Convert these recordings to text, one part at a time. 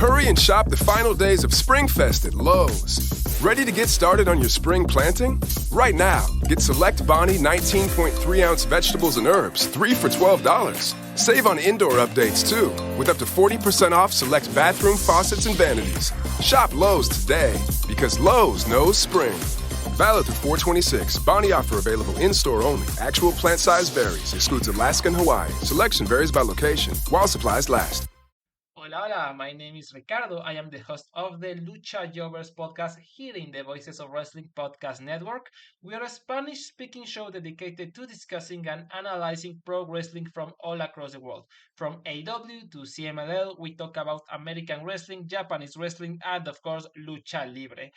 Hurry and shop the final days of Springfest at Lowe's. Ready to get started on your spring planting? Right now, get select Bonnie 19.3-ounce vegetables and herbs, 3 for $12. Save on indoor updates, too, with up to 40% off select bathroom faucets and vanities. Shop Lowe's today, because Lowe's knows spring. Valid through 4/26. Bonnie offer available in-store only. Actual plant size varies. Excludes Alaska and Hawaii. Selection varies by location. While supplies last. Hola, my name is Ricardo. I am the host of the Lucha Jovers podcast here in the Voices of Wrestling podcast network. We are a Spanish-speaking show dedicated to discussing and analyzing pro wrestling from all across the world. From AEW to CMLL, we talk about American wrestling, Japanese wrestling, and of course, Lucha Libre.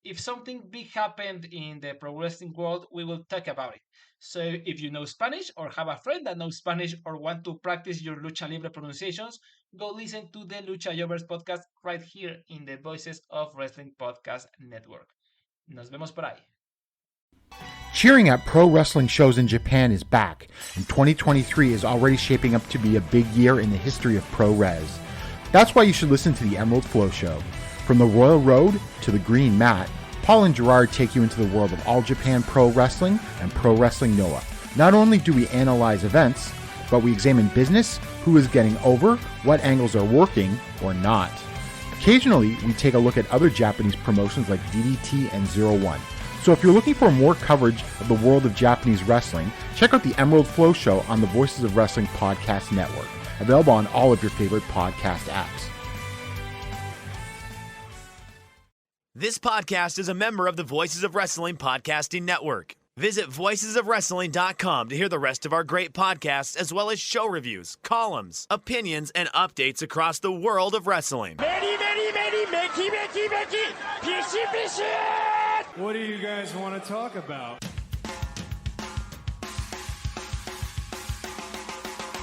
If something big happened in the pro wrestling world, we will talk about it. So if you know Spanish or have a friend that knows Spanish or want to practice your Lucha Libre pronunciations, go listen to the Lucha Jovers podcast right here in the Voices of Wrestling podcast network. Nos vemos por ahí. Cheering at pro wrestling shows in Japan is back, and 2023 is already shaping up to be a big year in the history of pro res. That's why you should listen to the Emerald Flow Show. From the Royal Road to the Green Mat, Paul and Gerard take you into the world of All Japan Pro Wrestling and Pro Wrestling Noah. Not only do we analyze events, but we examine business, who is getting over, what angles are working or not. Occasionally, we take a look at other Japanese promotions like DDT and Zero One. So if you're looking for more coverage of the world of Japanese wrestling, check out the Emerald Flow Show on the Voices of Wrestling podcast network, available on all of your favorite podcast apps. This podcast is a member of the Voices of Wrestling podcasting network. Visit voicesofwrestling.com to hear the rest of our great podcasts, as well as show reviews, columns, opinions, and updates across the world of wrestling. What do you guys want to talk about?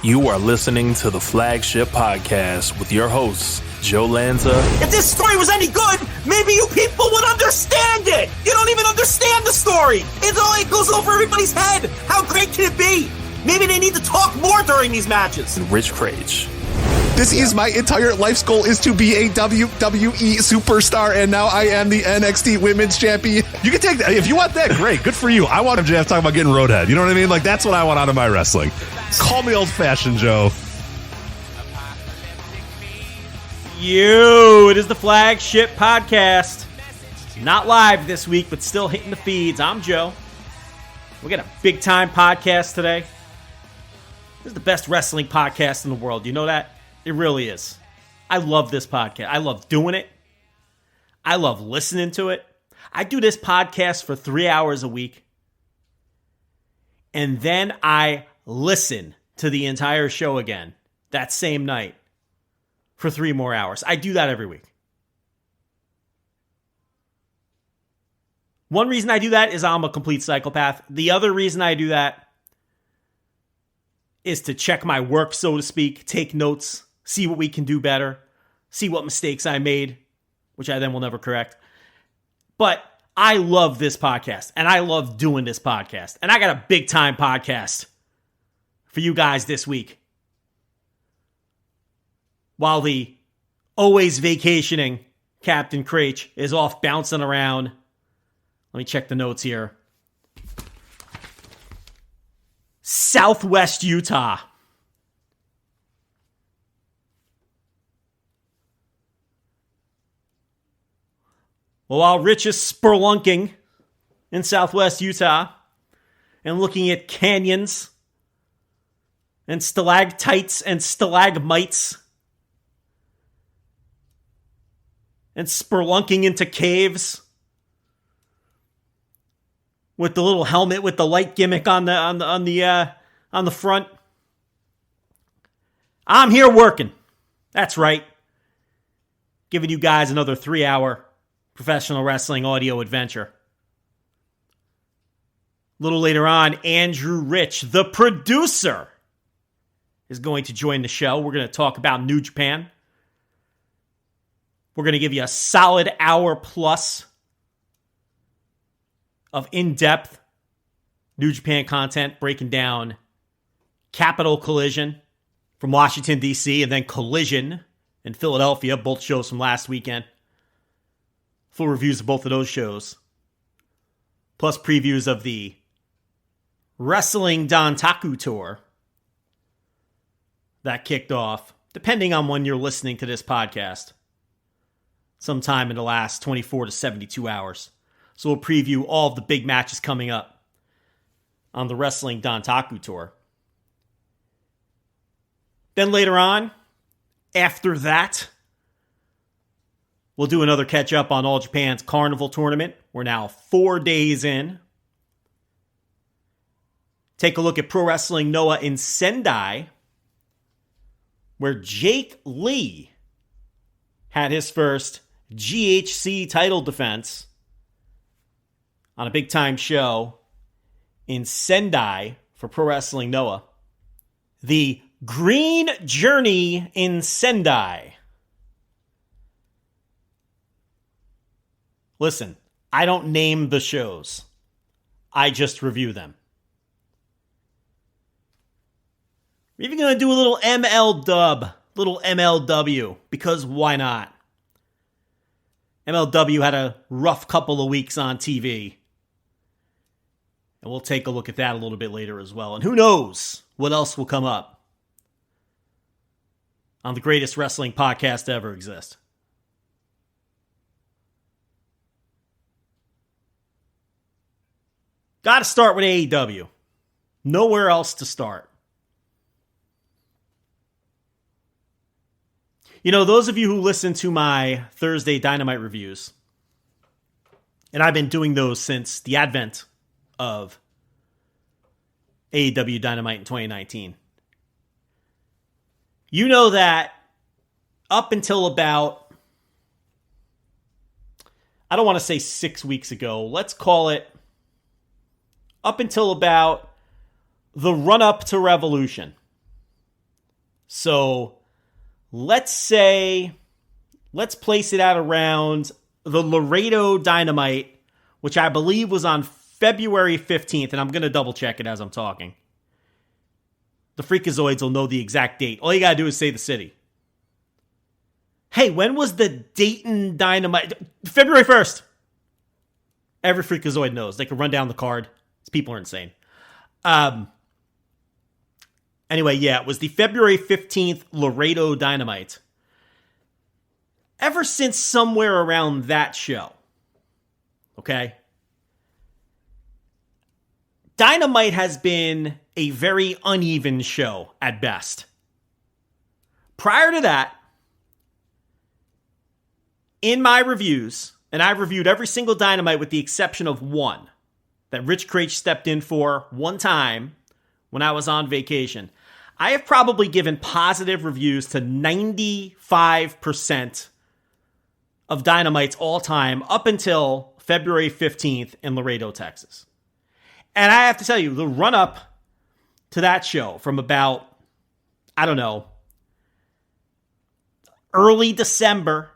You are listening to the Flagship Podcast with your hosts, Joe Lanza. If this story was any good, maybe you people would understand it. You don't even understand the story. It goes over everybody's head. How great can it be? Maybe they need to talk more during these matches. And Rich Kraetsch. This is my entire life's goal, is to be a WWE superstar, and now I am the NXT Women's Champion. You can take that. If you want that, great. Good for you. I want MJF talking about getting roadhead. You know what I mean? Like, that's what I want out of my wrestling. Call me old-fashioned, Joe. It is the Flagship Podcast. Not live this week, but still hitting the feeds. I'm Joe. We got a big-time podcast today. This is the best wrestling podcast in the world. You know that? It really is. I love this podcast. I love doing it. I love listening to it. I do this podcast for 3 hours a week. And then I listen to the entire show again that same night for 3 more hours. I do that every week. One reason I do that is I'm a complete psychopath. The other reason I do that is to check my work, so to speak, take notes, see what we can do better, see what mistakes I made, which I then will never correct. But I love this podcast, and I love doing this podcast. And I got a big-time podcast for you guys this week. While the always vacationing Captain Kraetsch is off bouncing around. Let me check the notes here. Southwest Utah. Well, while Rich is spelunking in Southwest Utah and looking at canyons and stalactites and stalagmites and spelunking into caves with the little helmet with the light gimmick on the front. I'm here working. That's right. Giving you guys another 3-hour professional wrestling audio adventure. A little later on, Andrew Rich, the producer, is going to join the show. We're going to talk about New Japan. We're going to give you a solid hour plus of in-depth New Japan content, breaking down Capital Collision from Washington, D.C., and then Collision in Philadelphia, both shows from last weekend. Full reviews of both of those shows. Plus previews of the Wrestling Dontaku tour that kicked off, depending on when you're listening to this podcast, sometime in the last 24 to 72 hours. So we'll preview all of the big matches coming up on the Wrestling Dontaku tour. Then later on, after that, we'll do another catch up on All Japan's Carnival tournament. We're now 4 days in. Take a look at Pro Wrestling Noah in Sendai, where Jake Lee had his first GHC title defense on a big time show in Sendai for Pro Wrestling Noah. The Green Journey in Sendai. Listen, I don't name the shows. I just review them. We're even going to do a little little MLW, because why not? MLW had a rough couple of weeks on TV. And we'll take a look at that a little bit later as well. And who knows what else will come up on the greatest wrestling podcast to ever exist. Got to start with AEW. Nowhere else to start. You know, those of you who listen to my Thursday Dynamite reviews, and I've been doing those since the advent of AEW Dynamite in 2019. You know that up until about, I don't want to say 6 weeks ago, let's call it up until about the run-up to Revolution. So let's place it at around the Laredo Dynamite, which I believe was on February 15th, and I'm going to double check it as I'm talking. The Freakazoids will know the exact date. All you got to do is say the city. Hey, when was the Dayton Dynamite? February 1st. Every Freakazoid knows. They can run down the card. These people are insane. Anyway, yeah, it was the February 15th Laredo Dynamite. Ever since somewhere around that show, okay, Dynamite has been a very uneven show at best. Prior to that, in my reviews, and I've reviewed every single Dynamite with the exception of one that Rich Kraetsch stepped in for one time when I was on vacation, I have probably given positive reviews to 95% of Dynamite's all time up until February 15th in Laredo, Texas. And I have to tell you, the run-up to that show from about, I don't know, early December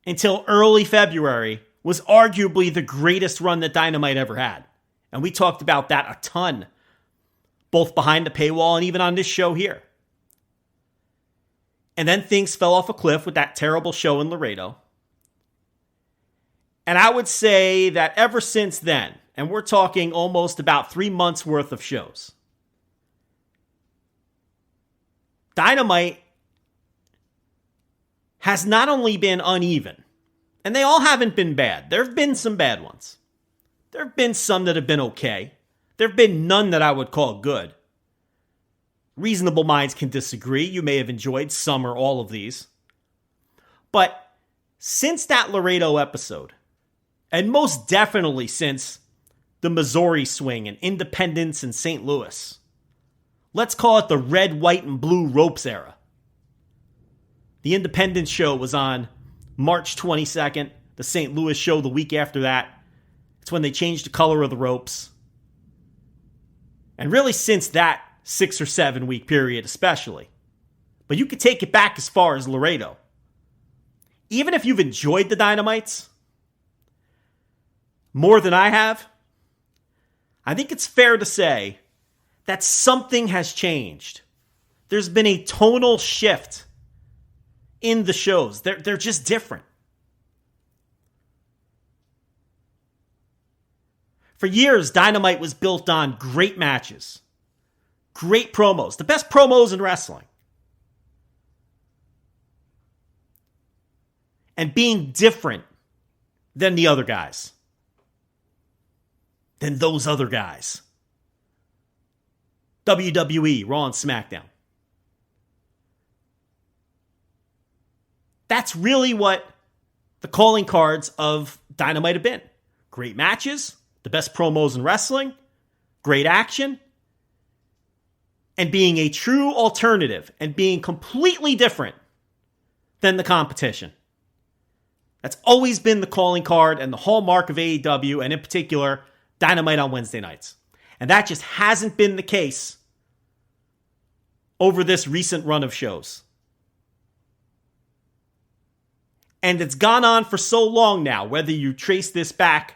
until early February was arguably the greatest run that Dynamite ever had. And we talked about that a ton, both behind the paywall and even on this show here. And then things fell off a cliff with that terrible show in Laredo. And I would say that ever since then, and we're talking almost about 3 months worth of shows, Dynamite has not only been uneven, and they all haven't been bad. There have been some bad ones. There have been some that have been okay. There have been none that I would call good. Reasonable minds can disagree. You may have enjoyed some or all of these. But since that Laredo episode, and most definitely since the Missouri swing and Independence and St. Louis, let's call it the red, white, and blue ropes era. The Independence show was on March 22nd. The St. Louis show the week after that. It's when they changed the color of the ropes. And really since that 6 or 7 week period especially. But you could take it back as far as Laredo. Even if you've enjoyed the Dynamites more than I have, I think it's fair to say that something has changed. There's been a tonal shift in the shows. They're just different. For years, Dynamite was built on great matches, great promos, the best promos in wrestling. And being different than the other guys. Than those other guys. WWE, Raw, and SmackDown. That's really what the calling cards of Dynamite have been. Great matches, the best promos in wrestling, great action, and being a true alternative and being completely different than the competition. That's always been the calling card and the hallmark of AEW, and in particular, Dynamite on Wednesday nights. And that just hasn't been the case over this recent run of shows. And it's gone on for so long now, whether you trace this back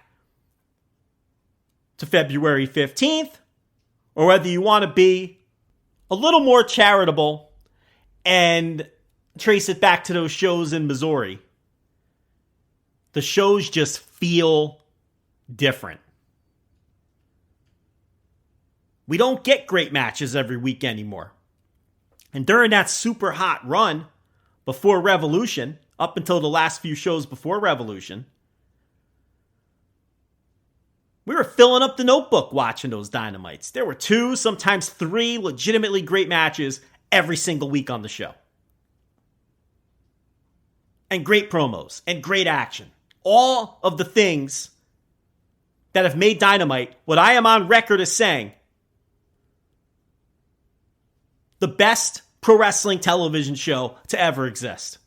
to February 15th, or whether you want to be a little more charitable and trace it back to those shows in Missouri. The shows just feel different. We don't get great matches every week anymore. And during that super hot run before Revolution, up until the last few shows before Revolution, we were filling up the notebook watching those Dynamites. There were 2, sometimes 3 legitimately great matches every single week on the show. And great promos and great action. All of the things that have made Dynamite what I am on record as saying the best pro wrestling television show to ever exist.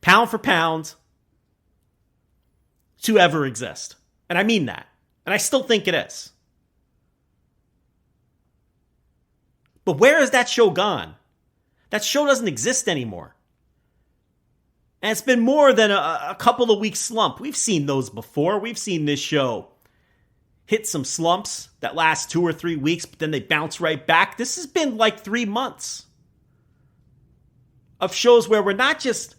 Pound for pound, to ever exist. And I mean that. And I still think it is. But where has that show gone? That show doesn't exist anymore. And it's been more than a couple of weeks slump. We've seen those before. We've seen this show hit some slumps that last 2 or 3 weeks, but then they bounce right back. This has been like 3 months of shows where we're not just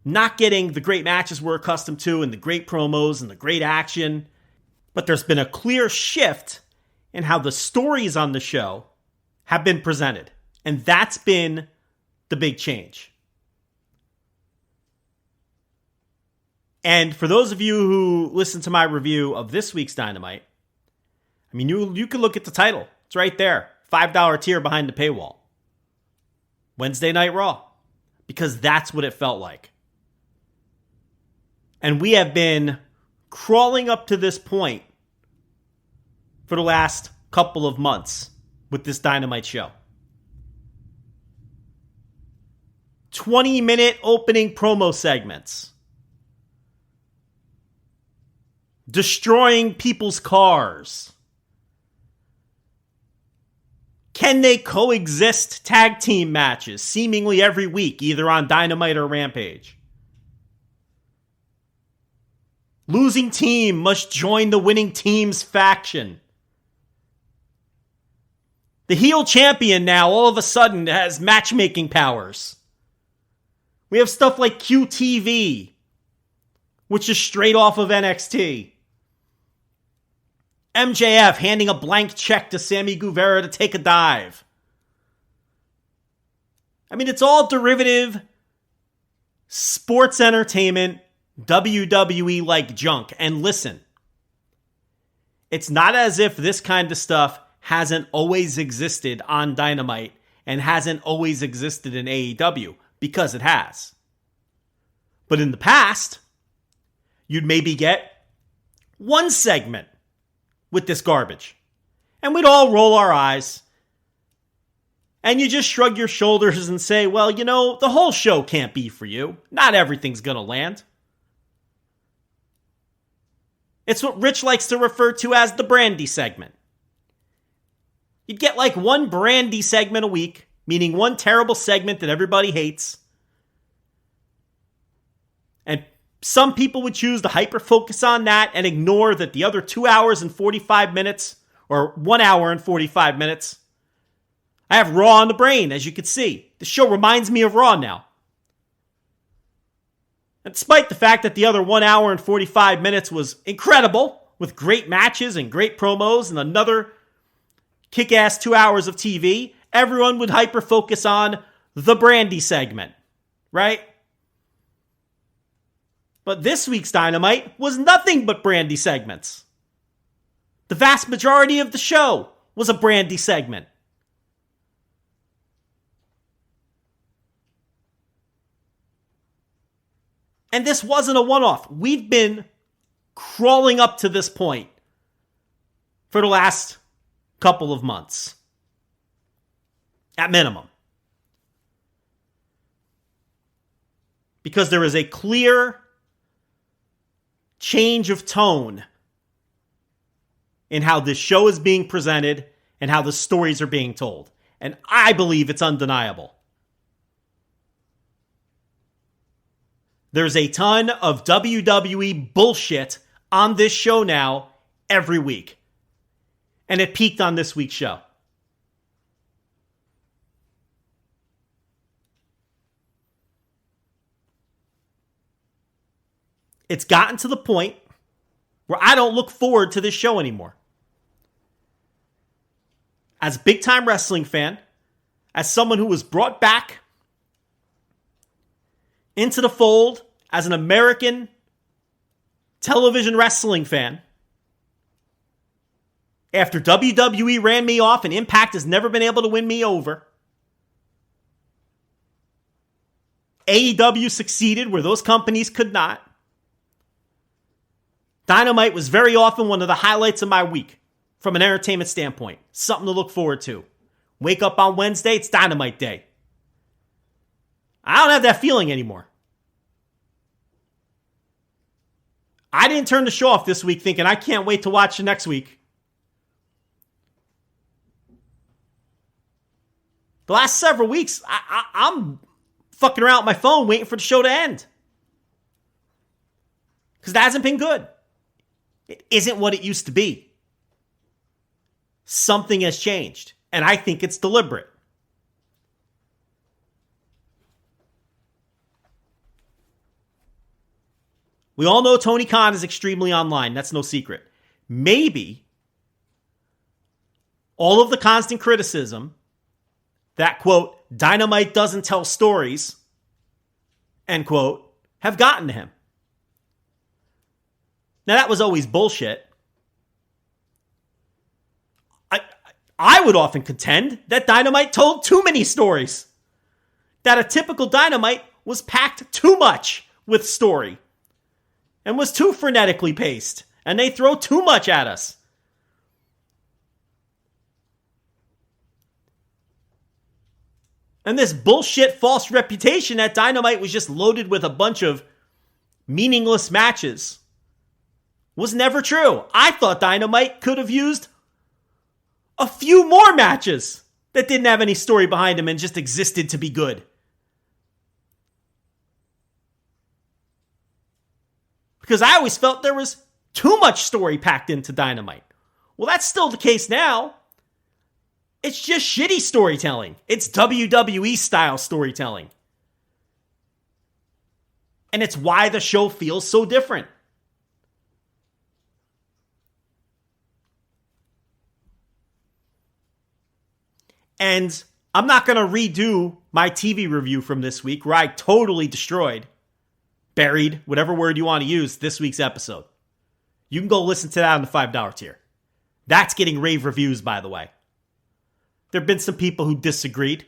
not getting the great matches we're accustomed to and the great promos and the great action, but there's been a clear shift in how the stories on the show have been presented. And that's been the big change. And for those of you who listen to my review of this week's Dynamite, I mean, you can look at the title. It's right there. $5 tier behind the paywall. Wednesday Night Raw. Because that's what it felt like. And we have been crawling up to this point for the last couple of months with this Dynamite show. 20-minute opening promo segments. Destroying people's cars. Can they coexist tag team matches seemingly every week, either on Dynamite or Rampage? Losing team must join the winning team's faction. The heel champion now all of a sudden has matchmaking powers. We have stuff like QTV, which is straight off of NXT. MJF handing a blank check to Sammy Guevara to take a dive. I mean, it's all derivative, sports entertainment, WWE-like junk. And listen, it's not as if this kind of stuff hasn't always existed on Dynamite and hasn't always existed in AEW, because it has. But in the past, you'd maybe get one segment with this garbage. And we'd all roll our eyes. And you just shrug your shoulders and say, well, you know, the whole show can't be for you. Not everything's going to land. It's what Rich likes to refer to as the Brandy segment. You'd get like one Brandy segment a week, meaning one terrible segment that everybody hates. And some people would choose to hyper-focus on that and ignore that the other 2 hours and 45 minutes, or 1 hour and 45 minutes, I have Raw on the brain, as you can see. The show reminds me of Raw now. And despite the fact that the other 1 hour and 45 minutes was incredible, with great matches and great promos and another kick-ass 2 hours of TV, everyone would hyper-focus on the Brandy segment, right? But this week's Dynamite was nothing but Brandy segments. The vast majority of the show was a Brandy segment. And this wasn't a one-off. We've been crawling up to this point for the last couple of months. At minimum. Because there is a clear change of tone in how this show is being presented and how the stories are being told. And I believe it's undeniable. There's a ton of WWE bullshit on this show now every week. And it peaked on this week's show. It's gotten to the point where I don't look forward to this show anymore. As a big-time wrestling fan, as someone who was brought back into the fold as an American television wrestling fan, after WWE ran me off and Impact has never been able to win me over, AEW succeeded where those companies could not. Dynamite was very often one of the highlights of my week from an entertainment standpoint. Something to look forward to. Wake up on Wednesday, it's Dynamite Day. I don't have that feeling anymore. I didn't turn the show off this week thinking I can't wait to watch the next week. The last several weeks, I'm fucking around with my phone waiting for the show to end. Because that hasn't been good. It isn't what it used to be. Something has changed. And I think it's deliberate. We all know Tony Khan is extremely online. That's no secret. Maybe all of the constant criticism that, quote, Dynamite doesn't tell stories, end quote, have gotten to him. Now, that was always bullshit. I would often contend that Dynamite told too many stories. That a typical Dynamite was packed too much with story. And was too frenetically paced. And they throw too much at us. And this bullshit false reputation that Dynamite was just loaded with a bunch of meaningless matches was never true. I thought Dynamite could have used a few more matches that didn't have any story behind them and just existed to be good. Because I always felt there was too much story packed into Dynamite. Well, that's still the case now. It's just shitty storytelling. It's WWE style storytelling. And it's why the show feels so different. And I'm not going to redo my TV review from this week where I totally destroyed, buried, whatever word you want to use, this week's episode. You can go listen to that on the $5 tier. That's getting rave reviews, by the way. There have been some people who disagreed.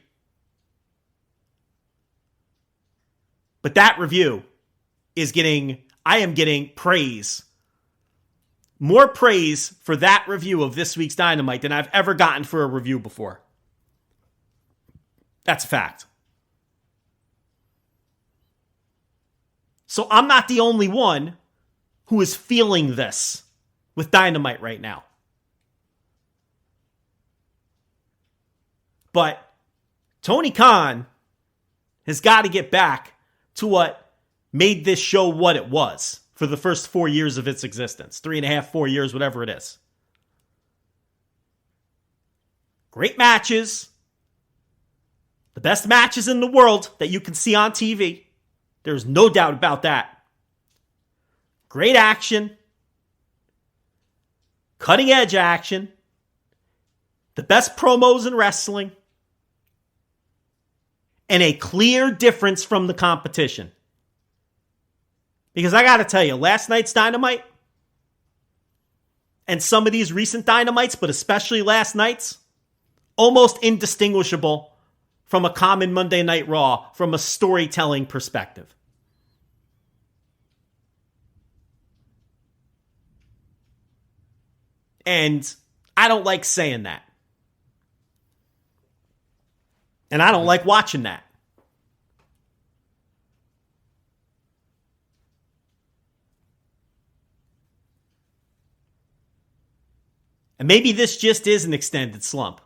But that review is I am getting praise. More praise for that review of this week's Dynamite than I've ever gotten for a review before. That's a fact. So I'm not the only one who is feeling this with Dynamite right now. But Tony Khan has got to get back to what made this show what it was for the first 4 years of its existence. 3.5, 4 years, whatever it is. Great matches. The best matches in the world that you can see on TV. There's no doubt about that. Great action. Cutting edge action. The best promos in wrestling. And a clear difference from the competition. Because I got to tell you, last night's Dynamite and some of these recent Dynamites, but especially last night's, almost indistinguishable from a common Monday Night Raw from a storytelling perspective. And I don't like saying that. And I don't like watching that. And maybe this just is an extended slump,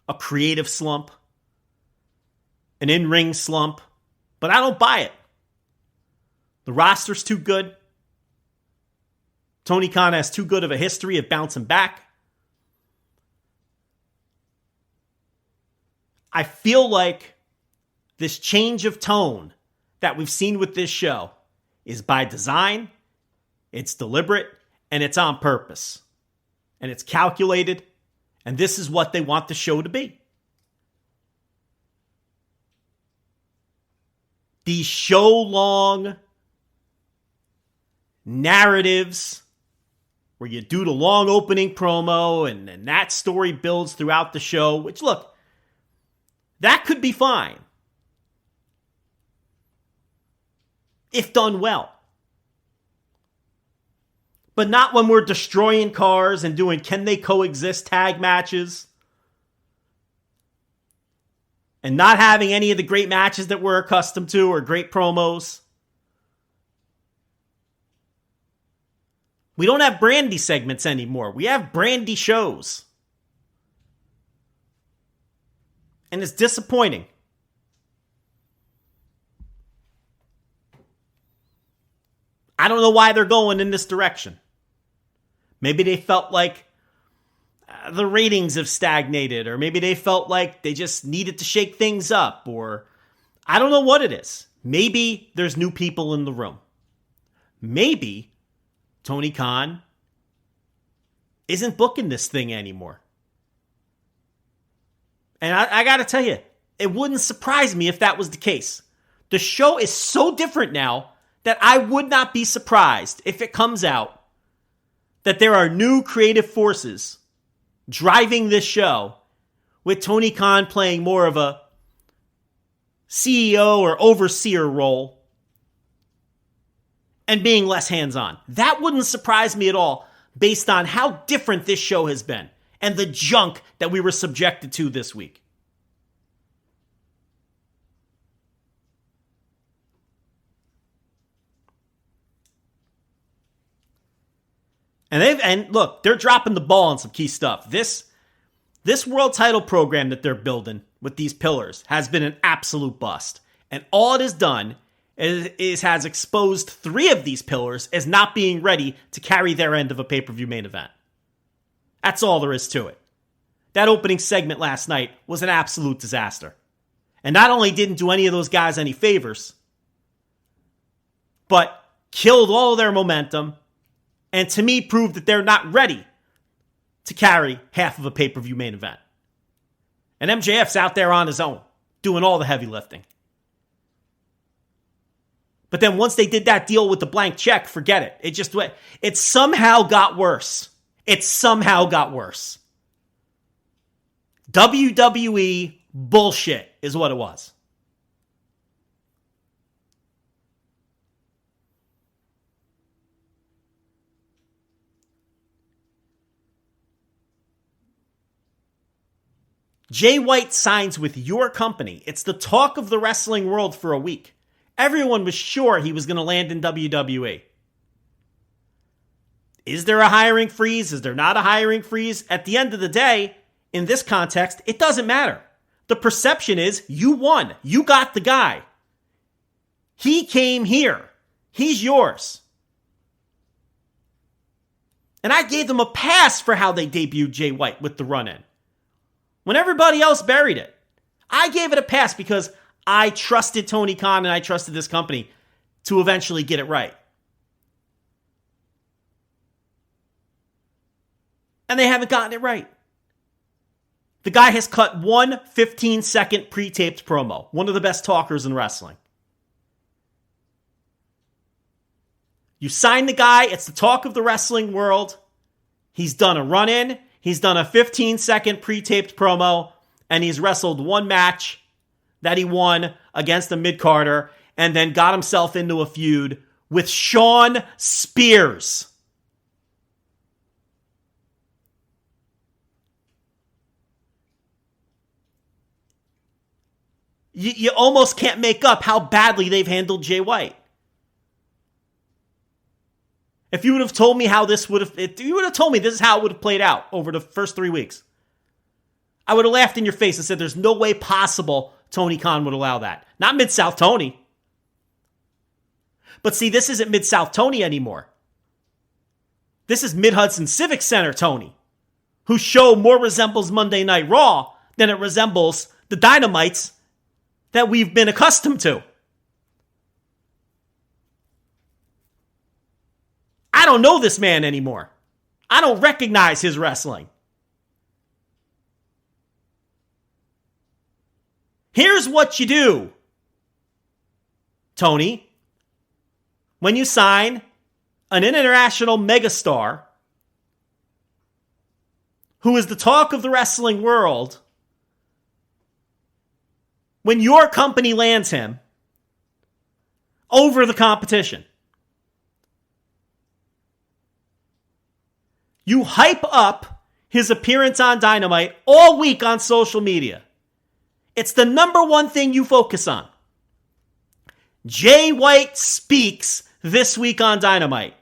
a creative slump, an in-ring slump, but I don't buy it. The roster's too good. Tony Khan has too good of a history of bouncing back. I feel like this change of tone that we've seen with this show is by design, it's deliberate, and it's on purpose. And it's calculated, and this is what they want the show to be. These show-long narratives where you do the long opening promo and that story builds throughout the show, which, look, that could be fine if done well. But not when we're destroying cars and doing can they coexist tag matches. And not having any of the great matches that we're accustomed to or great promos. We don't have brandy segments anymore. We have brandy shows. And it's disappointing. I don't know why they're going in this direction. Maybe they felt like the ratings have stagnated, or maybe they felt like they just needed to shake things up, or I don't know what it is. Maybe there's new people in the room. Maybe Tony Khan isn't booking this thing anymore. And I got to tell you, it wouldn't surprise me if that was the case. The show is so different now that I would not be surprised if it comes out that there are new creative forces driving this show, with Tony Khan playing more of a CEO or overseer role and being less hands-on. That wouldn't surprise me at all based on how different this show has been and the junk that we were subjected to this week. And look, they're dropping the ball on some key stuff. This world title program that they're building with these pillars has been an absolute bust. And all it has done is has exposed 3 of these pillars as not being ready to carry their end of a pay-per-view main event. That's all there is to it. That opening segment last night was an absolute disaster. And not only didn't do any of those guys any favors, but killed all their momentum, and to me proved that they're not ready to carry half of a pay-per-view main event. And MJF's out there on his own, doing all the heavy lifting. But then once they did that deal with the blank check, forget it. It somehow got worse. It somehow got worse. WWE bullshit is what it was. Jay White signs with your company. It's the talk of the wrestling world for a week. Everyone was sure he was going to land in WWE. Is there a hiring freeze? Is there not a hiring freeze? At the end of the day, in this context, it doesn't matter. The perception is you won. You got the guy. He came here. He's yours. And I gave them a pass for how they debuted Jay White with the run-in, when everybody else buried it. I gave it a pass because I trusted Tony Khan and I trusted this company to eventually get it right. And they haven't gotten it right. The guy has cut one 15-second pre-taped promo. One of the best talkers in wrestling. You sign the guy, it's the talk of the wrestling world. He's done a run-in, he's done a 15-second pre-taped promo, and he's wrestled one match that he won against a mid-carder and then got himself into a feud with Shawn Spears. You almost can't make up how badly they've handled Jay White. If you would have told me how this would have, if you would have told me this is how it would have played out over the first 3 weeks, I would have laughed in your face and said there's no way possible Tony Khan would allow that. Not Mid-South Tony. But see, this isn't Mid-South Tony anymore. This is Mid-Hudson Civic Center Tony, whose show more resembles Monday Night Raw than it resembles the Dynamites that we've been accustomed to. I don't know this man anymore. I don't recognize his wrestling. Here's what you do, Tony. When you sign an international megastar who is the talk of the wrestling world, when your company lands him over the competition, you hype up his appearance on Dynamite all week on social media. It's the number one thing you focus on. Jay White speaks this week on Dynamite.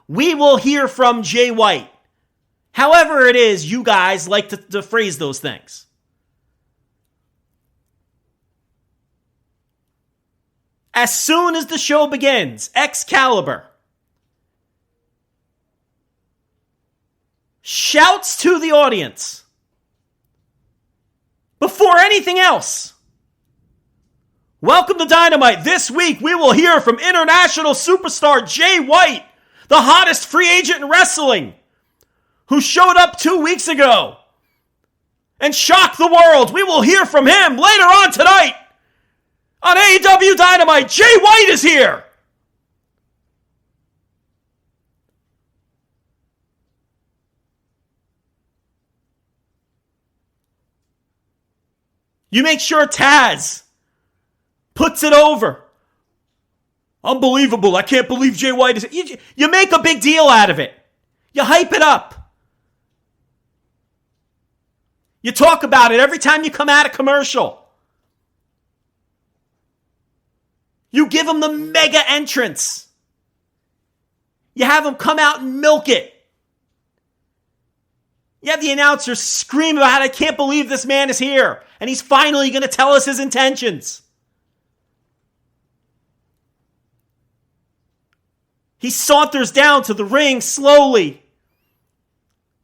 We will hear from Jay White. However it is you guys like to phrase those things. As soon as the show begins, Excalibur shouts to the audience before anything else, welcome to Dynamite. This week we will hear from international superstar Jay White, the hottest free agent in wrestling, who showed up 2 weeks ago and shocked the world. We will hear from him later on tonight on AEW Dynamite. Jay White is here. You make sure Taz puts it over. Unbelievable. I can't believe Jay White is... You make a big deal out of it. You hype it up. You talk about it every time you come out of commercial. You give him the mega entrance. You have him come out and milk it. You have the announcers scream about, I can't believe this man is here. And he's finally going to tell us his intentions. He saunters down to the ring slowly,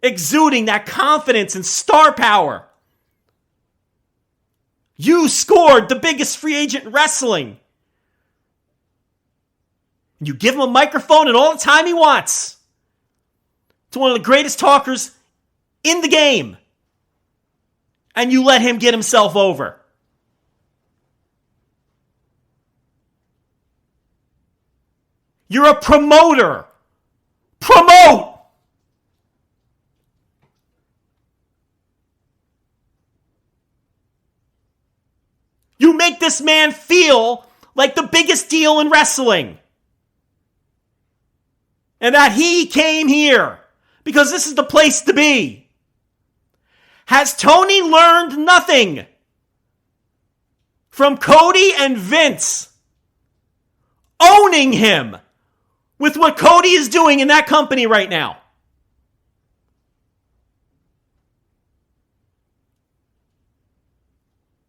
exuding that confidence and star power. You scored the biggest free agent in wrestling. You give him a microphone and all the time he wants to one of the greatest talkers in the game. And you let him get himself over. You're a promoter. Promote! You make this man feel like the biggest deal in wrestling. And that he came here because this is the place to be. Has Tony learned nothing from Cody and Vince owning him with what Cody is doing in that company right now?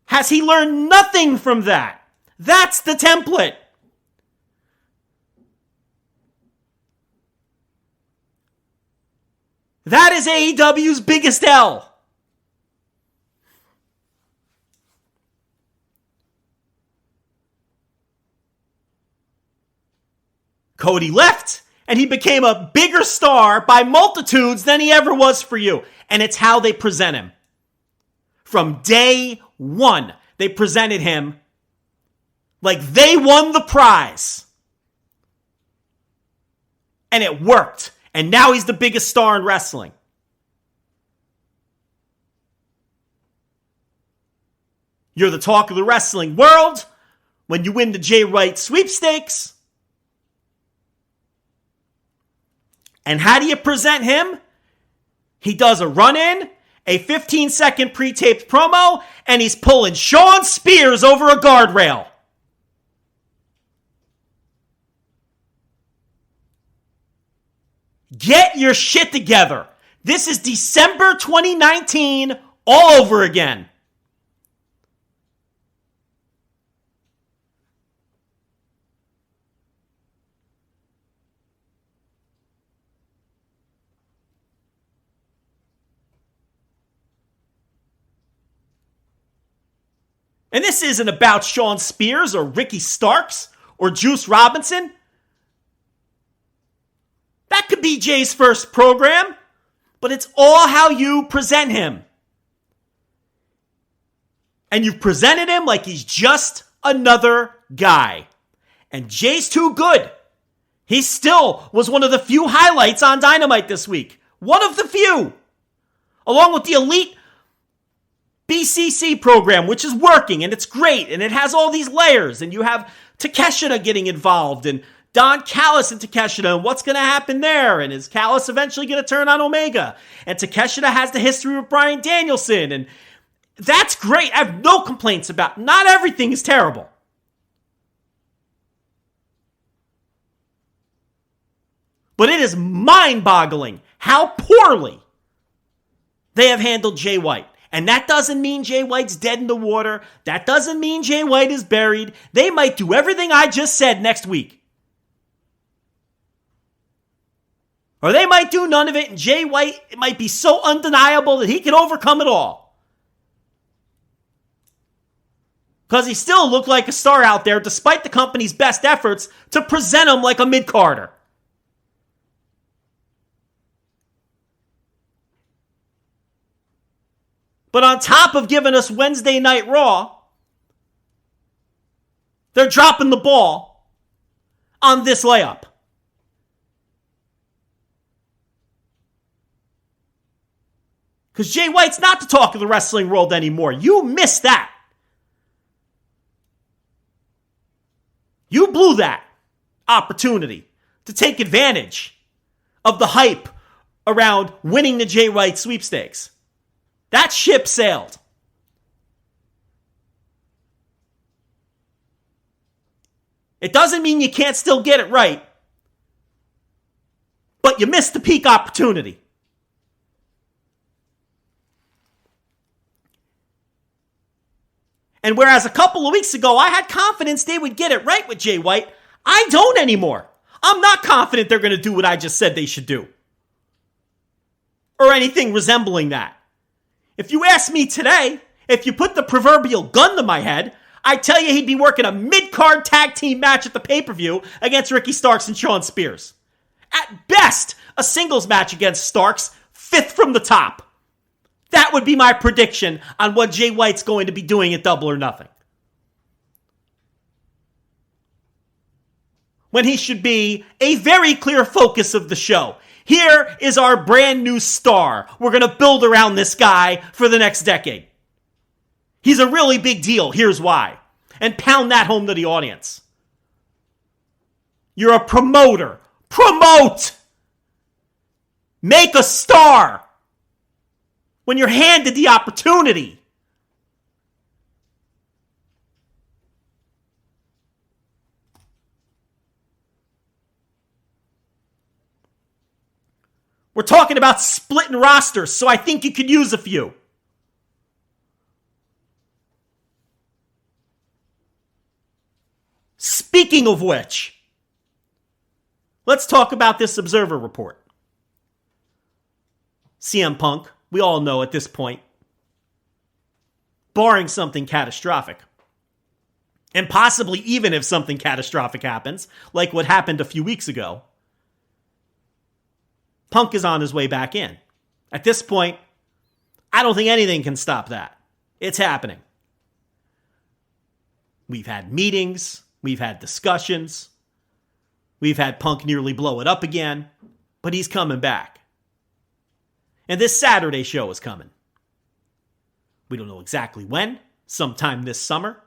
Has he learned nothing from that? That's the template. That is AEW's biggest L. Cody left, and he became a bigger star by multitudes than he ever was for you. And it's how they present him. From day one, they presented him like they won the prize. And it worked. And now he's the biggest star in wrestling. You're the talk of the wrestling world when you win the Jay White sweepstakes. And how do you present him? He does a run-in, a 15-second pre-taped promo, and he's pulling Sean Spears over a guardrail. Get your shit together. This is December 2019 all over again. And this isn't about Sean Spears or Ricky Starks or Juice Robinson. That could be Jay's first program, but it's all how you present him. And you've presented him like he's just another guy. And Jay's too good. He still was one of the few highlights on Dynamite this week. One of the few. Along with the Elite BCC program, which is working, and it's great, and it has all these layers, and you have Takeshita getting involved, and Don Callis and Takeshita, and what's going to happen there, and is Callis eventually going to turn on Omega, and Takeshita has the history with Bryan Danielson, and that's great. I have no complaints about it. Not everything is terrible. But it is mind-boggling how poorly they have handled Jay White. And that doesn't mean Jay White's dead in the water. That doesn't mean Jay White is buried. They might do everything I just said next week. Or they might do none of it, and Jay White might be so undeniable that he can overcome it all. Because he still looked like a star out there, despite the company's best efforts to present him like a mid-carder. But on top of giving us Wednesday Night Raw, they're dropping the ball on this layup. Because Jay White's not the talk of the wrestling world anymore. You missed that. You blew that opportunity to take advantage of the hype around winning the Jay White sweepstakes. That ship sailed. It doesn't mean you can't still get it right, but you missed the peak opportunity. And whereas a couple of weeks ago I had confidence they would get it right with Jay White, I don't anymore. I'm not confident they're going to do what I just said they should do. Or anything resembling that. If you ask me today, if you put the proverbial gun to my head, I'd tell you he'd be working a mid-card tag team match at the pay-per-view against Ricky Starks and Sean Spears. At best, a singles match against Starks, fifth from the top. That would be my prediction on what Jay White's going to be doing at Double or Nothing. When he should be a very clear focus of the show. Here is our brand new star. We're going to build around this guy for the next decade. He's a really big deal. Here's why. And pound that home to the audience. You're a promoter. Promote! Make a star when you're handed the opportunity. We're talking about splitting rosters, so I think you could use a few. Speaking of which, let's talk about this Observer report. CM Punk, we all know at this point, barring something catastrophic, And possibly even if something catastrophic happens, like what happened a few weeks ago, Punk is on his way back in. At this point, I don't think anything can stop that. It's happening. We've had meetings. We've had discussions. We've had Punk nearly blow it up again. But he's coming back. And this Saturday show is coming. We don't know exactly when. Sometime this summer.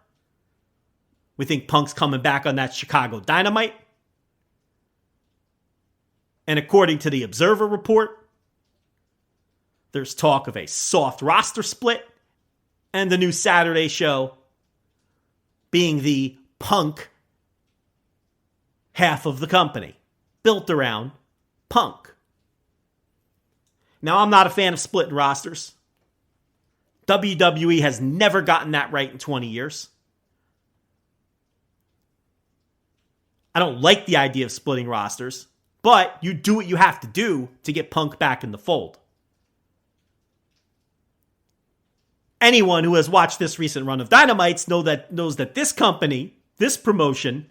We think Punk's coming back on that Chicago Dynamite. And according to the Observer report, there's talk of a soft roster split and the new Saturday show being the Punk half of the company, built around Punk. Now, I'm not a fan of splitting rosters. WWE has never gotten that right in 20 years. I don't like the idea of splitting rosters, but you do what you have to do to get Punk back in the fold. Anyone who has watched this recent run of Dynamites knows that this company, this promotion,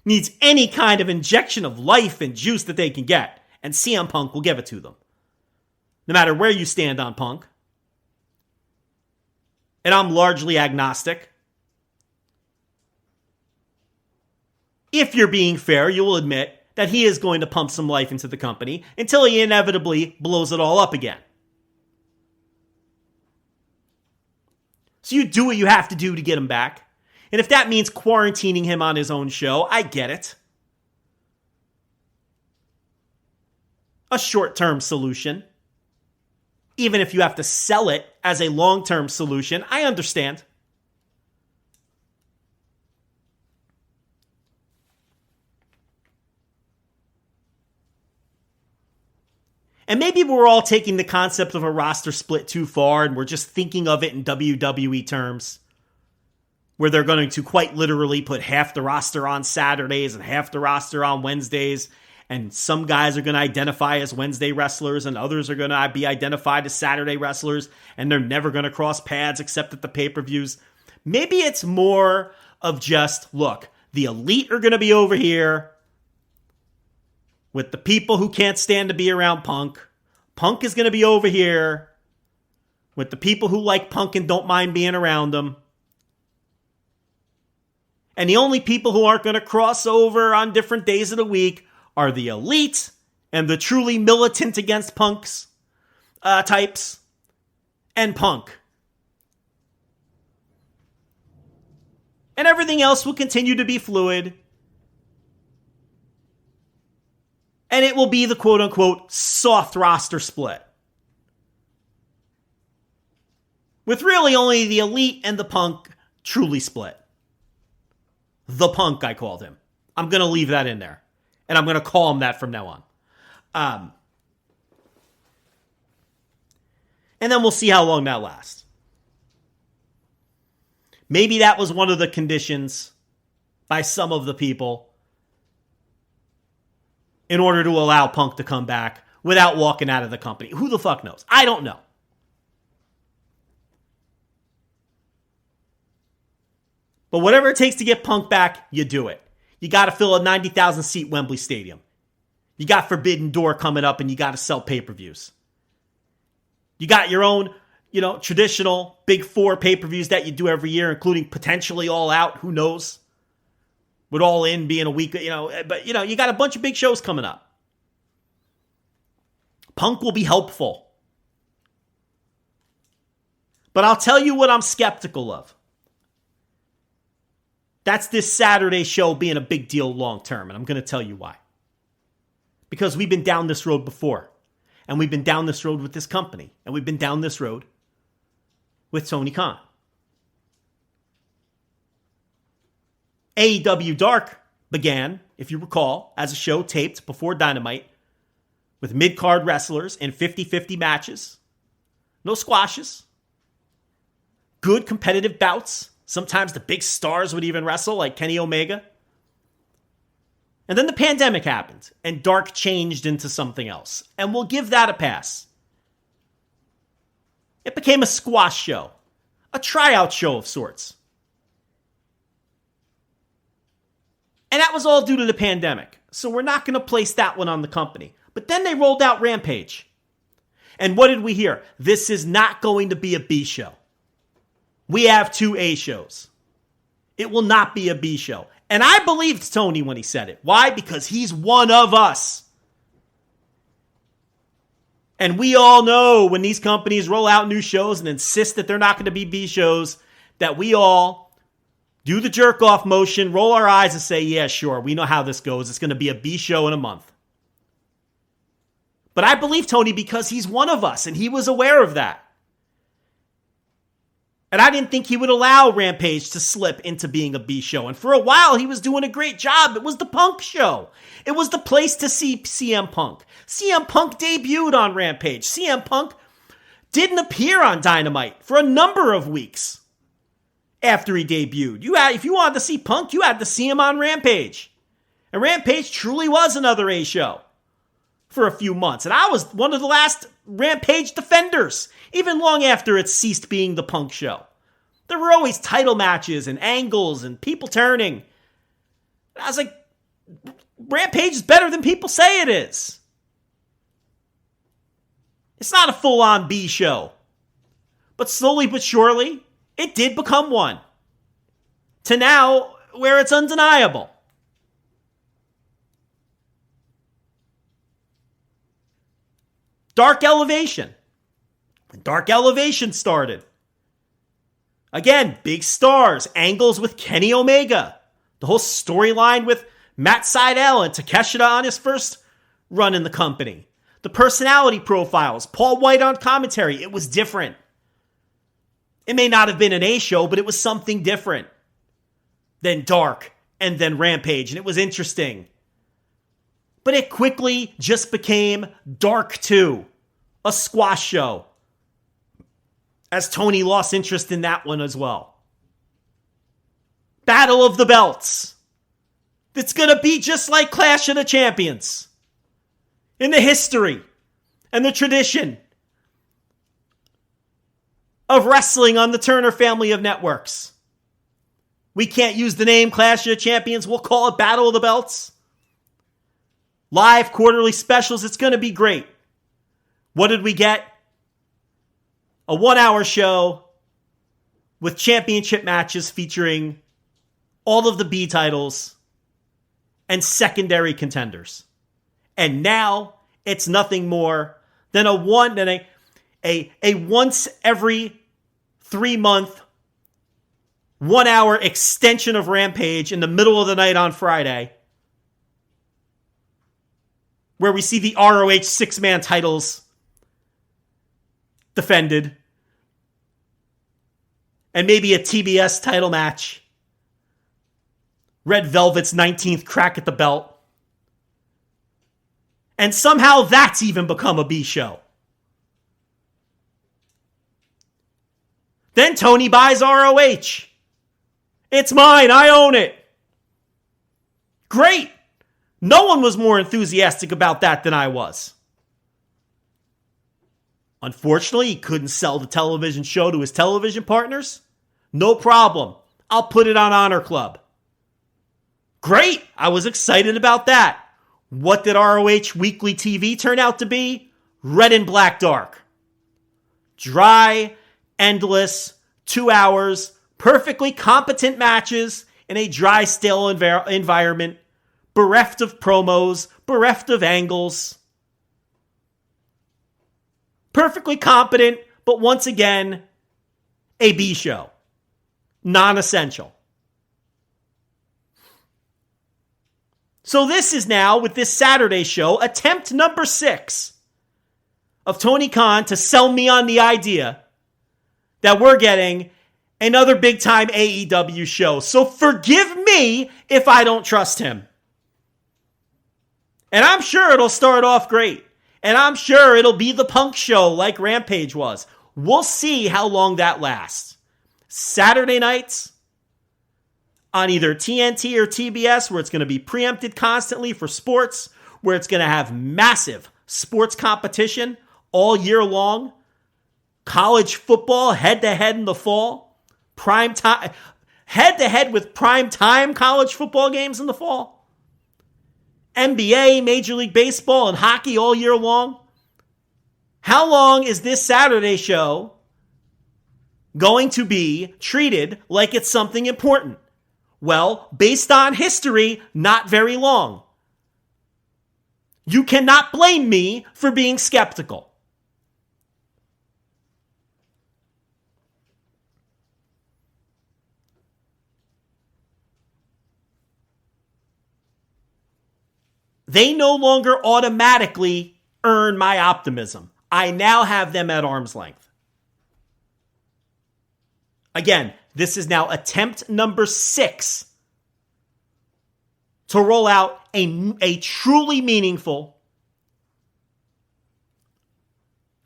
needs any kind of injection of life and juice that they can get, and CM Punk will give it to them. No matter where you stand on Punk. And I'm largely agnostic. If you're being fair, you will admit that he is going to pump some life into the company until he inevitably blows it all up again. So you do what you have to do to get him back. And if that means quarantining him on his own show, I get it. A short-term solution. Even if you have to sell it as a long-term solution, I understand. And maybe we're all taking the concept of a roster split too far and we're just thinking of it in WWE terms, where they're going to quite literally put half the roster on Saturdays and half the roster on Wednesdays, and some guys are going to identify as Wednesday wrestlers and others are going to be identified as Saturday wrestlers, and they're never going to cross paths except at the pay-per-views. Maybe it's more of just, look, the elite are going to be over here with the people who can't stand to be around Punk. Punk is going to be over here with the people who like Punk and don't mind being around him. And the only people who aren't going to cross over on different days of the week are the elite and the truly militant against Punk's types and Punk. And everything else will continue to be fluid. And it will be the quote-unquote soft roster split. With really only the elite and the Punk truly split. The Punk, I called him. I'm going to leave that in there. And I'm going to call him that from now on. And then we'll see how long that lasts. Maybe that was one of the conditions by some of the people in order to allow Punk to come back without walking out of the company. Who the fuck knows? I don't know. But whatever it takes to get Punk back, you do it. You got to fill a 90,000 seat Wembley Stadium. You got Forbidden Door coming up and you got to sell pay-per-views. You got your own, traditional big four pay-per-views that you do every year, including potentially All Out. Who knows? With All In being a week, but you got a bunch of big shows coming up. Punk will be helpful. But I'll tell you what I'm skeptical of. That's this Saturday show being a big deal long term, and I'm going to tell you why. Because we've been down this road before, and we've been down this road with this company, and we've been down this road with Tony Khan. AEW Dark began, if you recall, as a show taped before Dynamite with mid-card wrestlers in 50-50 matches. No squashes. Good competitive bouts. Sometimes the big stars would even wrestle, like Kenny Omega. And then the pandemic happened, and Dark changed into something else. And we'll give that a pass. It became a squash show. A tryout show of sorts. And that was all due to the pandemic. So we're not going to place that one on the company. But then they rolled out Rampage. And what did we hear? This is not going to be a B show. We have 2 A shows. It will not be a B show. And I believed Tony when he said it. Why? Because he's one of us. And we all know when these companies roll out new shows and insist that they're not going to be B shows, that we all do the jerk-off motion, roll our eyes and say, yeah, sure, we know how this goes. It's going to be a B show in a month. But I believe Tony because he's one of us, and he was aware of that. And I didn't think he would allow Rampage to slip into being a B show. And for a while, he was doing a great job. It was the Punk show. It was the place to see CM Punk. CM Punk debuted on Rampage. CM Punk didn't appear on Dynamite for a number of weeks after he debuted. If you wanted to see Punk, you had to see him on Rampage. And Rampage truly was another A show for a few months. And I was one of the last Rampage defenders, even long after it ceased being the Punk show. There were always title matches and angles and people turning. And I was like, Rampage is better than people say it is. It's not a full-on B show. But slowly but surely, it did become one. To now, where it's undeniable. Dark Elevation. When Dark Elevation started. Again, big stars, angles with Kenny Omega. The whole storyline with Matt Sydal and Takeshita on his first run in the company. The personality profiles, Paul White on commentary. It was different. It may not have been an A show, but it was something different than Dark and then Rampage. And it was interesting. But it quickly just became Dark 2, a squash show, as Tony lost interest in that one as well. Battle of the Belts. It's going to be just like Clash of the Champions. In the history and the tradition of wrestling on the Turner family of networks. We can't use the name Clash of the Champions. We'll call it Battle of the Belts. Live quarterly specials. It's going to be great. What did we get? A 1-hour show with championship matches featuring all of the B titles and secondary contenders. And now it's nothing more than a once every 3-month 1-hour extension of Rampage in the middle of the night on Friday, where we see the ROH 6-man titles defended, and maybe a TBS title match. Red Velvet's 19th crack at the belt. And somehow that's even become a B show. Then Tony buys ROH. It's mine. I own it. Great. No one was more enthusiastic about that than I was. Unfortunately, he couldn't sell the television show to his television partners. No problem. I'll put it on Honor Club. Great. I was excited about that. What did ROH Weekly TV turn out to be? Red and Black Dark. Dry, endless, 2 hours, perfectly competent matches in a dry, stale environment, bereft of promos, bereft of angles. Perfectly competent, but once again, a B show. Non-essential. So this is now, with this Saturday show, attempt number 6 of Tony Khan to sell me on the idea that we're getting another big-time AEW show. So forgive me if I don't trust him. And I'm sure it'll start off great. And I'm sure it'll be the Punk show like Rampage was. We'll see how long that lasts. Saturday nights on either TNT or TBS, where it's going to be preempted constantly for sports, where it's going to have massive sports competition all year long. College football head-to-head in the fall. Prime time, head-to-head with prime-time college football games in the fall. NBA, Major League Baseball, and hockey all year long. How long is this Saturday show going to be treated like it's something important? Well, based on history, not very long. You cannot blame me for being skeptical. They no longer automatically earn my optimism. I now have them at arm's length. Again, this is now attempt number 6 to roll out a truly meaningful,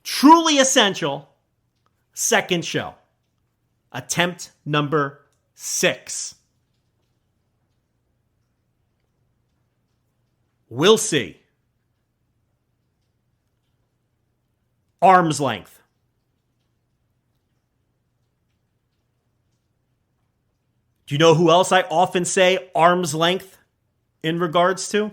truly essential second show. Attempt number 6. We'll see. Arm's length. Do you know who else I often say arm's length in regards to?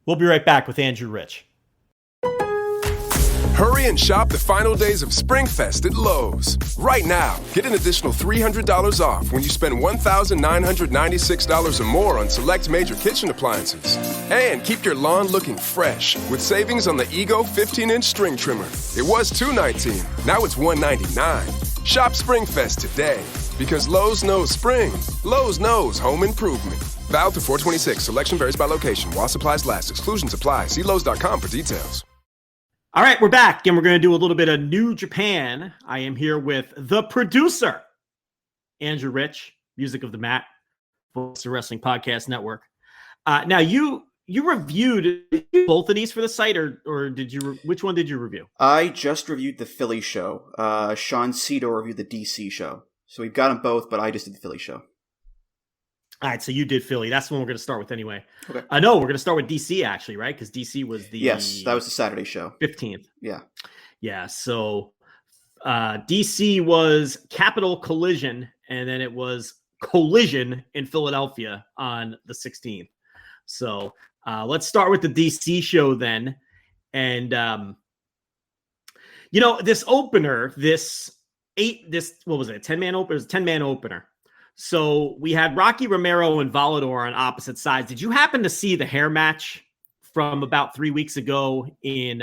We'll be right back with Andrew Rich. Hurry and shop the final days of SpringFest at Lowe's. Right now, get an additional $300 off when you spend $1,996 or more on select major kitchen appliances. And keep your lawn looking fresh with savings on the Ego 15-inch string trimmer. It was $219, now it's $199. Shop SpringFest today, because Lowe's knows spring. Lowe's knows home improvement. Valid through 4/26. Selection varies by location. While supplies last. Exclusions apply. See Lowe's.com for details. All right, we're back, and we're going to do a little bit of New Japan. I am here with the producer, Andrew Rich, Music of the Mat, Voice of Wrestling Podcast Network. Now, you reviewed both of these for the site, or did you? Which one did you review? I just reviewed the Philly show. Sean Cito reviewed the DC show. So we've got them both, but I just did the Philly show. All right, so you did Philly. That's the one we're going to start with anyway. Okay. No, we're going to start with DC, actually, right? Because DC was the... Yes, that was the Saturday show. 15th. Yeah. Yeah, so DC was Capital Collision, and then it was Collision in Philadelphia on the 16th. So let's start with the DC show then. And, this opener, what was it, 10-man opener? It was a 10-man opener. So we had Rocky Romero and Volador on opposite sides. Did you happen to see the hair match from about 3 weeks ago in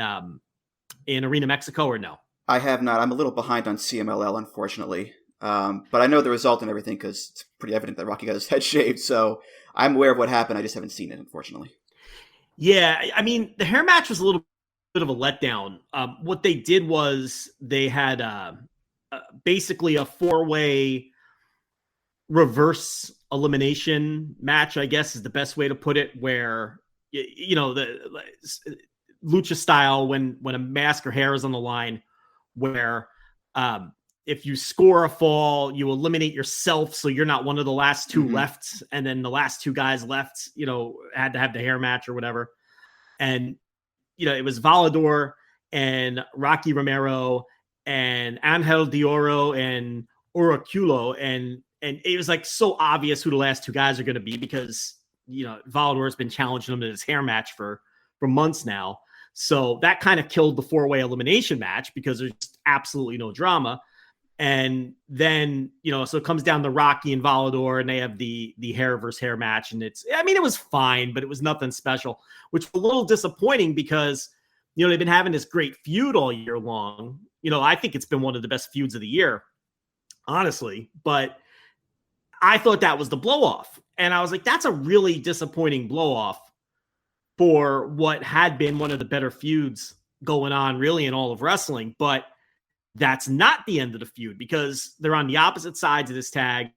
Arena Mexico, or no? I have not. I'm a little behind on CMLL, unfortunately. But I know the result and everything because it's pretty evident that Rocky got his head shaved. So I'm aware of what happened. I just haven't seen it, unfortunately. Yeah, I mean, the hair match was a little bit of a letdown. What they did was they had basically a 4-way reverse elimination match, I guess is the best way to put it, where the lucha style, when a mask or hair is on the line, where if you score a fall, you eliminate yourself, so you're not one of the last two left, and then the last two guys left had to have the hair match or whatever. And it was Volador and Rocky Romero and Angel de Oro and Oraculo, and it was like so obvious who the last two guys are going to be because, Volador has been challenging him in his hair match for months now. So that kind of killed the 4-way elimination match because there's absolutely no drama. And then, so it comes down to Rocky and Volador, and they have the hair versus hair match. And it was fine, but it was nothing special, which was a little disappointing because, they've been having this great feud all year long. I think it's been one of the best feuds of the year, honestly, but I thought that was the blow off. And I was like, that's a really disappointing blow off for what had been one of the better feuds going on really in all of wrestling. But that's not the end of the feud because they're on the opposite sides of this tag.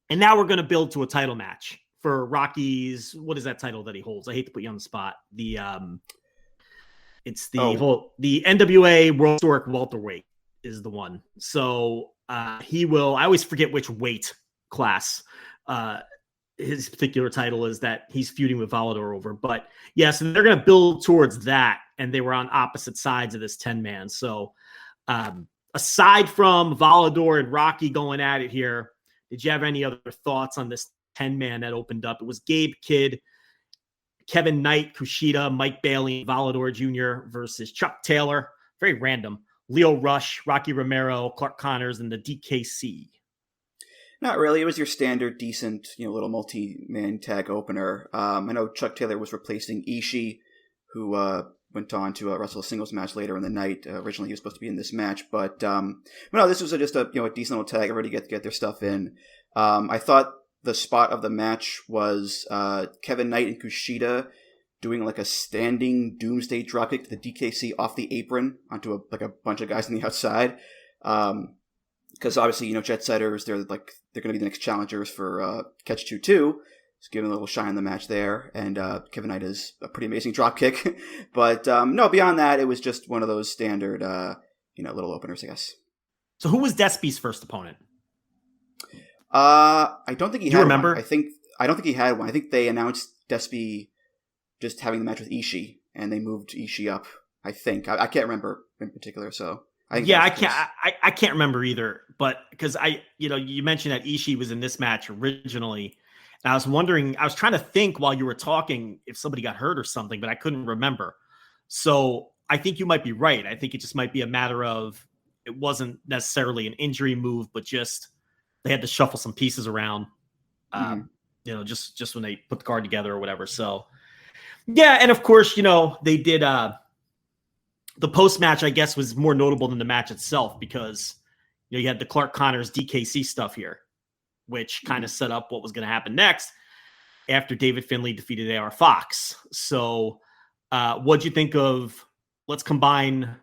And now we're going to build to a title match for Rocky's. What is that title that he holds? I hate to put you on the spot. It's the NWA World Historic Welterweight is the one. So he will, I always forget which weight class his particular title is that he's feuding with Volador over. But yeah, so they're going to build towards that, and they were on opposite sides of this 10-man. So aside from Volador and Rocky going at it here, did you have any other thoughts on this 10-man that opened up? It was Gabe Kidd, Kevin Knight, Kushida, Mike Bailey, Volador Jr. versus Chuck Taylor. Very random. Leo Rush, Rocky Romero, Clark Connors, and the DKC. Not really. It was your standard, decent, little multi-man tag opener. I know Chuck Taylor was replacing Ishii, who went on to wrestle a singles match later in the night. Originally, he was supposed to be in this match, but no, this was just a decent little tag. Everybody get their stuff in. I thought the spot of the match was Kevin Knight and Kushida doing like a standing Doomsday dropkick to the DKC off the apron onto a bunch of guys on the outside. Because obviously, Jet Setters, they're going to be the next challengers for Catchup 2. Just giving a little shine in the match there. And Kevin Knight is a pretty amazing dropkick. But no, beyond that, it was just one of those standard, little openers, I guess. So who was Despi's first opponent? I don't think he had remember? one. I don't think he had one. I think they announced Despi just having the match with Ishii, and they moved Ishii up. I think I can't remember in particular. So I can't remember either. But because you mentioned that Ishii was in this match originally, and I was wondering, I was trying to think while you were talking if somebody got hurt or something, but I couldn't remember. So I think you might be right. I think it just might be a matter of it wasn't necessarily an injury move, but just they had to shuffle some pieces around. Just when they put the card together or whatever. So. Yeah, and of course, they did the post-match, I guess, was more notable than the match itself because you had the Clark Connors DKC stuff here, which kind of set up what was going to happen next after David Finlay defeated AR Fox. So what'd you think of, let's combine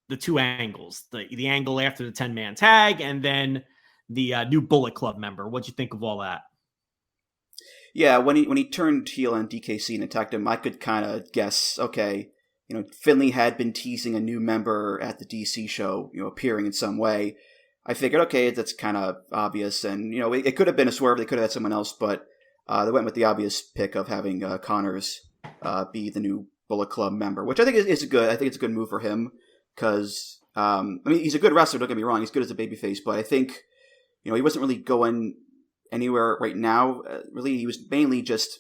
the two angles, the angle after the 10-man tag and then the new Bullet Club member. What'd you think of all that? Yeah, when he turned heel on DKC and attacked him, I could kind of guess, okay, Finlay had been teasing a new member at the DC show, appearing in some way. I figured, okay, that's kind of obvious, and, it could have been a swerve, they could have had someone else, but they went with the obvious pick of having Connors be the new Bullet Club member, which I think is good. I think it's a good move for him, because, he's a good wrestler, don't get me wrong, he's good as a babyface, but I think, he wasn't really going anywhere right now. Really, he was mainly just,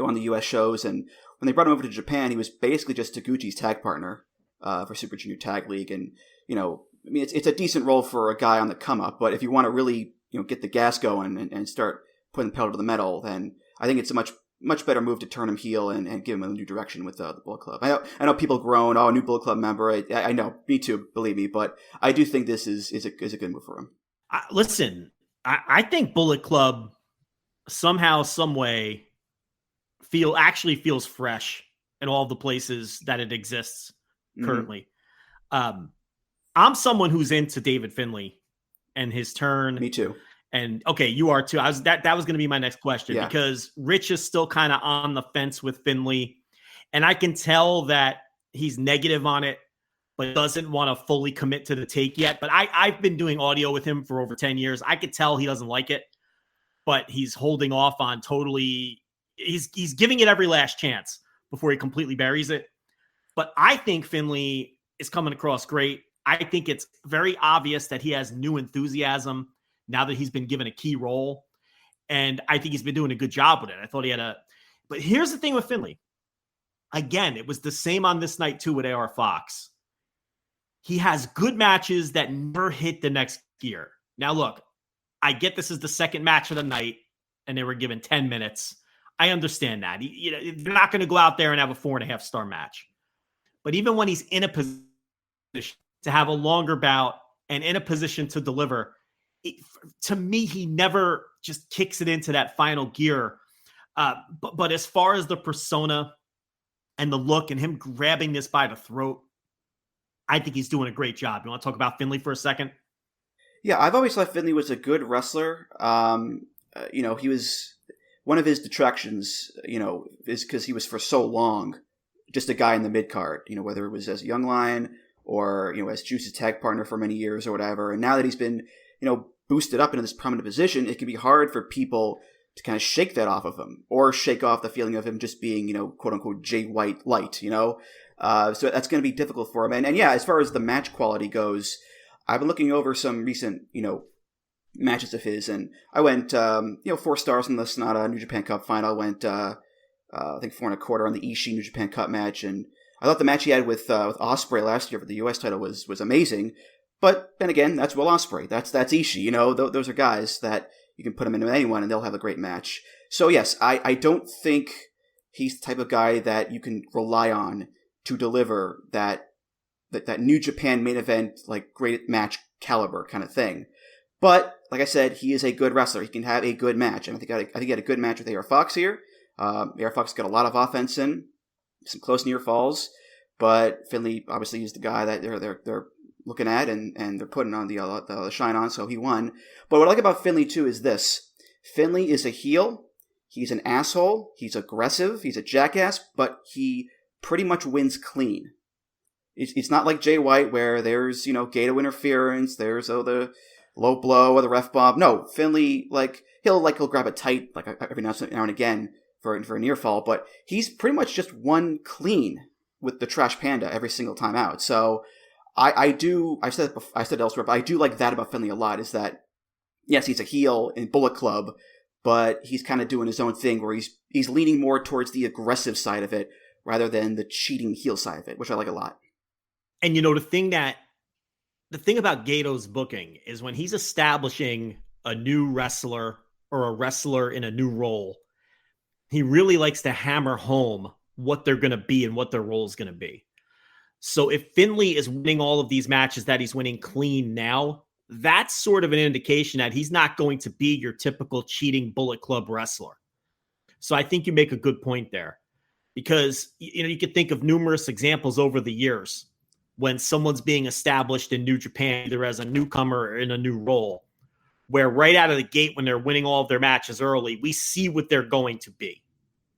on the U.S. shows. And when they brought him over to Japan, he was basically just Taguchi's tag partner for Super Junior Tag League. And, it's a decent role for a guy on the come up. But if you want to really, get the gas going and start putting the pedal to the metal, then I think it's a much better move to turn him heel and give him a new direction with the Bullet Club. I know people groan, a new Bullet Club member. I know, me too, believe me. But I do think this is a good move for him. Listen. I think Bullet Club somehow, some way feels fresh in all the places that it exists currently. I'm someone who's into David Finlay and his turn. Me too. And okay, you are too. That was going to be my next question because Rich is still kind of on the fence with Finlay, and I can tell that he's negative on it, but doesn't want to fully commit to the take yet. But I've been doing audio with him for over 10 years. I could tell he doesn't like it, but he's holding off on totally. He's giving it every last chance before he completely buries it. But I think Finlay is coming across great. I think it's very obvious that he has new enthusiasm now that he's been given a key role. And I think he's been doing a good job with it. I thought he had but here's the thing with Finlay. Again, it was the same on this night too with AR Fox. He has good matches that never hit the next gear. Now, look, I get this is the second match of the night, and they were given 10 minutes. I understand that. They're not going to go out there and have a 4.5-star match. But even when he's in a position to have a longer bout and in a position to deliver, to me, he never just kicks it into that final gear. But as far as the persona and the look and him grabbing this by the throat, I think he's doing a great job. You want to talk about Finlay for a second? Yeah, I've always thought Finlay was a good wrestler. He was one of his detractions, is because he was for so long just a guy in the mid card, whether it was as a young lion or, as Juice's tag partner for many years or whatever. And now that he's been, boosted up into this prominent position, it can be hard for people to kind of shake that off of him, or shake off the feeling of him just being, quote unquote, Jay White light, So that's going to be difficult for him. And yeah, as far as the match quality goes, I've been looking over some recent, matches of his, and I went, 4 stars in the Sonata New Japan Cup final. I went, I think 4.25 on the Ishii New Japan Cup match, and I thought the match he had with Ospreay last year for the U.S. title was amazing. But then again, that's Will Ospreay. That's Ishii. Those are guys that you can put them into anyone, and they'll have a great match. So yes, I don't think he's the type of guy that you can rely on to deliver that New Japan main event, like, great match caliber kind of thing. But like I said, he is a good wrestler. He can have a good match. And I think he had a good match with AR Fox here. AR Fox got a lot of offense in, some close near falls, but Finlay obviously is the guy that they're looking at and they're putting on the shine on, so he won. But what I like about Finlay too is this: Finlay is a heel. He's an asshole. He's aggressive. He's a jackass, but he pretty much wins clean. It's not like Jay White where there's Gato interference. There's the low blow or the ref bomb. No, Finlay he'll grab it tight every now and again for a near fall, but he's pretty much just won clean with the Trash Panda every single time out. So I said elsewhere, but I do like that about Finlay a lot, is that yes, he's a heel in Bullet Club, but he's kind of doing his own thing where he's leaning more towards the aggressive side of it rather than the cheating heel side of it, which I like a lot. And the thing about Gato's booking is when he's establishing a new wrestler or a wrestler in a new role, he really likes to hammer home what they're going to be and what their role is going to be. So if Finlay is winning all of these matches that he's winning clean now, that's sort of an indication that he's not going to be your typical cheating Bullet Club wrestler. So I think you make a good point there, because you could think of numerous examples over the years when someone's being established in New Japan, either as a newcomer or in a new role, where right out of the gate, when they're winning all of their matches early, we see what they're going to be.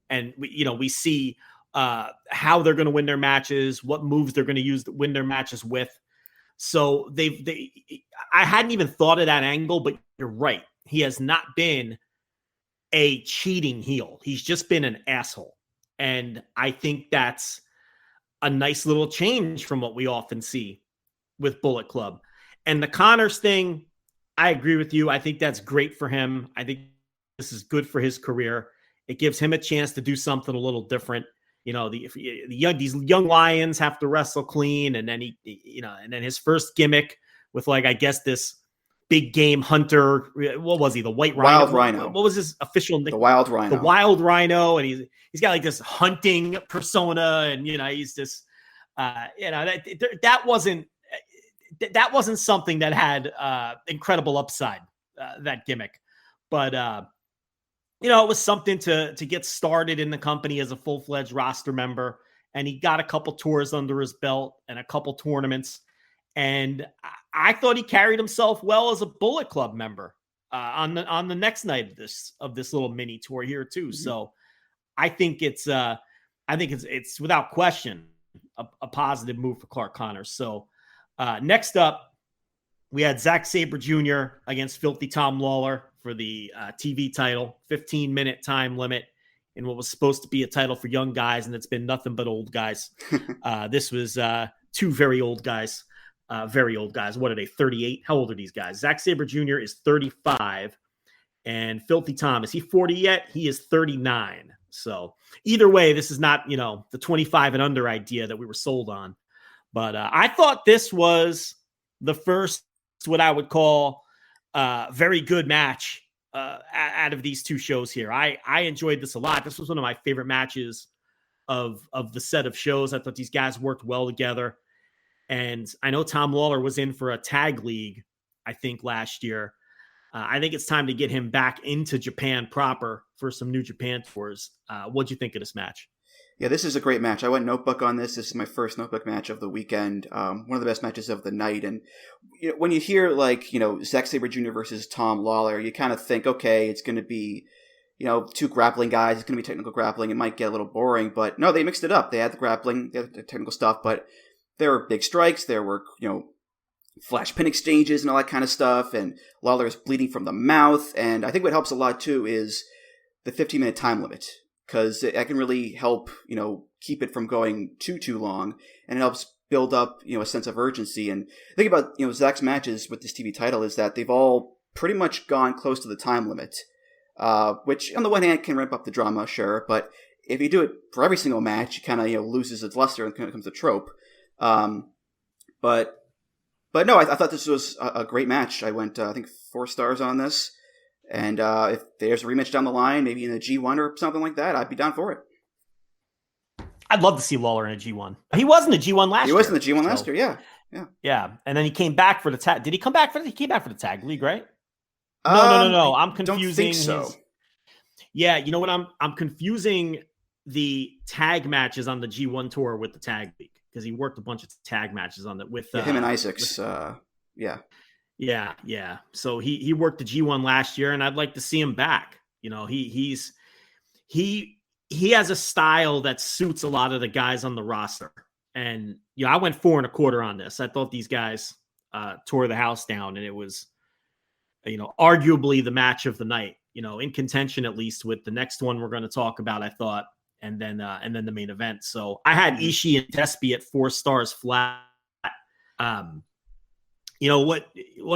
And we see how they're going to win their matches, what moves they're going to use to win their matches with. So I hadn't even thought of that angle, but you're right. He has not been a cheating heel. He's just been an asshole. And I think that's a nice little change from what we often see with Bullet Club. And the Connors thing, I agree with you. I think that's great for him. I think this is good for his career. It gives him a chance to do something a little different. These young lions have to wrestle clean, and then and then his first gimmick with this big game hunter. What was he? The White Rhino. Wild Rhino. What was his official nickname? The Wild Rhino. The Wild Rhino, and he's got this hunting persona, and he's just that wasn't something that had incredible upside, that gimmick, but it was something to get started in the company as a full-fledged roster member. And he got a couple tours under his belt and a couple tournaments. And I thought he carried himself well as a Bullet Club member on the next night of this little mini tour here too. Mm-hmm. So I think it's without question a positive move for Clark Connors. So next up, we had Zack Sabre Jr. against Filthy Tom Lawler for the TV title, 15-minute time limit in what was supposed to be a title for young guys, and it's been nothing but old guys. This was two very old guys. What are they, 38? How old are these guys? Zack Sabre Jr. is 35, and Filthy Tom, is he 40 yet? He is 39. So either way, this is not, the 25 and under idea that we were sold on. But I thought this was the first, what I would call very good match out of these two shows here. I enjoyed this a lot. This was one of my favorite matches of the set of shows. I thought these guys worked well together. And I know Tom Lawler was in for a tag league, I think, last year. I think it's time to get him back into Japan proper for some New Japan tours. What'd you think of this match? Yeah, this is a great match. I went notebook on this. This is my first notebook match of the weekend. One of the best matches of the night. And when you hear Zack Sabre Jr. versus Tom Lawler, you kind of think, okay, it's going to be, two grappling guys. It's going to be technical grappling. It might get a little boring, but no, they mixed it up. They had the grappling, they had the technical stuff, but there were big strikes. There were, flash pin exchanges and all that kind of stuff. And Lawler is bleeding from the mouth. And I think what helps a lot too is the 15-minute time limit, because that can really help, keep it from going too long, and it helps build up, a sense of urgency. And the thing about, Zach's matches with this TV title is that they've all pretty much gone close to the time limit, which on the one hand can ramp up the drama, sure, but if you do it for every single match, it kind of, loses its luster and kind of becomes a trope. But no, I thought this was a great match. I went, I think, 4 stars on this. And if there's a rematch down the line, maybe in a G1 or something like that, I'd be down for it. I'd love to see Lawler in a G1. He was in the G1 last year. He was in the G1 last year, yeah. Yeah, and then he came back for the tag. Did he come back for the? He came back for the tag league, right? No. I'm confusing. Don't think so. Yeah, you know what? I'm confusing the tag matches on the G1 tour with the tag league, because he worked a bunch of tag matches on that with him and Isaacs. Yeah. So he worked the G1 last year, and I'd like to see him back. He has a style that suits a lot of the guys on the roster. And I went 4 1/4 on this. I thought these guys tore the house down, and it was, arguably the match of the night. In contention at least with the next one we're going to talk about, I thought, and then the main event. So I had Ishii and Despy at 4 stars flat. What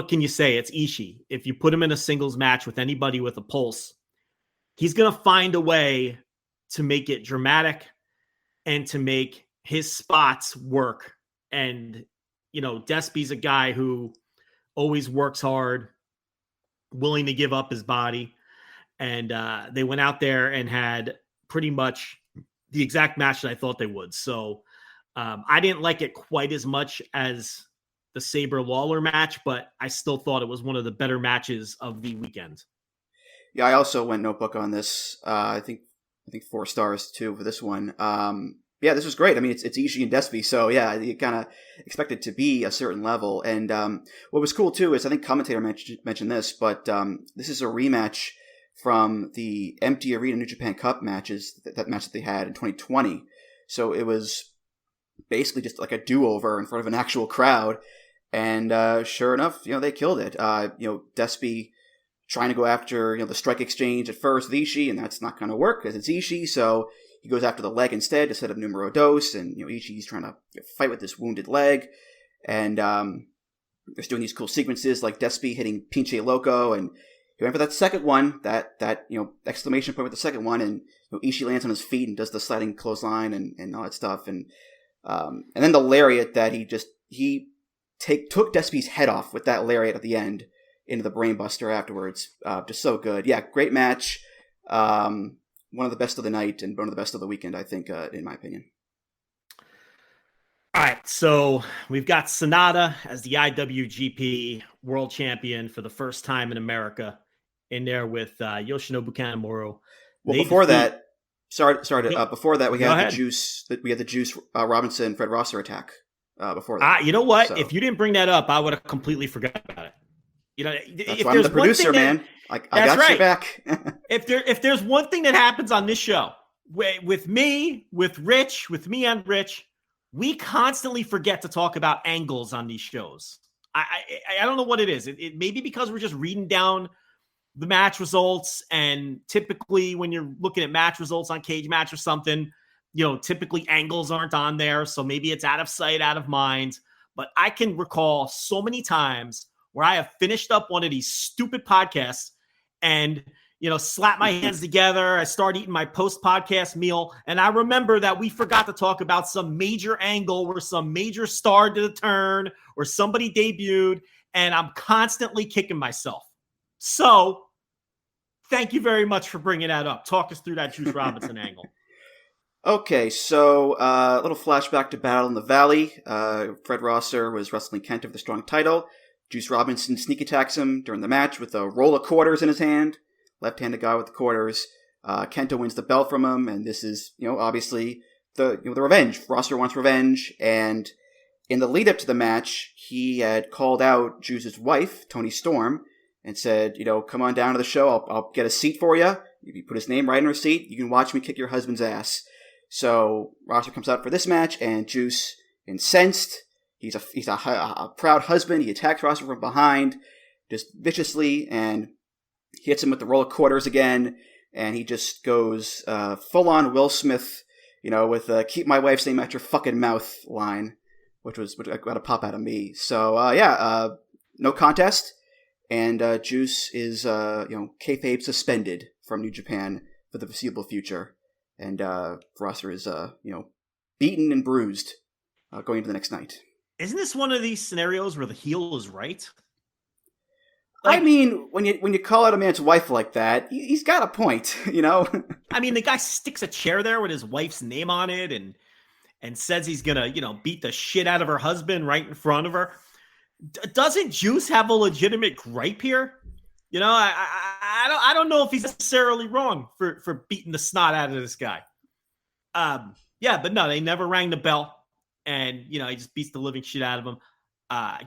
can you say? It's Ishii. If you put him in a singles match with anybody with a pulse, he's going to find a way to make it dramatic and to make his spots work. And, Despy's a guy who always works hard, willing to give up his body. And they went out there and had pretty much the exact match that I thought they would. So I didn't like it quite as much as the Sabre Lawler match, but I still thought it was one of the better matches of the weekend. Yeah, I also went notebook on this. I think 4 stars too for this one. Yeah, this was great. I mean, it's Ishii and Despy, so yeah, you kind of expect it to be a certain level. And what was cool too is, I think commentator mentioned this, but this is a rematch from the Empty Arena New Japan Cup matches, that match that they had in 2020. So it was basically just like a do-over in front of an actual crowd. And sure enough, they killed it. Despy trying to go after, the strike exchange at first with Ishii, and that's not going to work because it's Ishii. So he goes after the leg instead to set up numero dos, and Ishii's trying to fight with this wounded leg. And they're doing these cool sequences like Despy hitting Pinche Loco, and he went for that second one, that exclamation point with the second one, and Ishii lands on his feet and does the sliding clothesline and all that stuff, and then the lariat that he took Despy's head off with that lariat at the end into the brainbuster afterwards. Just so good. Yeah, great match. One of the best of the night and one of the best of the weekend, I think, in my opinion. All right, so we've got Sonata as the IWGP World Champion for the first time in America, in there with Yoshinobu Kanemaru. Well, before that, before that, we had the Juice Robinson Fred Rosser attack. Before that, you know what? So, if you didn't bring that up, I would have completely forgot about it. That's why I'm the producer, man. I got your back. if there's one thing that happens on this show with me and Rich, we constantly forget to talk about angles on these shows. I don't know what it is. It may be because we're just reading down the match results, and typically when you're looking at match results on Cage Match or something, typically angles aren't on there, so maybe it's out of sight, out of mind. But I can recall so many times where I have finished up one of these stupid podcasts and, slap my hands together. I start eating my post-podcast meal, and I remember that we forgot to talk about some major angle where some major star did a turn or somebody debuted, and I'm constantly kicking myself. So thank you very much for bringing that up. Talk us through that Juice Robinson angle. Okay, so a little flashback to Battle in the Valley. Fred Rosser was wrestling Kenta for the strong title. Juice Robinson sneak attacks him during the match with a roll of quarters in his hand. Left-handed guy with the quarters. Kenta wins the belt from him, and this is, obviously the revenge. Rosser wants revenge, and in the lead-up to the match, he had called out Juice's wife, Toni Storm, and said, come on down to the show. I'll get a seat for you. If you put his name right in her seat, you can watch me kick your husband's ass. So Rosser comes out for this match, and Juice, incensed, he's a proud husband. He attacks Rosser from behind, just viciously, and hits him with the roll of quarters again. and he just goes full on Will Smith, with "keep my wife's name out your fucking mouth" line, which got a pop out of me. So no contest, and Juice is kayfabe suspended from New Japan for the foreseeable future, and Rosser is beaten and bruised going into the next night. Isn't this one of these scenarios where the heel is right? I mean, when you call out a man's wife like that, he's got a point, I mean, the guy sticks a chair there with his wife's name on it and says he's gonna, beat the shit out of her husband right in front of her. Doesn't Juice have a legitimate gripe here? I don't know if he's necessarily wrong for beating the snot out of this guy. But no, they never rang the bell. And, he just beats the living shit out of him,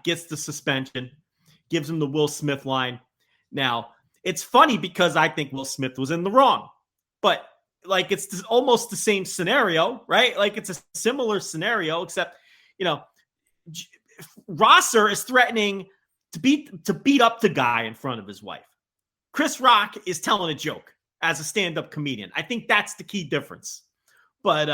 gets the suspension, gives him the Will Smith line. Now, it's funny because I think Will Smith was in the wrong. But, it's almost the same scenario, right? It's a similar scenario, except, Rosser is threatening to beat up the guy in front of his wife. Chris Rock is telling a joke as a stand-up comedian. I think that's the key difference. But,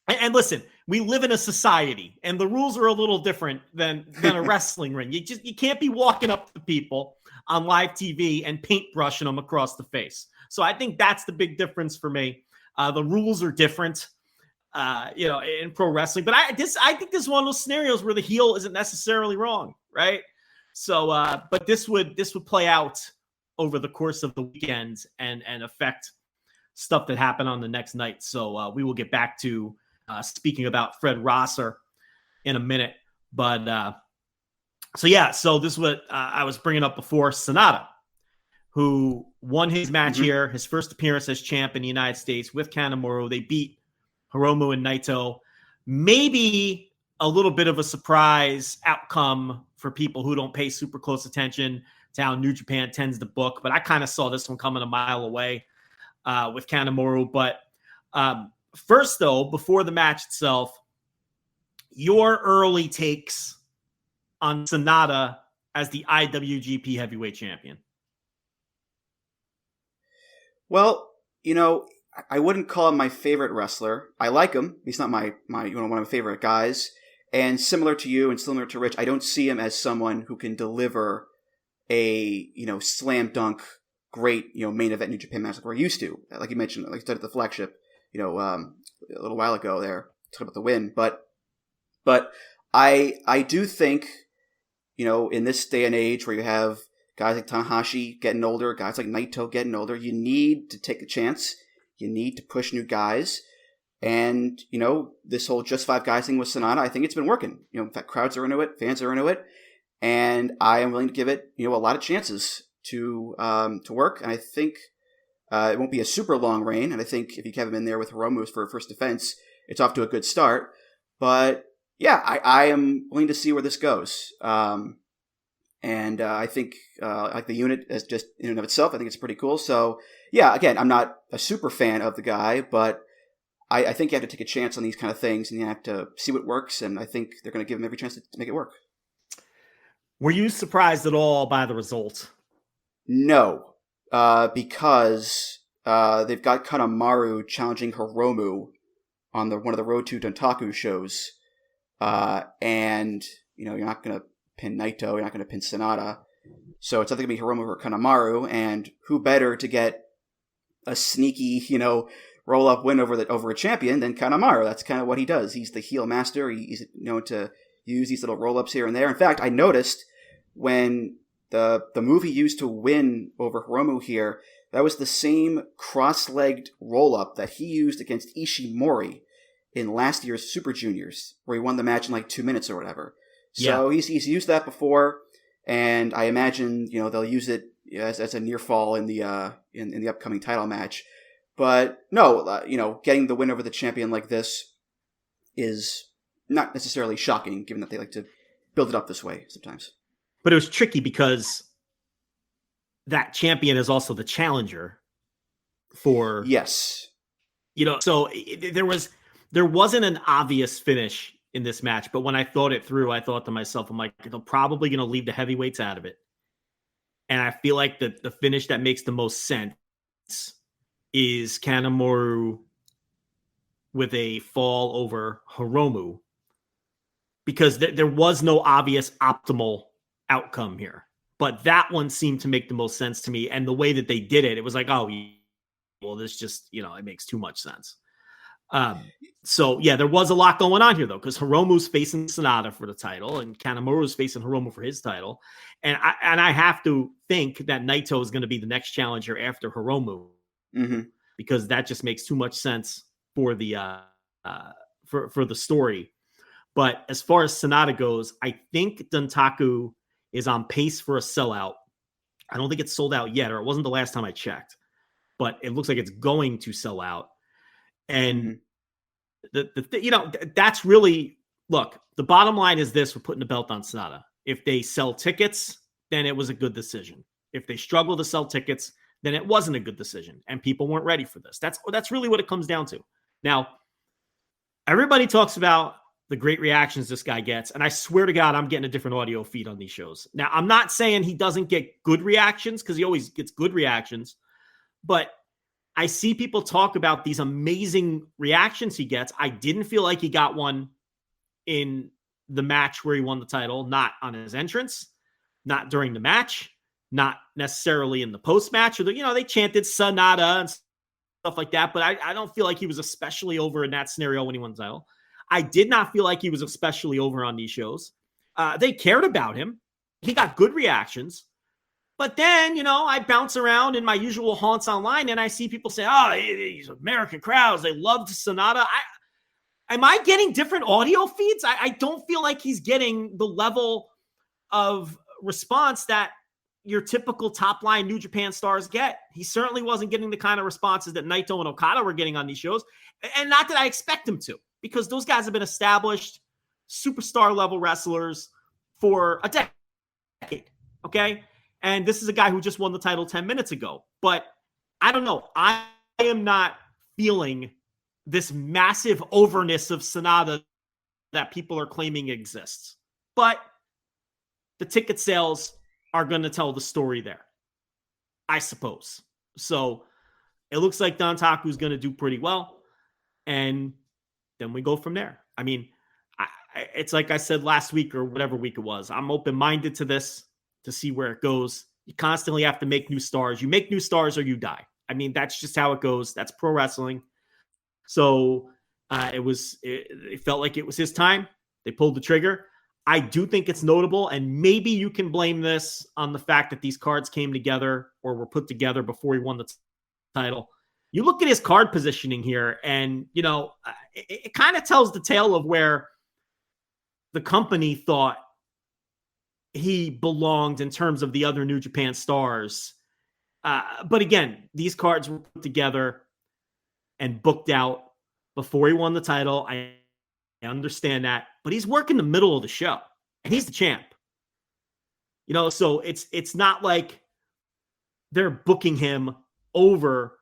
and listen, we live in a society, and the rules are a little different than a wrestling ring. You can't be walking up to people on live TV and paintbrushing them across the face. So I think that's the big difference for me. The rules are different, in pro wrestling. But I think this is one of those scenarios where the heel isn't necessarily wrong, right? So, but this would play out over the course of the weekend and affect stuff that happened on the next night. So we will get back to speaking about Fred Rosser in a minute. But so this is what I was bringing up before. Sonata, who won his match here, his first appearance as champ in the United States with Kanemaru. They beat Hiromu and Naito. Maybe a little bit of a surprise outcome for people who don't pay super close attention to how New Japan tends to book. But I kind of saw this one coming a mile away with Kanemaru. But first, though, before the match itself, your early takes on Sonata as the IWGP Heavyweight Champion. Well, I wouldn't call him my favorite wrestler. I like him. He's not my one of my favorite guys. And similar to you and similar to Rich, I don't see him as someone who can deliver a slam dunk great main event New Japan match like we're used to. Like you mentioned, like you said at the Flagship, a little while ago there, talking about the win. But I do think in this day and age where you have guys like Tanahashi getting older, guys like Naito getting older, you need to take a chance. You need to push new guys. And, this whole just 5 guys thing with Sonata, I think it's been working. In fact, crowds are into it, fans are into it. And I am willing to give it, a lot of chances to work. And I think it won't be a super long reign. And I think if you have him in there with Hiromu for a first defense, it's off to a good start. But yeah, I am willing to see where this goes. And I think like the unit as just in and of itself, I think it's pretty cool. So yeah, again, I'm not a super fan of the guy, but I think you have to take a chance on these kind of things and you have to see what works. And I think they're going to give him every chance to make it work. Were you surprised at all by the result? No, because they've got Kanemaru challenging Hiromu on one of the Road to Dontaku shows. And, you're not going to pin Naito, you're not going to pin Sonata. So it's either going to be Hiromu or Kanemaru, and who better to get a sneaky, roll-up win over a champion than Kanemaru. That's kind of what he does. He's the heel master. He's known to use these little roll-ups here and there. In fact, I noticed when the move he used to win over Hiromu here, that was the same cross-legged roll-up that he used against Ishimori in last year's Super Juniors, where he won the match in like 2 minutes or whatever. So he's used that before, and I imagine they'll use it as a near fall in the upcoming title match. But no, getting the win over the champion like this is not necessarily shocking, given that they like to build it up this way sometimes. But it was tricky because that champion is also the challenger for yes. So there wasn't an obvious finish in this match, but when I thought it through, I thought to myself, I'm like, they're probably going to leave the heavyweights out of it. And I feel like the finish that makes the most sense is Kanemaru with a fall over Hiromu, because there was no obvious optimal outcome here. But that one seemed to make the most sense to me. And the way that they did it, it was like, oh, well, this just, it makes too much sense. So, yeah, there was a lot going on here, though, because Hiromu's facing Sonata for the title and Kanemaru's facing Hiromu for his title. And I have to think that Naito is going to be the next challenger after Hiromu, because that just makes too much sense for the for the story. But as far as Sonata goes, I think Dontaku is on pace for a sellout. I don't think it's sold out yet, or it wasn't the last time I checked, but it looks like it's going to sell out. And that's really, look, the bottom line is this: we're putting the belt on Sonata. If they sell tickets, then it was a good decision. If they struggle to sell tickets, then it wasn't a good decision, and people weren't ready for this. That's really what it comes down to. Now, everybody talks about the great reactions this guy gets, and I swear to God, I'm getting a different audio feed on these shows. Now, I'm not saying he doesn't get good reactions, because he always gets good reactions, but I see people talk about these amazing reactions he gets. I didn't feel like he got one in the match where he won the title, not on his entrance, not during the match, not necessarily in the post-match. Or they chanted Sonata and stuff like that, but I don't feel like he was especially over in that scenario when he won the title. I did not feel like he was especially over on these shows. They cared about him. He got good reactions. But then, I bounce around in my usual haunts online and I see people say, oh, these American crowds, they loved Sonata. Am I getting different audio feeds? I don't feel like he's getting the level of response that your typical top line New Japan stars get. He certainly wasn't getting the kind of responses that Naito and Okada were getting on these shows. And not that I expect him to, because those guys have been established superstar level wrestlers for a decade. Okay. And this is a guy who just won the title 10 minutes ago. But I don't know. I am not feeling this massive overness of Sonata that people are claiming exists. But the ticket sales are going to tell the story there, I suppose. So it looks like Dontaku is going to do pretty well. And then we go from there. I mean, it's like I said last week or whatever week it was. I'm open-minded to this, to see where it goes. You constantly have to make new stars. You make new stars or you die. I mean, that's just how it goes. That's pro wrestling. So it felt like it was his time. They pulled the trigger. I do think it's notable, and maybe you can blame this on the fact that these cards came together or were put together before he won the title. You look at his card positioning here, and, it kind of tells the tale of where the company thought he belonged in terms of the other New Japan stars. But again, these cards were put together and booked out before he won the title. I understand that, but he's working the middle of the show and he's the champ. So it's not like they're booking him over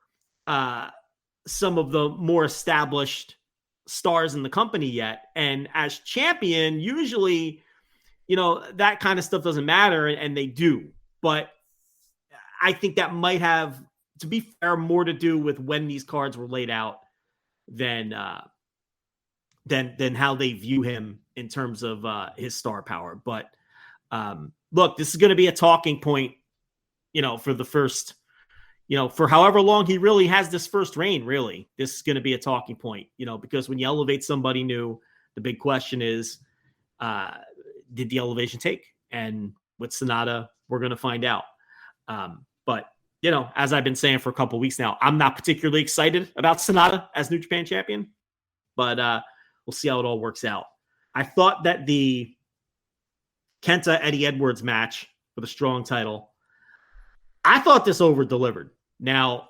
some of the more established stars in the company yet. And as champion, usually, that kind of stuff doesn't matter, and they do. But I think that might have, to be fair, more to do with when these cards were laid out than how they view him in terms of his star power. But look, this is going to be a talking point, for the first, for however long he really has this first reign, really. This is going to be a talking point, because when you elevate somebody new, the big question is, did the elevation take? And with Sonata, we're going to find out. But, as I've been saying for a couple of weeks now, I'm not particularly excited about Sonata as New Japan champion, but we'll see how it all works out. I thought that the Kenta-Eddie Edwards match for the strong title, I thought this over-delivered. Now,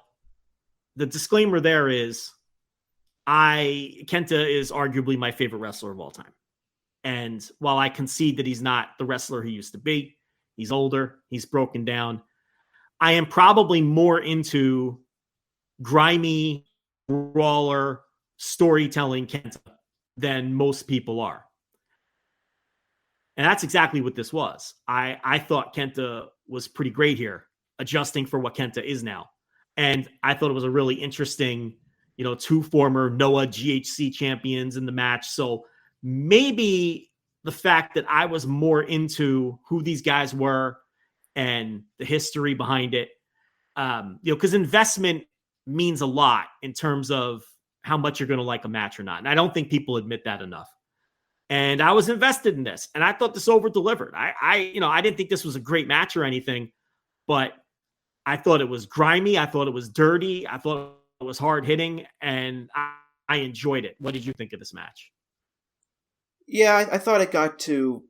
the disclaimer there is Kenta is arguably my favorite wrestler of all time. And while I concede that he's not the wrestler he used to be, he's older, he's broken down, I am probably more into grimy, brawler, storytelling Kenta than most people are. And that's exactly what this was. I thought Kenta was pretty great here, adjusting for what Kenta is now. And I thought it was a really interesting, two former NOAH GHC champions in the match. So maybe the fact that I was more into who these guys were and the history behind it, because investment means a lot in terms of how much you're going to like a match or not. And I don't think people admit that enough. And I was invested in this, and I thought this over delivered. I didn't think this was a great match or anything, but I thought it was grimy. I thought it was dirty. I thought it was hard hitting, and I enjoyed it. What did you think of this match? Yeah, I thought it got to,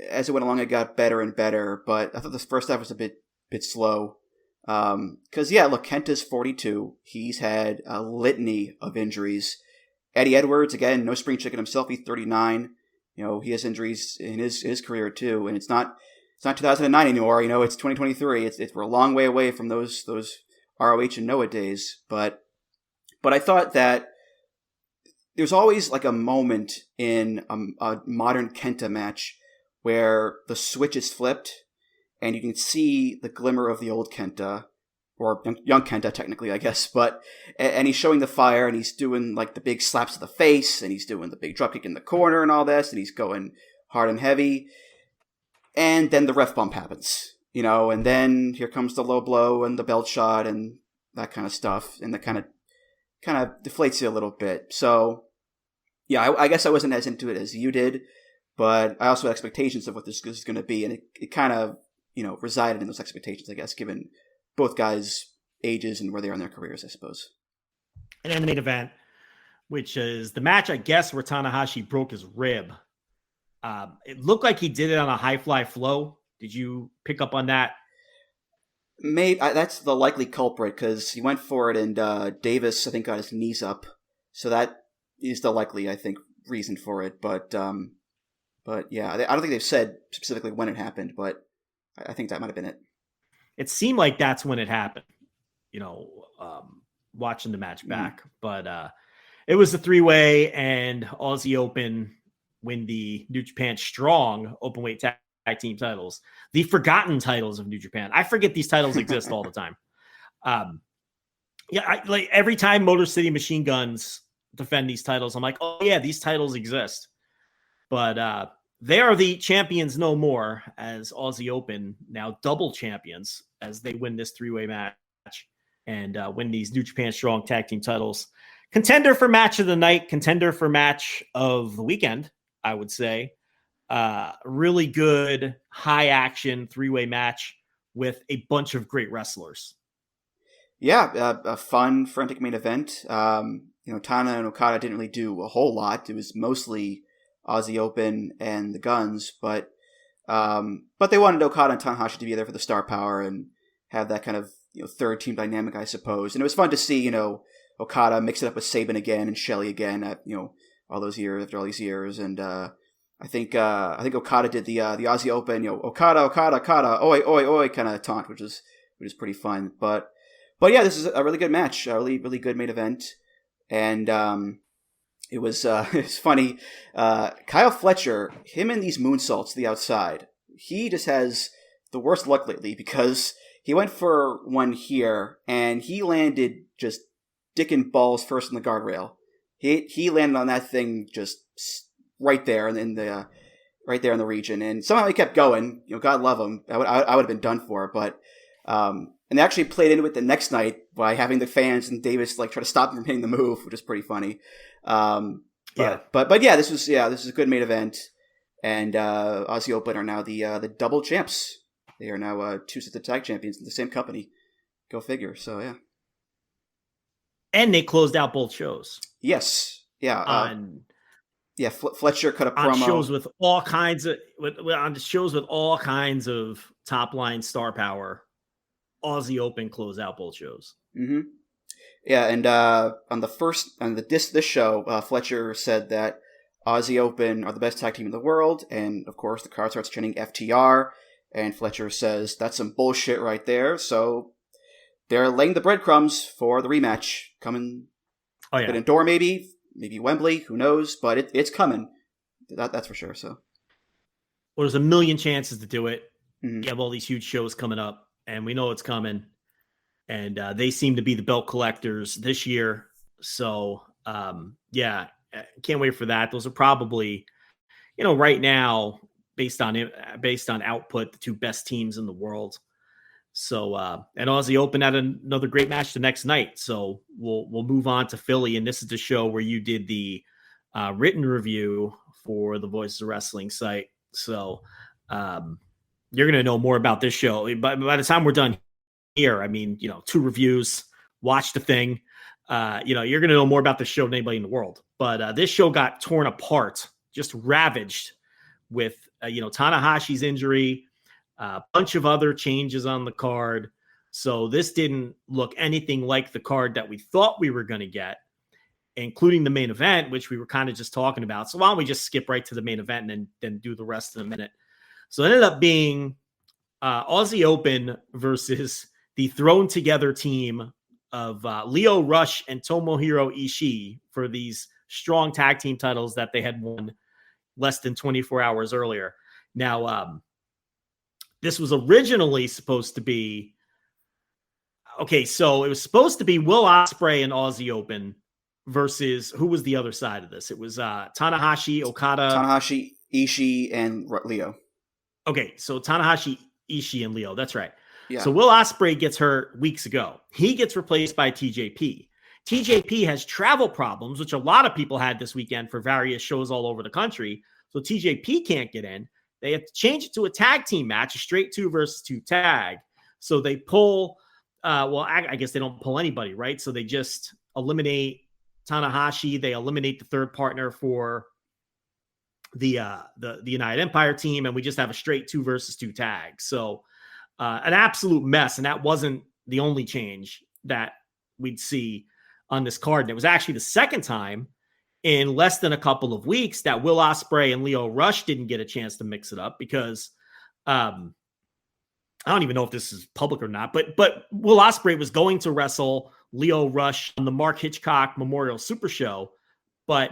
as it went along, it got better and better, but I thought this first half was a bit slow. Because, look, Kenta's 42. He's had a litany of injuries. Eddie Edwards, again, no spring chicken himself. He's 39. He has injuries in his career too, and it's not 2009 anymore. It's 2023. We're a long way away from those ROH and Noah days. But I thought that there's always like a moment in a modern Kenta match where the switch is flipped, and you can see the glimmer of the old Kenta, or young Kenta technically, I guess. And he's showing the fire, and he's doing like the big slaps to the face, and he's doing the big dropkick in the corner and all this, and he's going hard and heavy. And then the ref bump happens, and then here comes the low blow and the belt shot and that kind of stuff, and that kind of deflates you a little bit. So, yeah, I guess I wasn't as into it as you did, but I also had expectations of what this is going to be, and it kind of, resided in those expectations, I guess, given both guys' ages and where they are in their careers, I suppose. And then the main event, which is the match, I guess, where Tanahashi broke his rib. It looked like he did it on a high fly flow. Did you pick up on that? That's the likely culprit, because he went for it, and Davis, I think, got his knees up. So that is the likely, I think, reason for it. But yeah, I don't think they've said specifically when it happened, but I think that might have been it. It seemed like that's when it happened, watching the match back. But it was a 3-way, and Aussie Open win the New Japan Strong Openweight Tag Team titles, the forgotten titles of New Japan. I forget these titles exist all the time. Like every time Motor City Machine Guns defend these titles, I'm like, oh yeah, these titles exist. But they are the champions no more, as Aussie Open now double champions as they win this 3-way match and win these New Japan Strong Tag Team titles. Contender for match of the night, contender for match of the weekend, I would say. Really good, high action 3-way match with a bunch of great wrestlers. Yeah, a fun, frantic main event. Tana and Okada didn't really do a whole lot. It was mostly Aussie Open and the Guns, but they wanted Okada and Tanahashi to be there for the star power and have that kind of third team dynamic, I suppose. And it was fun to see Okada mix it up with Saban again and Shelley again at all those years after all these years. And I think Okada did the Aussie Open Okada oi oi oi kind of taunt, which is pretty fun. But yeah, this is a really good match, a really really good main event, and it was it's funny. Kyle Fletcher, him and these moonsaults to the outside, he just has the worst luck lately, because he went for one here and he landed just dick and balls first in the guardrail. He landed on that thing just right there in the region, and somehow he kept going. God love him. I would have been done for, but and they actually played into it the next night by having the fans and Davis try to stop him from hitting the move, which is pretty funny. But yeah, this is a good main event, and Aussie Open are now the double champs. They are now 2 sets of tag champions in the same company. Go figure. So yeah. And they closed out both shows. Yes. Yeah. Fletcher cut a promo on shows with all kinds of top line star power. Aussie Open closed out both shows. Mm-hmm. Yeah, and on this show, Fletcher said that Aussie Open are the best tag team in the world, and of course the crowd starts chanting FTR, and Fletcher says that's some bullshit right there. So they're laying the breadcrumbs for the rematch coming. Oh yeah, indoor maybe Wembley, who knows? But it's coming. That's for sure. So, well, there's a million chances to do it. Mm-hmm. You have all these huge shows coming up, and we know it's coming. and they seem to be the belt collectors this year. So, yeah, can't wait for that. Those are probably, right now, based on output, the two best teams in the world. So, and Aussie Open had another great match the next night. So we'll move on to Philly, and this is the show where you did the written review for the Voices of Wrestling site. So you're going to know more about this show. By the time we're done here, I mean, 2 reviews, watch the thing. You're going to know more about this show than anybody in the world. But this show got torn apart, just ravaged with, Tanahashi's injury, a bunch of other changes on the card. So this didn't look anything like the card that we thought we were going to get, including the main event, which we were kind of just talking about. So why don't we just skip right to the main event and then do the rest in a minute? So it ended up being Aussie Open versus the thrown together team of Lio Rush and Tomohiro Ishii for these strong tag team titles that they had won less than 24 hours earlier. Now, this was originally supposed to be, so it was supposed to be Will Ospreay and Aussie Open versus, who was the other side of this? It was Tanahashi, Okada. Tanahashi, Ishii, and Leo. Okay, so Tanahashi, Ishii, and Leo. That's right. Yeah. So Will Ospreay gets hurt weeks ago. He gets replaced by TJP. TJP has travel problems, which a lot of people had this weekend for various shows all over the country. So TJP can't get in. They have to change it to a tag team match, a straight 2 versus 2 tag. So they pull, I guess they don't pull anybody, right? So they just eliminate Tanahashi. They eliminate the third partner for the United Empire team, and we just have a straight 2 versus 2 tag. So an absolute mess, and that wasn't the only change that we'd see on this card. And it was actually the second time in less than a couple of weeks that Will Ospreay and Lio Rush didn't get a chance to mix it up because I don't even know if this is public or not, but Will Ospreay was going to wrestle Lio Rush on the Mark Hitchcock Memorial Super Show, but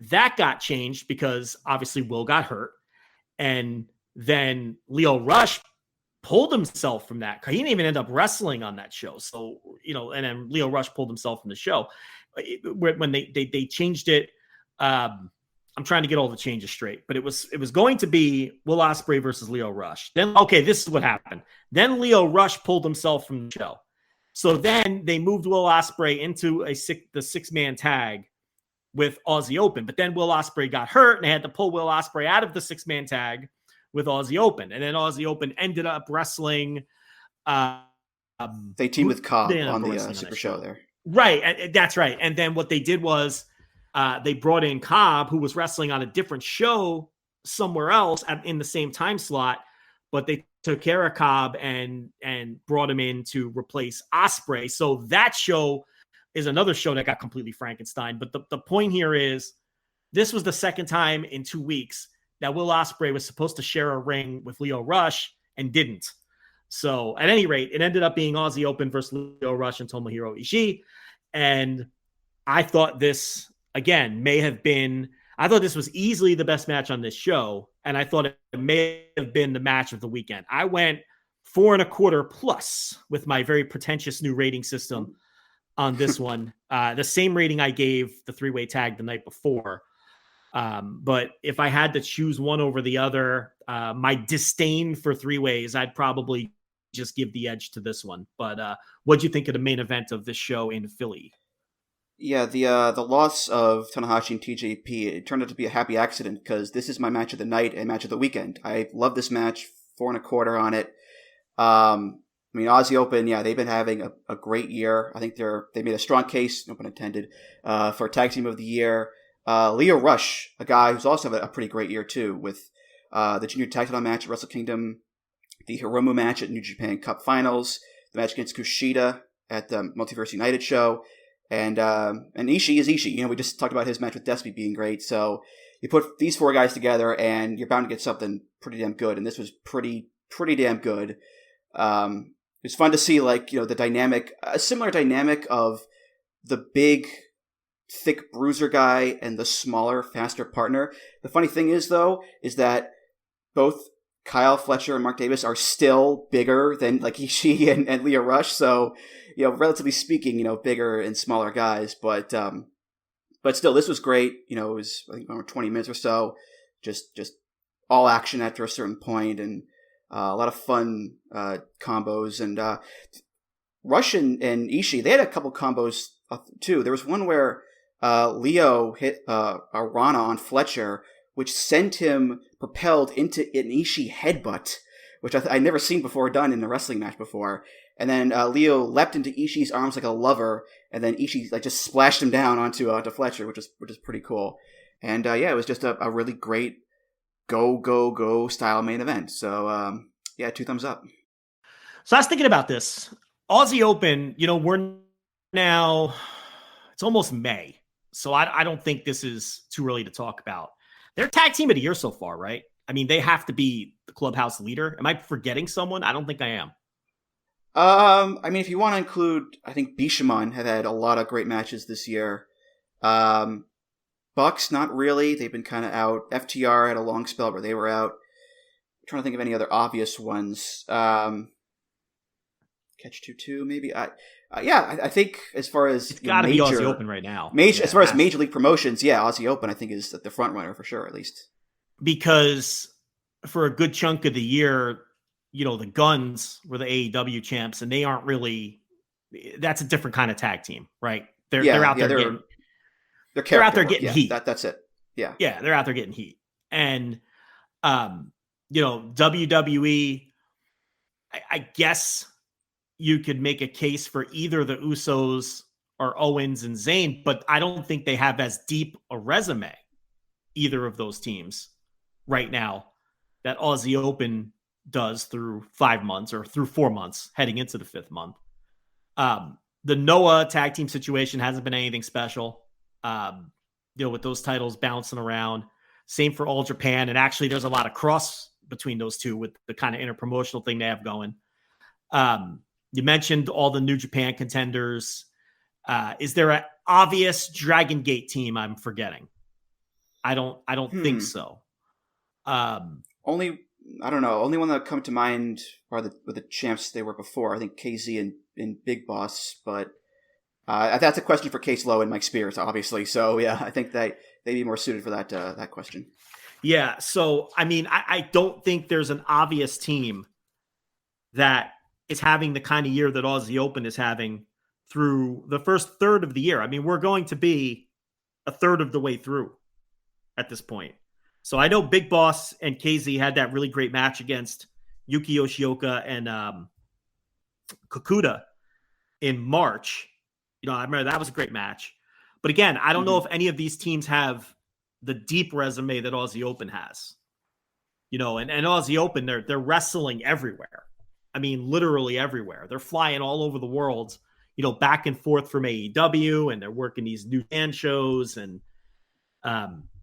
that got changed because obviously Will got hurt, and then Lio Rush pulled himself from that. He didn't even end up wrestling on that show. So, and then Lio Rush pulled himself from the show. When they changed it, I'm trying to get all the changes straight, but it was going to be Will Ospreay versus Lio Rush. Then, this is what happened. Then Lio Rush pulled himself from the show. So then they moved Will Ospreay into the 6-man tag with Aussie Open, but then Will Ospreay got hurt and they had to pull Will Ospreay out of the 6-man tag with Aussie Open. And then Aussie Open ended up wrestling. They teamed with Cobb on the Super Show there. Right. That's right. And then what they did was they brought in Cobb, who was wrestling on a different show somewhere else in the same time slot, but they took care of Cobb and brought him in to replace Ospreay. So that show is another show that got completely Frankenstein. But the point here is this was the second time in 2 weeks that Will Ospreay was supposed to share a ring with Lio Rush and didn't. So at any rate, it ended up being Aussie Open versus Lio Rush and Tomohiro Ishii. And I thought this, again, I thought this was easily the best match on this show. And I thought it may have been the match of the weekend. I went 4.25 plus with my very pretentious new rating system on this one. The same rating I gave the 3-way tag the night before. But if I had to choose one over the other, my disdain for 3-ways, I'd probably just give the edge to this one. But what'd you think of the main event of this show in Philly? Yeah, the loss of Tanahashi and TJP, it turned out to be a happy accident because this is my match of the night and match of the weekend. I love this match, 4.25 on it. Aussie Open, yeah, they've been having a great year. I think they made a strong case, no pun intended, for Tag Team of the Year. Lio Rush, a guy who's also had a pretty great year too, with the junior tag title match at Wrestle Kingdom, the Hiromu match at New Japan Cup Finals, the match against Kushida at the Multiverse United show, and Ishii is Ishii. We just talked about his match with Despy being great. So you put these 4 guys together, and you're bound to get something pretty damn good. And this was pretty damn good. It was fun to see, the dynamic, a similar dynamic of the big, thick bruiser guy and the smaller, faster partner. The funny thing is, though, is that both Kyle Fletcher and Mark Davis are still bigger than like Ishii and Lio Rush. So, relatively speaking, bigger and smaller guys, but still, this was great. It was, I think, around 20 minutes or so, just all action after a certain point, and a lot of fun combos. And Rush and Ishii, they had a couple combos too. There was one where Leo hit a Rana on Fletcher, which sent him propelled into an Ishii headbutt, which I'd never seen before done in a wrestling match before. And then Leo leapt into Ishii's arms like a lover, and then Ishii just splashed him down onto Fletcher, which is pretty cool. And it was just a really great go style main event. So 2 thumbs up. So I was thinking about this Aussie Open. We're now, it's almost May, so I don't think this is too early to talk about. They're tag team of the year so far, right? I mean, they have to be the clubhouse leader. Am I forgetting someone? I don't think I am. I mean, if you want to include, I think Bishamon have had a lot of great matches this year. Bucks, not really. They've been kind of out. FTR had a long spell where they were out. I'm trying to think of any other obvious ones. Catch 2-2, maybe. I think as far as it's got to be Aussie Open right now. As far as major league promotions, Aussie Open I think is the front runner for sure, at least. Because for a good chunk of the year, the Guns were the AEW champs, and they aren't really. That's a different kind of tag team, right? They're out there getting. They're out there getting heat. That's it. Yeah. Yeah, they're out there getting heat, and WWE. I guess you could make a case for either the Usos or Owens and Zayn, but I don't think they have as deep a resume, either of those teams right now, that Aussie Open does through 5 months or through 4 months heading into the 5th month. The Noah tag team situation hasn't been anything special, with those titles bouncing around. Same for All Japan. And actually there's a lot of cross between those two with the kind of interpromotional thing they have going. You mentioned all the New Japan contenders. Is there an obvious Dragon Gate team I'm forgetting? I don't think so. Only one that come to mind are the champs they were before. I think KZ and Big Boss, but that's a question for Case Lowe and Mike Spears, obviously. So I think that they'd be more suited for that question. Yeah. So I mean, I don't think there's an obvious team that is having the kind of year that Aussie Open is having through the first third of the year. I mean, we're going to be a third of the way through at this point. So I know Big Boss and KZ had that really great match against Yuki Yoshioka and Kakuta in March. I remember that was a great match. But again, I don't know if any of these teams have the deep resume that Aussie Open has. And Aussie Open, they're wrestling everywhere. I mean, literally everywhere. They're flying all over the world, back and forth from AEW, and they're working these new fan shows, and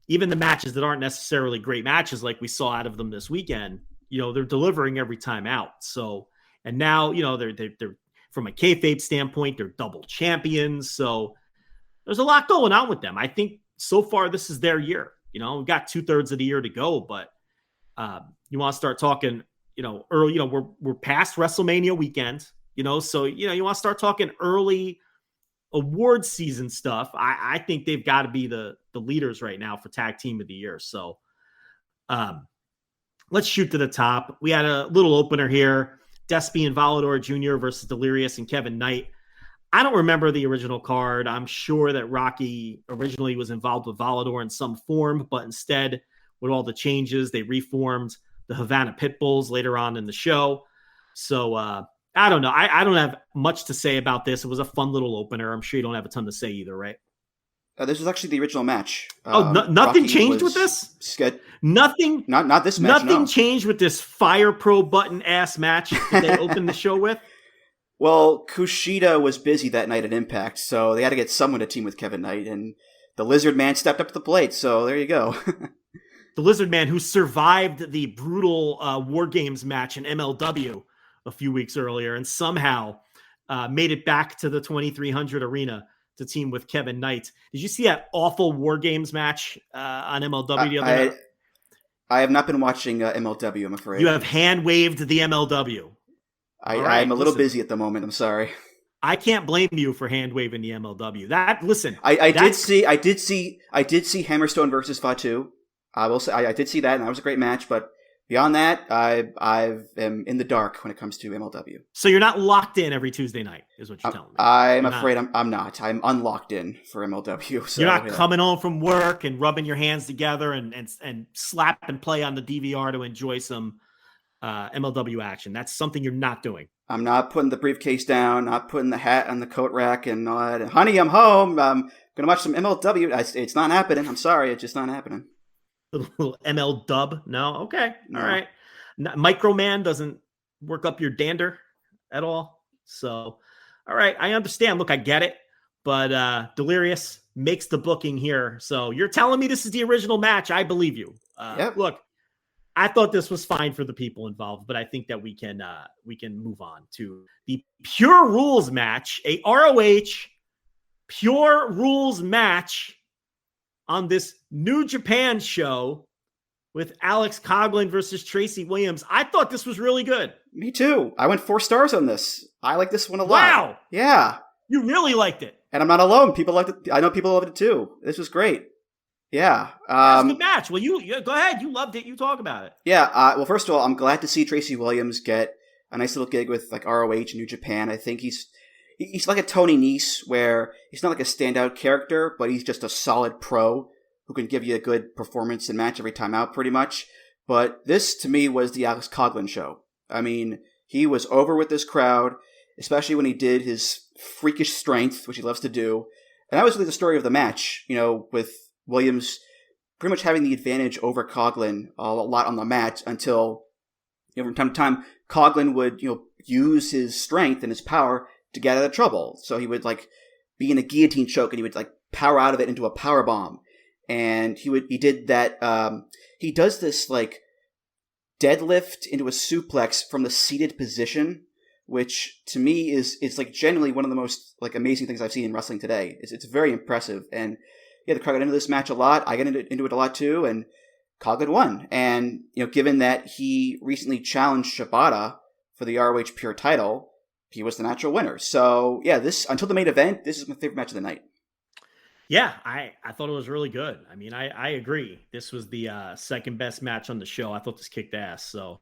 even the matches that aren't necessarily great matches like we saw out of them this weekend, they're delivering every time out. So, and now, they're from a kayfabe standpoint, they're double champions. So there's a lot going on with them. I think so far this is their year. We've got 2/3 of the year to go, but you want to start talking, early, we're past WrestleMania weekend, so, you want to start talking early award season stuff. I think they've got to be the leaders right now for tag team of the year. So let's shoot to the top. We had a little opener here. Despy and Volador Jr. versus Delirious and Kevin Knight. I don't remember the original card. I'm sure that Rocky originally was involved with Volador in some form, but instead, with all the changes, they reformed the Havana Pitbulls later on in the show. So I don't know. I don't have much to say about this. It was a fun little opener. I'm sure you don't have a ton to say either, right? This was actually the original match. Nothing Rocky changed with this? Nothing. Not this match. Nothing changed with this Fire Pro button ass match that they opened the show with? Well, Kushida was busy that night at Impact, so they had to get someone to team with Kevin Knight, and the Lizard Man stepped up to the plate, so there you go. The Lizard Man, who survived the brutal War Games match in MLW a few weeks earlier and somehow made it back to the 2300 arena to team with Kevin Knight. Did you see that awful War Games match on MLW the other night? I have not been watching MLW, I'm afraid. You have hand-waved the MLW. I'm a little busy at the moment. I'm sorry. I can't blame you for hand-waving the MLW. I did see Hammerstone versus Fatu. I will say I did see that, and that was a great match. But beyond that, I am in the dark when it comes to MLW. So you're not locked in every Tuesday night, is what you're telling me. I'm afraid I'm not. I'm unlocked in for MLW. So, you're not coming home from work and rubbing your hands together and slap and play on the DVR to enjoy some MLW action. That's something you're not doing. I'm not putting the briefcase down, not putting the hat on the coat rack and all that. Honey, I'm home. I'm going to watch some MLW. It's not happening. I'm sorry. It's just not happening. A little ML dub? No? Okay. No. All right. Microman doesn't work up your dander at all. So, all right. I understand. Look, I get it. But Delirious makes the booking here. So you're telling me this is the original match. I believe you. Yep. Look, I thought this was fine for the people involved, but I think that we can move on to the Pure Rules match, a ROH Pure Rules match on this New Japan show with Alex Coughlin versus Tracy Williams. I thought this was really good. Me too. I went 4 stars on this. I like this one a lot. Wow. Yeah. You really liked it. And I'm not alone. People liked it. I know people loved it too. This was great. Yeah. It was a good match. Well, you go ahead. You loved it. You talk about it. Yeah. Well, first of all, I'm glad to see Tracy Williams get a nice little gig with like ROH New Japan. I think he's like a Tony Nese, where he's not like a standout character, but he's just a solid pro who can give you a good performance and match every time out, pretty much. But this, to me, was the Alex Coughlin show. I mean, he was over with this crowd, especially when he did his freakish strength, which he loves to do. And that was really the story of the match, with Williams pretty much having the advantage over Coughlin a lot on the mat until, from time to time, Coughlin would, use his strength and his power to get out of trouble. So he would be in a guillotine choke and he would power out of it into a power bomb. And he did that. He does this deadlift into a suplex from the seated position, which to me is genuinely one of the most amazing things I've seen in wrestling today. It's very impressive. And yeah, the crowd got into this match a lot. I got into it a lot too. And Coughlin won. And given that he recently challenged Shibata for the ROH Pure title, he was the natural winner. So yeah, until the main event, this is my favorite match of the night. Yeah, I thought it was really good. I mean, I agree. This was the second best match on the show. I thought this kicked ass. So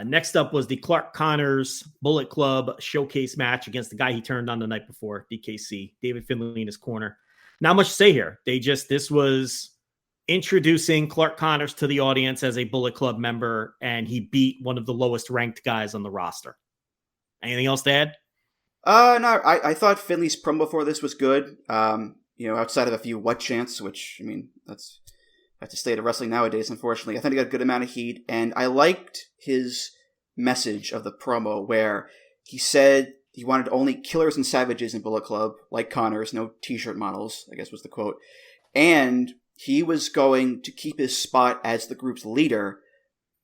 next up was the Clark Connors Bullet Club showcase match against the guy he turned on the night before, DKC, David Finlay in his corner. Not much to say here. This was introducing Clark Connors to the audience as a Bullet Club member, and he beat one of the lowest ranked guys on the roster. Anything else to add? No, I thought Finley's promo for this was good. Outside of a few what chants, which, that's the state of wrestling nowadays, unfortunately. I think he got a good amount of heat, and I liked his message of the promo where he said he wanted only killers and savages in Bullet Club, like Connors, no t-shirt models, I guess was the quote. And he was going to keep his spot as the group's leader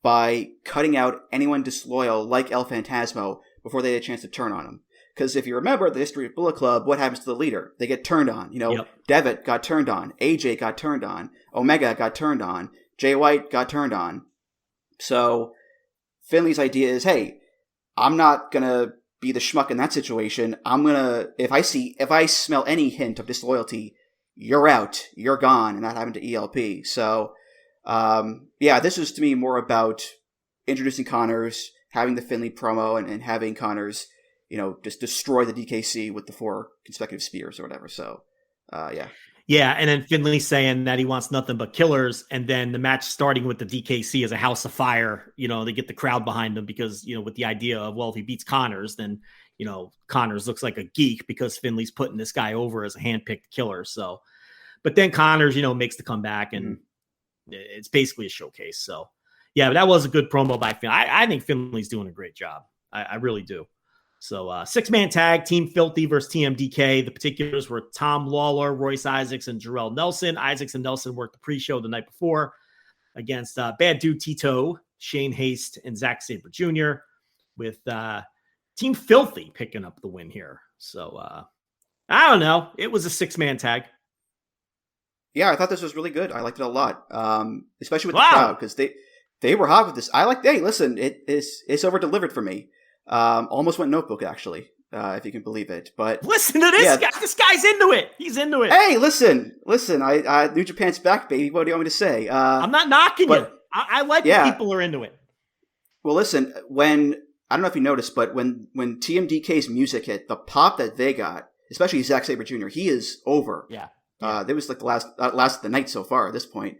by cutting out anyone disloyal like El Phantasmo before they had a chance to turn on him. Because if you remember the history of Bullet Club, what happens to the leader? They get turned on. Yep. Devitt got turned on. AJ got turned on. Omega got turned on. Jay White got turned on. So Finley's idea is, hey, I'm not going to be the schmuck in that situation. I'm going to, if I smell any hint of disloyalty, you're out. You're gone. And that happened to ELP. So, this was to me more about introducing Connors, having the Finley promo, and having Connors just destroy the DKC with the 4 consecutive spears or whatever. So, yeah. Yeah, and then Finley saying that he wants nothing but killers, and then the match starting with the DKC as a house of fire. They get the crowd behind them because, with the idea of, well, if he beats Connors, then, Connors looks like a geek because Finley's putting this guy over as a handpicked killer. So, but then Connors, makes the comeback, and it's basically a showcase. So, yeah, but that was a good promo by Finley. I think Finley's doing a great job. I really do. So 6-man tag, Team Filthy versus TMDK. The particulars were Tom Lawler, Royce Isaacs, and Jarrell Nelson. Isaacs and Nelson worked the pre-show the night before against Bad Dude Tito, Shane Haste, and Zack Sabre Jr., with Team Filthy picking up the win here. So I don't know. It was a 6-man tag. Yeah, I thought this was really good. I liked it a lot, especially with the crowd, because they were hot with this. Hey, listen, it's over delivered for me. Almost went Notebook, actually, if you can believe it. But listen to this guy. This guy's into it. He's into it. Hey, listen. I New Japan's back, baby. What do you want me to say? I'm not knocking you. I like when people are into it. Well, listen, I don't know if you noticed, but when TMDK's music hit, the pop that they got, especially Zack Sabre Jr., he is over. Yeah. There was like the last of the night so far at this point.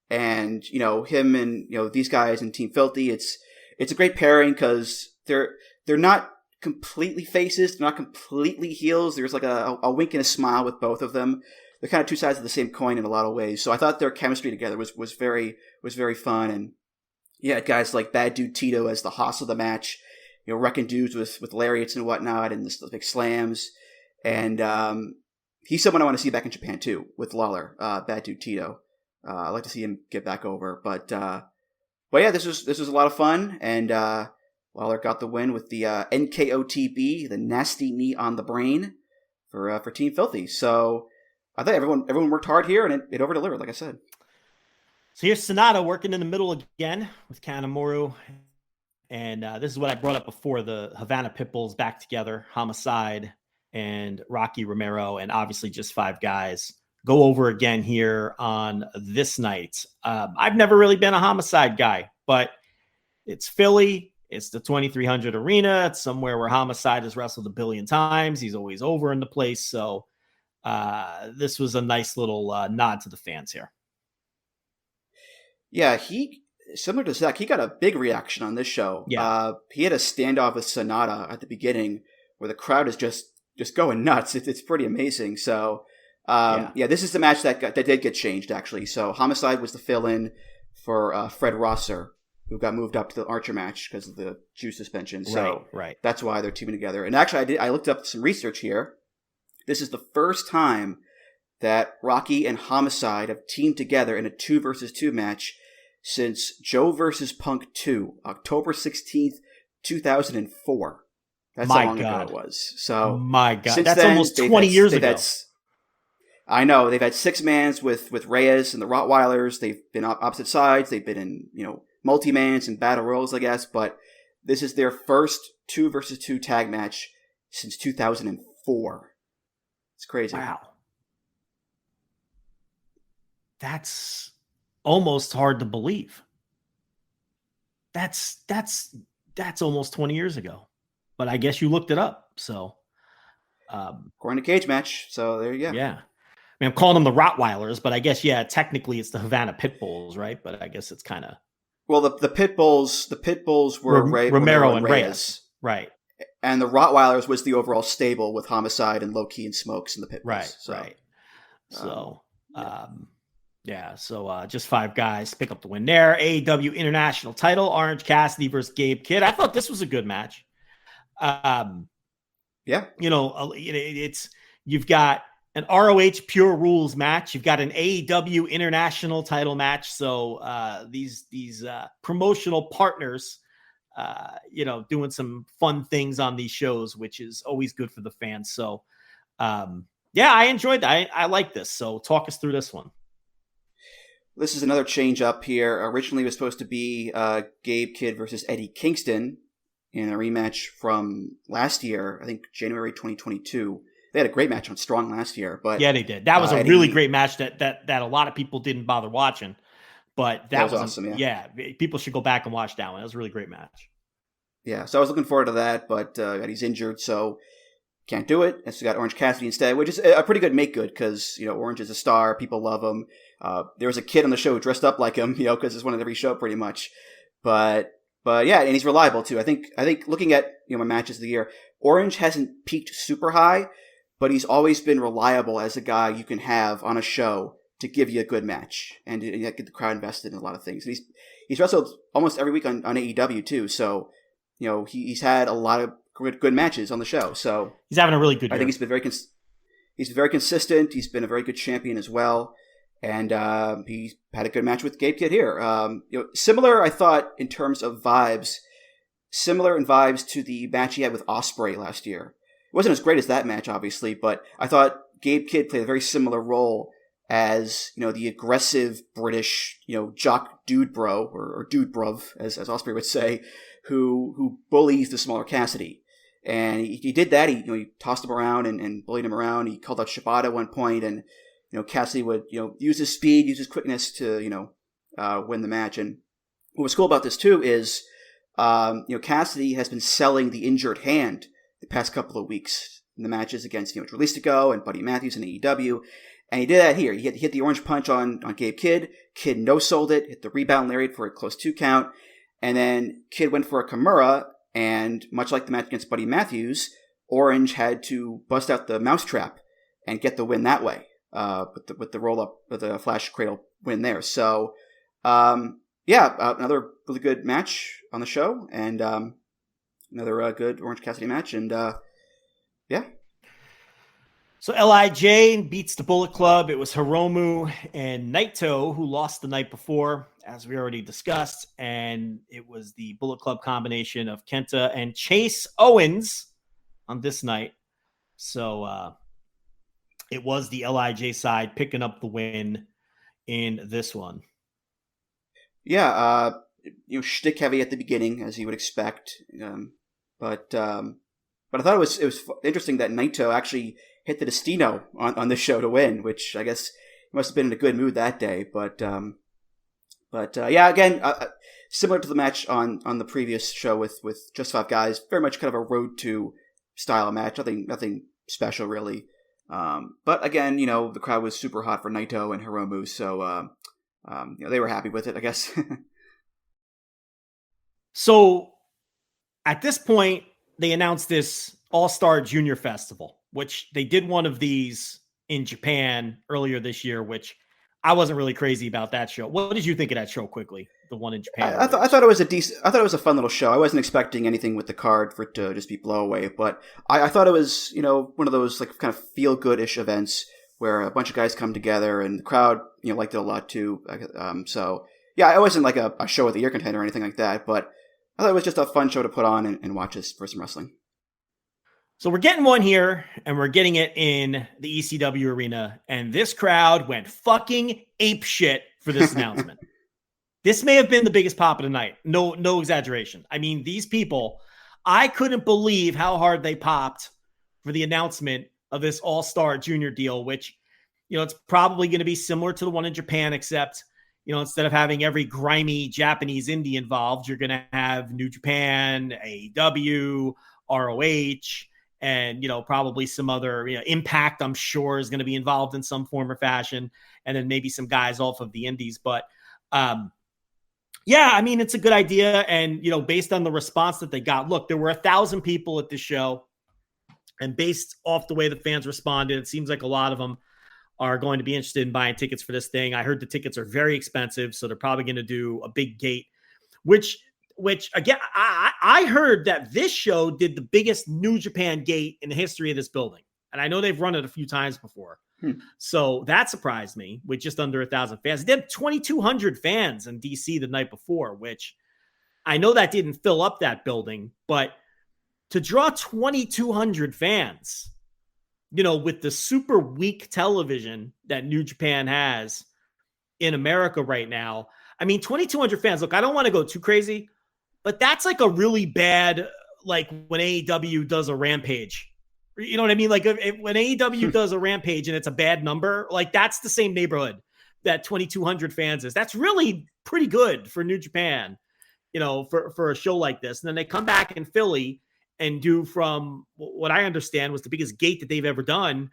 And, him and, these guys and Team Filthy, it's a great pairing because they're not completely faces. They're not completely heels. There's like a wink and a smile with both of them. They're kind of two sides of the same coin in a lot of ways. So I thought their chemistry together was very fun. And yeah, guys like Bad Dude Tito as the hoss of the match, wrecking dudes with lariats and whatnot and the big slams. And, he's someone I want to see back in Japan too, with Lawler, Bad Dude Tito. I'd like to see him get back over, but yeah, this was a lot of fun, and Lawler got the win with the NKOTB, the nasty knee on the brain for Team Filthy. So I thought everyone worked hard here, and it over delivered, like I said. So here's Sonata working in the middle again with Kanemaru, and this is what I brought up before: the Havana Pitbulls back together, Homicide and Rocky Romero, and obviously just 5 guys go over again here on this night. I've never really been a Homicide guy, but it's Philly. It's the 2300 arena. It's somewhere where Homicide has wrestled 1 billion times. He's always over in the place. So this was a nice little nod to the fans here. Yeah, similar to Zach, he got a big reaction on this show. Yeah. He had a standoff with Sonata at the beginning where the crowd is just going nuts. It's pretty amazing. So, this is the match that did get changed, actually. So, Homicide was the fill-in for Fred Rosser, who got moved up to the Archer match because of the juice suspension. So, right. That's why they're teaming together. And actually, I looked up some research here. This is the first time that Rocky and Homicide have teamed together in a 2 versus 2 match since Joe versus Punk 2, October 16th, 2004. That's how long ago it was. So, my God, that's almost 20 years ago. I know. They've had 6-mans with Reyes and the Rottweilers. They've been opposite sides. They've been in, multi-mans and battle royals, I guess. But this is their first 2 versus 2 tag match since 2004. It's crazy. Wow. That's almost hard to believe. That's almost 20 years ago. But I guess you looked it up, so. According to Cage Match, so there you go. Yeah. I mean, I'm calling them the Rottweilers, but I guess, technically it's the Havana Pitbulls, right? But I guess it's kind of. Well, the Pitbulls were Romero and Reyes. Right. And the Rottweilers was the overall stable with Homicide and Low Key and Smokes and the Pitbulls. Right. So, just 5 guys pick up the win there. AEW International title, Orange Cassidy versus Gabe Kidd. I thought this was a good match. It's you've got an ROH Pure Rules match. You've got an AEW International title match. So these promotional partners, doing some fun things on these shows, which is always good for the fans. So, I enjoyed that. I like this. So talk us through this one. This is another change up here. Originally it was supposed to be Gabe Kidd versus Eddie Kingston in a rematch from last year, I think January 2022. They had a great match on Strong last year, but yeah, they did. That was a really great match that a lot of people didn't bother watching, but that was awesome. Yeah, people should go back and watch that one. That was a really great match. Yeah, so I was looking forward to that, but Eddie's injured, so can't do it. And so we got Orange Cassidy instead, which is a pretty good make good because Orange is a star, people love him. There was a kid on the show who dressed up like him, because it's one of every show pretty much. But yeah, and he's reliable too. I think looking at my matches of the year, Orange hasn't peaked super high, but he's always been reliable as a guy you can have on a show to give you a good match and get the crowd invested in a lot of things. And he's wrestled almost every week on AEW too, so he's had a lot of good matches on the show. So he's having a really good year. I think he's been very consistent. He's been a very good champion as well. And he had a good match with Gabe Kidd here. Similar, I thought, in terms of vibes, similar in vibes to the match he had with Ospreay last year. It wasn't as great as that match, obviously, but I thought Gabe Kidd played a very similar role as, the aggressive British, jock dude bro, or dude bruv, as Ospreay would say, who bullies the smaller Cassidy. And he did that. He tossed him around and bullied him around. He called out Shibata at one point, and Cassidy would use his speed, use his quickness to win the match. And what was cool about this too is Cassidy has been selling the injured hand the past couple of weeks in the matches against Dralistico and Buddy Matthews in AEW, and he did that here. He hit the orange punch on Gabe Kidd. Kidd no-sold it, hit the rebound lariat for a close 2 count, and then Kidd went for a Kimura. And much like the match against Buddy Matthews, Orange had to bust out the mousetrap and get the win that way, with the roll up, with the Flash Cradle win there. So, another really good match on the show, and another good Orange Cassidy match, and yeah. So LIJ beats the Bullet Club. It was Hiromu and Naito who lost the night before, as we already discussed, and it was the Bullet Club combination of Kenta and Chase Owens on this night. So it was the LIJ side picking up the win in this one. Yeah, shtick heavy at the beginning, as you would expect, but I thought it was interesting that Naito actually hit the Destino on this show to win, which I guess he must have been in a good mood that day. But again, similar to the match on the previous show with Just 5 Guys, very much kind of a road to style match. Nothing special really. But again, the crowd was super hot for Naito and Hiromu, so they were happy with it, I guess. So at this point, they announced this All-Star Junior Festival, which they did one of these in Japan earlier this year, which I wasn't really crazy about that show. What did you think of that show quickly? The one in Japan? I thought it was a fun little show. I wasn't expecting anything with the card for it to just be blow away, but I thought it was, one of those like kind of feel good-ish events where a bunch of guys come together and the crowd, liked it a lot too. So yeah, it wasn't like a show of the year contender or anything like that, but I thought it was just a fun show to put on and watch this for some wrestling. So we're getting one here, and we're getting it in the ECW arena, and this crowd went fucking apeshit for this announcement. This may have been the biggest pop of the night. No exaggeration. I mean, these people, I couldn't believe how hard they popped for the announcement of this All-Star Junior deal, which, it's probably going to be similar to the one in Japan, except, instead of having every grimy Japanese indie involved, you're going to have New Japan, AEW, ROH, and, probably some other, Impact, I'm sure, is going to be involved in some form or fashion. And then maybe some guys off of the indies. But, I mean, it's a good idea. And, based on the response that they got, look, there were 1,000 people at the show. And based off the way the fans responded, it seems like a lot of them are going to be interested in buying tickets for this thing. I heard the tickets are very expensive, so they're probably going to do a big gate, which again, I heard that this show did the biggest New Japan gate in the history of this building. And I know they've run it a few times before. So that surprised me with just under 1,000 fans. They had 2,200 fans in DC the night before, which I know that didn't fill up that building, but to draw 2,200 fans, with the super weak television that New Japan has in America right now, I mean, 2,200 fans, look, I don't want to go too crazy, but that's like a really bad, like when AEW does a Rampage. You know what I mean? Like when AEW does a Rampage and it's a bad number, like that's the same neighborhood that 2,200 fans is. That's really pretty good for New Japan, for a show like this. And then they come back in Philly and do, from what I understand, was the biggest gate that they've ever done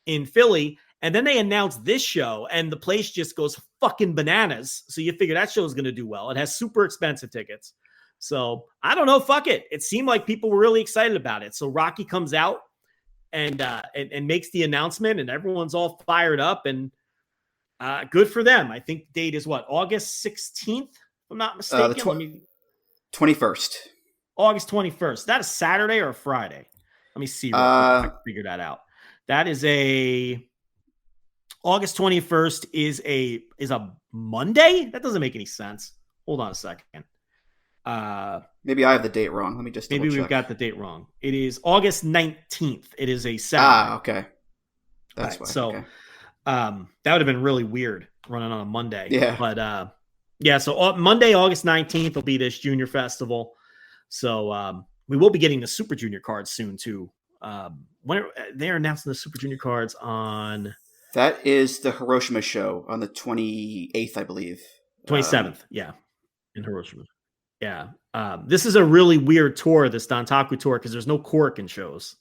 in Philly. And then they announce this show and the place just goes fucking bananas. So you figure that show is going to do well. It has super expensive tickets. So I don't know. Fuck it. It seemed like people were really excited about it. So Rocky comes out and makes the announcement, and everyone's all fired up, and good for them. I think the date is what? August 16th, if I'm not mistaken. 21st. August 21st. Is that a Saturday or a Friday? Let me see. I can figure that out. That is August 21st is a Monday? That doesn't make any sense. Hold on a second. Maybe I have the date wrong. Let me just maybe check. We've got the date wrong. It is August 19th. It is a Saturday. Okay. That's right, why. So, okay. That would have been really weird running on a Monday. Yeah. But so Monday, August 19th will be this junior festival. So we will be getting the Super Junior cards soon too. When they're announcing the Super Junior cards on... That is the Hiroshima show on the 28th, I believe. 27th, in Hiroshima. Yeah. This is a really weird tour, this Dontaku tour, because there's no Korakuen shows.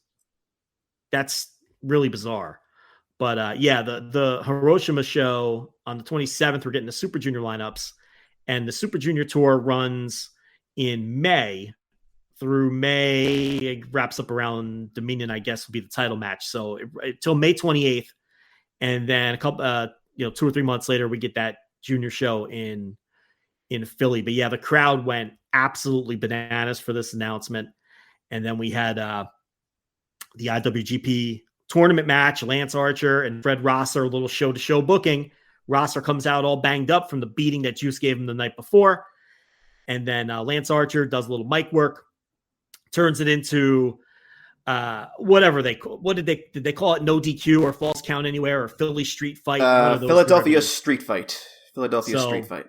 That's really bizarre. But the Hiroshima show on the 27th, we're getting the Super Junior lineups. And the Super Junior tour runs in May through May. It wraps up around Dominion, I guess, will be the title match. So until May 28th. And then a couple, 2 or 3 months later, we get that junior show in Philly. But yeah, the crowd went absolutely bananas for this announcement. And then we had the IWGP tournament match, Lance Archer and Fred Rosser, a little show-to-show booking. Rosser comes out all banged up from the beating that Juice gave him the night before. And then Lance Archer does a little mic work, turns it into... did they call it? No DQ or false count anywhere or Philly street fight? Philadelphia street fight. Street fight.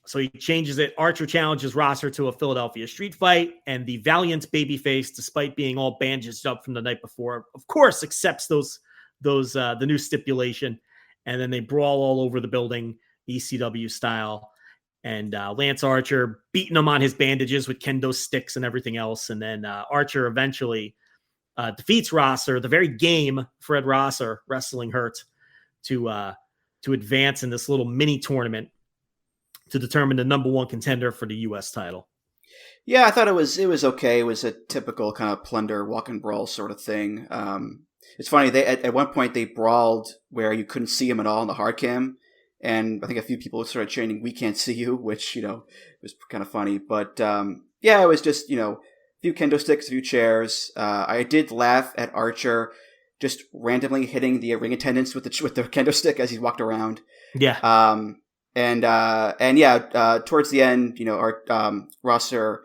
So he changes it. Archer challenges Rosser to a Philadelphia street fight, and the Valiant babyface, despite being all bandaged up from the night before, of course accepts the new stipulation, and then they brawl all over the building, ECW style. And Lance Archer beating him on his bandages with kendo sticks and everything else, and then Archer eventually defeats Rosser, the very game Fred Rosser, wrestling hurt, to advance in this little mini tournament to determine the number one contender for the U.S. title. Yeah, I thought it was okay. It was a typical kind of plunder, walk and brawl sort of thing. It's funny, they at one point they brawled where you couldn't see him at all in the hard cam, and I think a few people started chanting, "We can't see you," which, was kind of funny. But it was just, a few kendo sticks, a few chairs. I did laugh at Archer just randomly hitting the ring attendants with the kendo stick as he walked around. Yeah. Towards the end, Rosser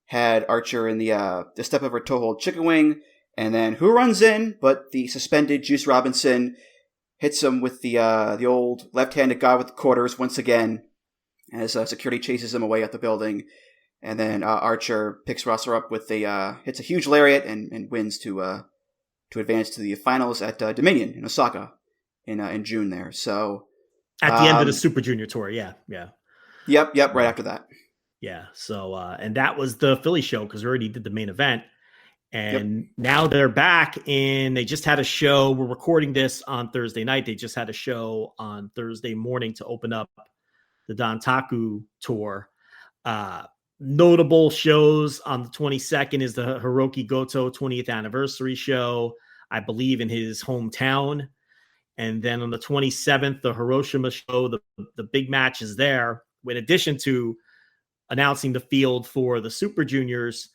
had Archer in the step over toe hold chicken wing, and then who runs in but the suspended Juice Robinson hits him with the old left-handed guy with the quarters once again as security chases him away at the building. And then Archer picks Rosser up with hits a huge lariat and wins to advance to the finals at Dominion in Osaka in June there. So at the end of the Super Junior tour, yeah. Yep, right after that. Yeah. So and that was the Philly show because we already did the main event, and now they're back and they just had a show. We're recording this on Thursday night. They just had a show on Thursday morning to open up the Dontaku tour. Notable shows on the 22nd is the Hiroki Goto 20th anniversary show, I believe in his hometown. And then on the 27th, the Hiroshima show, the big match is there. In addition to announcing the field for the Super Juniors,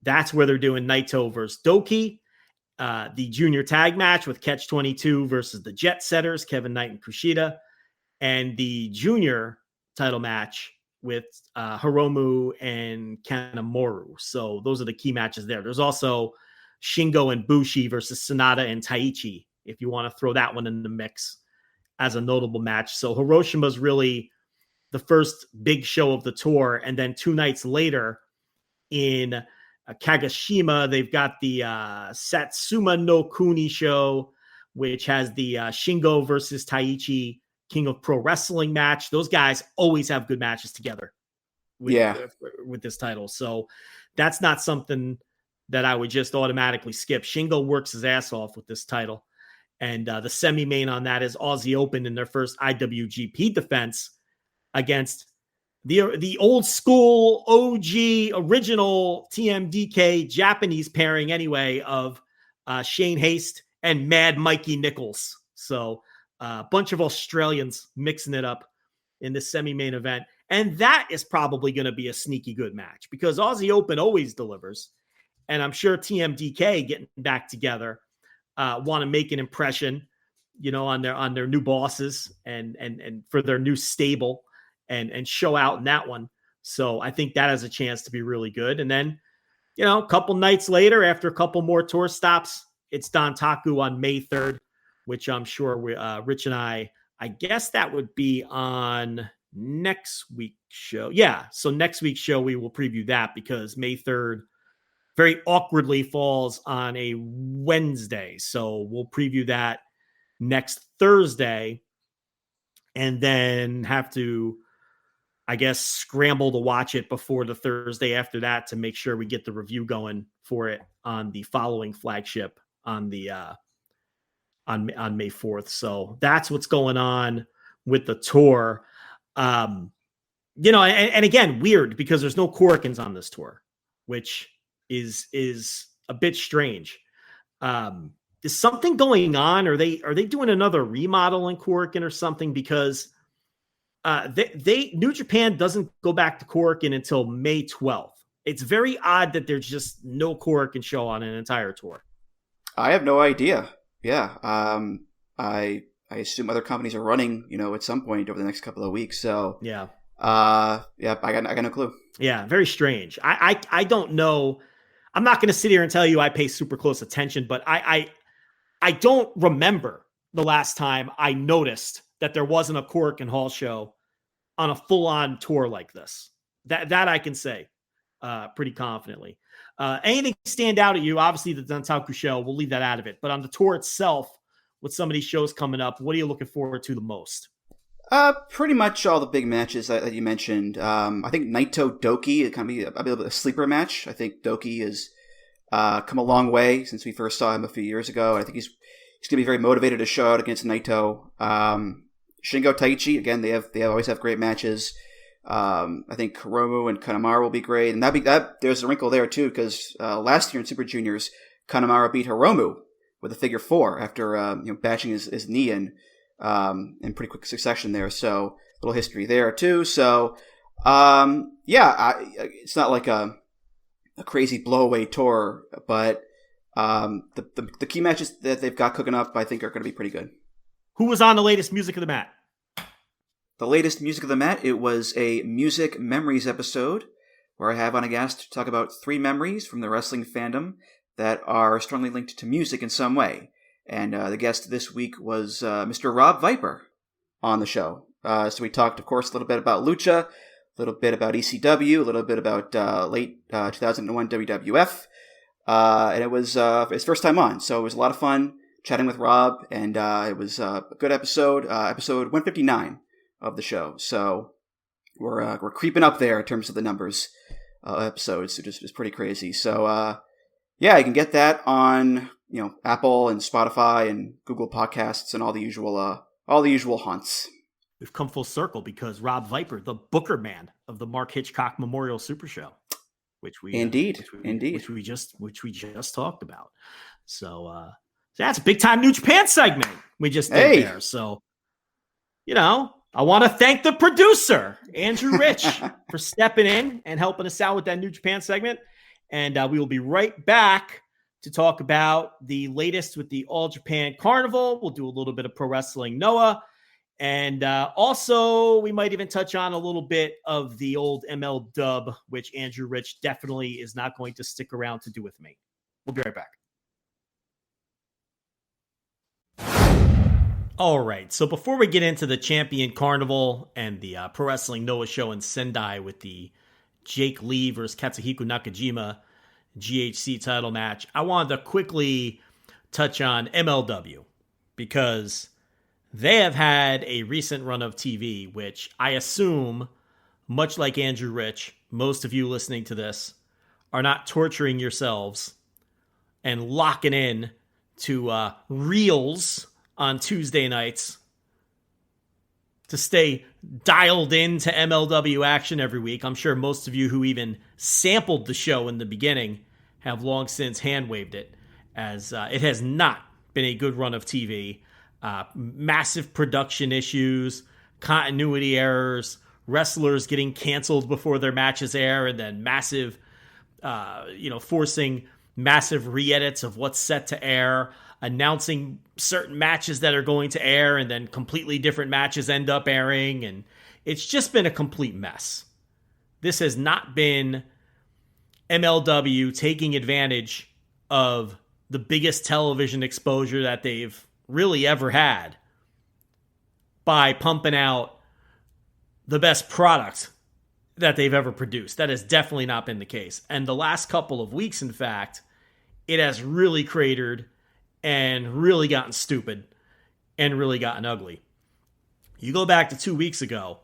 that's where they're doing Naito versus Doki, the junior tag match with Catch 22 versus the Jet Setters, Kevin Knight and Kushida, and the junior title match with Hiromu and Kanemaru. So those are the key matches there. There's also Shingo and Bushi versus Sonata and Taichi, if you want to throw that one in the mix as a notable match. So Hiroshima's really the first big show of the tour. And then 2 nights later in Kagoshima, they've got the Satsuma no Kuni show, which has the Shingo versus Taichi King of Pro Wrestling match. Those guys always have good matches together with this title. So that's not something that I would just automatically skip. Shingo works his ass off with this title. And the semi-main on that is Aussie Open in their first IWGP defense against the old school OG original TMDK Japanese pairing anyway of Shane Haste and Mad Mikey Nichols. So a bunch of Australians mixing it up in the semi-main event. And that is probably going to be a sneaky good match because Aussie Open always delivers. And I'm sure TMDK getting back together want to make an impression, on their new bosses and for their new stable and show out in that one. So I think that has a chance to be really good. And then, a couple nights later, after a couple more tour stops, it's Dontaku on May 3rd which I'm sure Rich and I guess that would be on next week's show. Yeah, so next week's show, we will preview that because May 3rd very awkwardly falls on a Wednesday. So we'll preview that next Thursday and then have to, I guess, scramble to watch it before the Thursday after that to make sure we get the review going for it on the following Flagship on the on May 4th. So that's what's going on with the tour. And again, weird because there's no Korakuens on this tour, which is a bit strange. Is something going on? Are they doing another remodel in Korakuen or something? Because New Japan doesn't go back to Korakuen until May 12th. It's very odd that there's just no Korakuen show on an entire tour. I have no idea. Yeah. I assume other companies are running, at some point over the next couple of weeks. So yeah. I got no clue. Yeah. Very strange. I don't know. I'm not going to sit here and tell you I pay super close attention, but I don't remember the last time I noticed that there wasn't a Korakuen Hall show on a full-on tour like this. That I can say pretty confidently. Anything stand out at you? Obviously, the Dontaku show, we'll leave that out of it. But on the tour itself, with some of these shows coming up, what are you looking forward to the most? Pretty much all the big matches that you mentioned. I think Naito Doki is kind of a sleeper match. I think Doki has come a long way since we first saw him a few years ago. I think he's going to be very motivated to show out against Naito. Shingo Taichi, again, they always have great matches. I think Hiromu and Kanemaru will be great, and there's a wrinkle there too because last year in Super Juniors, Kanemaru beat Hiromu with a figure 4 after bashing his knee in pretty quick succession there. So a little history there too. So it's not like a crazy blowaway tour, but the key matches that they've got cooking up, I think, are going to be pretty good. Who was on the latest Music of the Mat? The latest Music of the Mat, it was a Music Memories episode where I have on a guest to talk about 3 memories from the wrestling fandom that are strongly linked to music in some way. And the guest this week was Mr. Rob Viper on the show. So we talked, of course, a little bit about Lucha, a little bit about ECW, a little bit about late 2001 WWF. And it was his first time on, so it was a lot of fun chatting with Rob, and it was a good episode, episode 159 of the show. So we're creeping up there in terms of the numbers episodes. It's pretty crazy. So you can get that on Apple and Spotify and Google Podcasts and all the usual haunts. We've come full circle because Rob Viper, the Booker man of the Mark Hitchcock Memorial Super Show, which we just talked about. So that's a big time New Japan segment we just did there. So I want to thank the producer Andrew Rich for stepping in and helping us out with that New Japan segment. And we will be right back to talk about the latest with the All Japan Carnival. We'll do a little bit of Pro Wrestling Noah. And also, we might even touch on a little bit of the old MLW, which Andrew Rich definitely is not going to stick around to do with me. We'll be right back. All right, so before we get into the Champion Carnival and the Pro Wrestling Noah show in Sendai with the Jake Lee versus Katsuhiko Nakajima GHC title match, I wanted to quickly touch on MLW because they have had a recent run of TV, which I assume, much like Andrew Rich, most of you listening to this are not torturing yourselves and locking in to reels on Tuesday nights to stay dialed into MLW action every week. I'm sure most of you who even sampled the show in the beginning have long since hand-waved it, as it has not been a good run of TV. Massive production issues, continuity errors, wrestlers getting canceled before their matches air, and then massive, forcing massive re-edits of what's set to air, announcing certain matches that are going to air, and then completely different matches end up airing, and it's just been a complete mess. This has not been MLW taking advantage of the biggest television exposure that they've really ever had by pumping out the best product that they've ever produced. That has definitely not been the case. And the last couple of weeks, in fact, it has really cratered and really gotten stupid and really gotten ugly. You go back to 2 weeks ago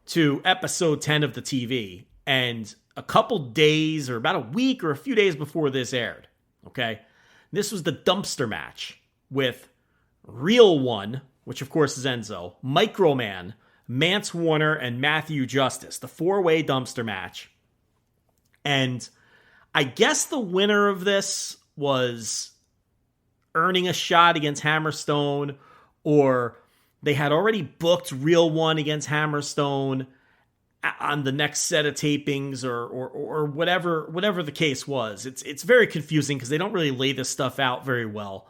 to episode 10 of the TV, and a couple days or about a week or a few days before this aired, okay? This was the dumpster match with Real One, which of course is Enzo, Microman, Mance Warner, and Matthew Justice, the 4-way dumpster match. And I guess the winner of this was earning a shot against Hammerstone, or they had already booked Real One against Hammerstone on the next set of tapings, or whatever the case was. It's very confusing because they don't really lay this stuff out very well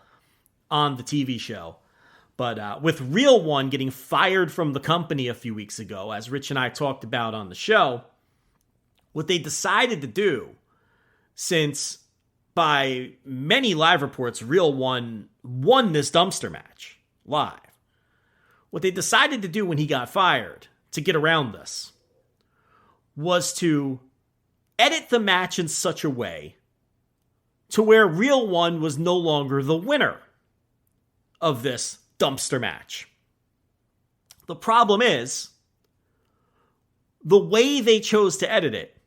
on the TV show. But with Real One getting fired from the company a few weeks ago, as Rich and I talked about on the show, what they decided to do, since by many live reports, Real One won this dumpster match live. What they decided to do when he got fired to get around this was to edit the match in such a way to where Real One was no longer the winner of this dumpster match. The problem is, the way they chose to edit it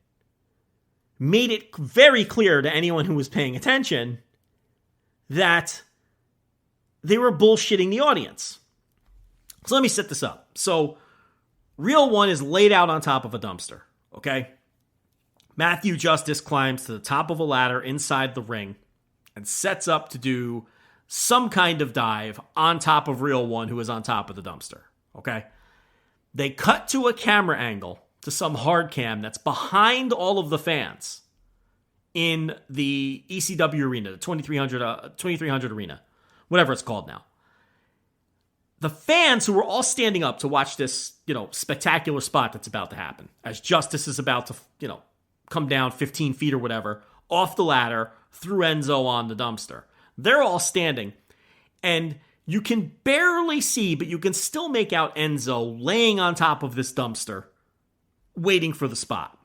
made it very clear to anyone who was paying attention that they were bullshitting the audience. So let me set this up. So Real One is laid out on top of a dumpster, okay? Matthew Justice climbs to the top of a ladder inside the ring and sets up to do some kind of dive on top of Real One, who is on top of the dumpster, okay? They cut to a camera angle to some hard cam that's behind all of the fans in the ECW arena, the 2300 arena, whatever it's called now. The fans who were all standing up to watch this, spectacular spot that's about to happen, as Justice is about to, come down 15 feet or whatever, off the ladder, through Enzo on the dumpster. They're all standing, and you can barely see, but you can still make out Enzo laying on top of this dumpster, waiting for the spot.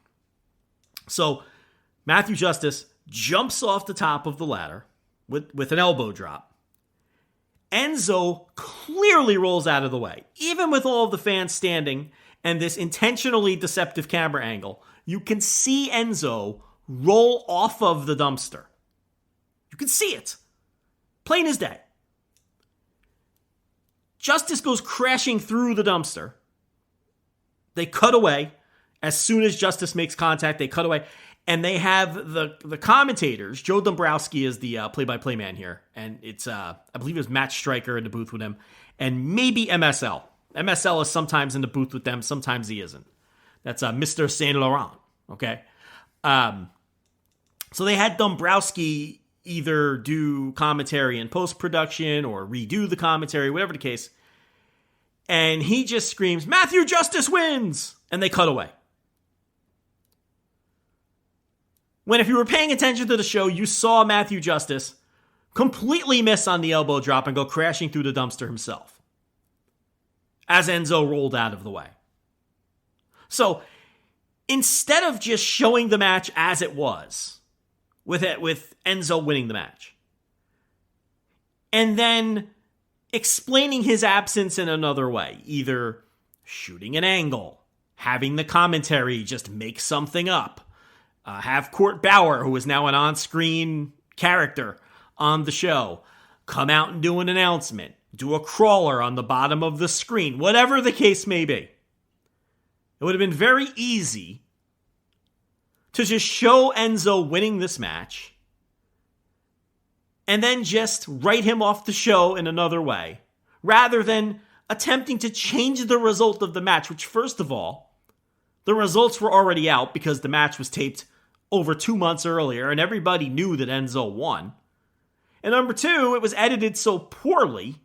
So Matthew Justice jumps off the top of the ladder with an elbow drop. Enzo clearly rolls out of the way. Even with all of the fans standing and this intentionally deceptive camera angle, you can see Enzo roll off of the dumpster. You can see it. Plain as day. Justice goes crashing through the dumpster. They cut away. As soon as Justice makes contact, they cut away. And they have the commentators. Joe Dombrowski is the play-by-play man here. And it's, I believe it was Matt Stryker in the booth with him. And maybe MSL. MSL is sometimes in the booth with them. Sometimes he isn't. That's Mr. Saint Laurent. Okay? So they had Dombrowski either do commentary in post-production or redo the commentary, whatever the case. And he just screams, "Matthew Justice wins!" And they cut away. When if you were paying attention to the show, you saw Matthew Justice completely miss on the elbow drop and go crashing through the dumpster himself as Enzo rolled out of the way. So instead of just showing the match as it was, with Enzo winning the match, and then explaining his absence in another way, either shooting an angle, having the commentary just make something up, have Court Bauer, who is now an on-screen character on the show, come out and do an announcement, do a crawler on the bottom of the screen, whatever the case may be. It would have been very easy to just show Enzo winning this match and then just write him off the show in another way, rather than attempting to change the result of the match, which, first of all, the results were already out because the match was taped over 2 months earlier and everybody knew that Enzo won. And number two, it was edited so poorly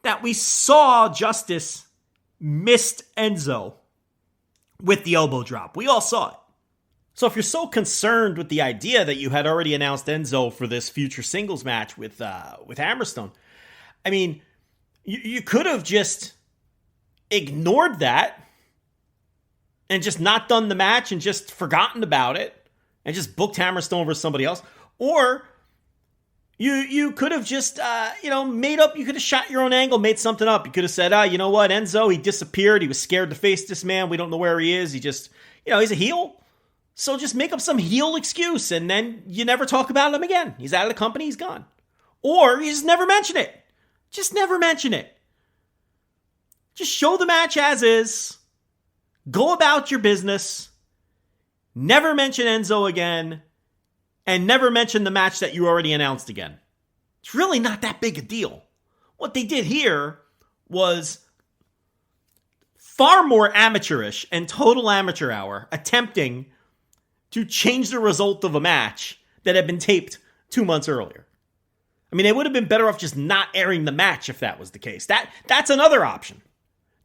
that we saw Justice missed Enzo with the elbow drop. We all saw it. So if you're so concerned with the idea that you had already announced Enzo for this future singles match with Hammerstone, I mean, you could have just ignored that and just not done the match and just forgotten about it and just booked Hammerstone versus somebody else. Or you could have just, made up, you could have shot your own angle, made something up. You could have said, you know what, Enzo, he disappeared. He was scared to face this man. We don't know where he is. He just, he's a heel. So just make up some heel excuse and then you never talk about him again. He's out of the company. He's gone. Or you just never mention it. Just never mention it. Just show the match as is. Go about your business. Never mention Enzo again. And never mention the match that you already announced again. It's really not that big a deal. What they did here was far more amateurish and total amateur hour, attempting to change the result of a match that had been taped 2 months earlier. I mean, they would have been better off just not airing the match if that was the case. That's another option.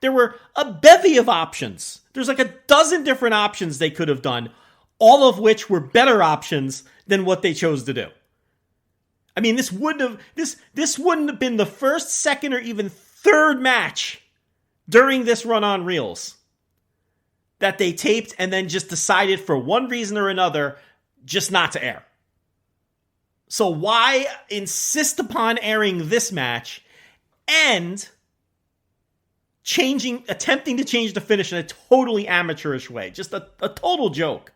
There were a bevy of options. There's like a dozen different options they could have done, all of which were better options than what they chose to do. I mean, this wouldn't have been the first, second, or even third match during this run on Reels that they taped and then just decided for one reason or another just not to air. So why insist upon airing this match and attempting to change the finish in a totally amateurish way? Just a total joke.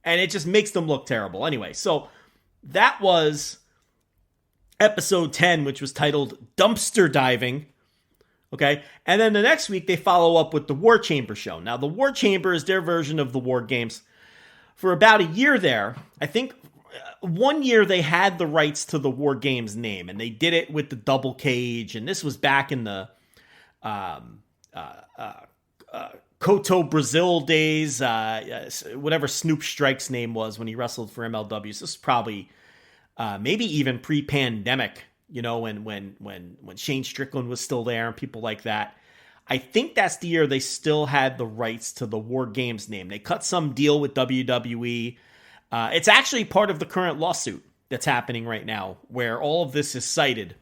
And it just makes them look terrible. Anyway, so that was episode 10, which was titled Dumpster Diving. Okay, and then the next week they follow up with the War Chamber show. Now, the War Chamber is their version of the War Games. For about a year there, I think 1 year they had the rights to the War Games name, and they did it with the double cage, and this was back in the Koto Brazil days, whatever Snoop Strike's name was when he wrestled for MLW. So this is probably maybe even pre-pandemic, when Shane Strickland was still there and people like that. I think that's the year they still had the rights to the War Games name. They cut some deal with WWE. It's actually part of the current lawsuit that's happening right now, where all of this is cited,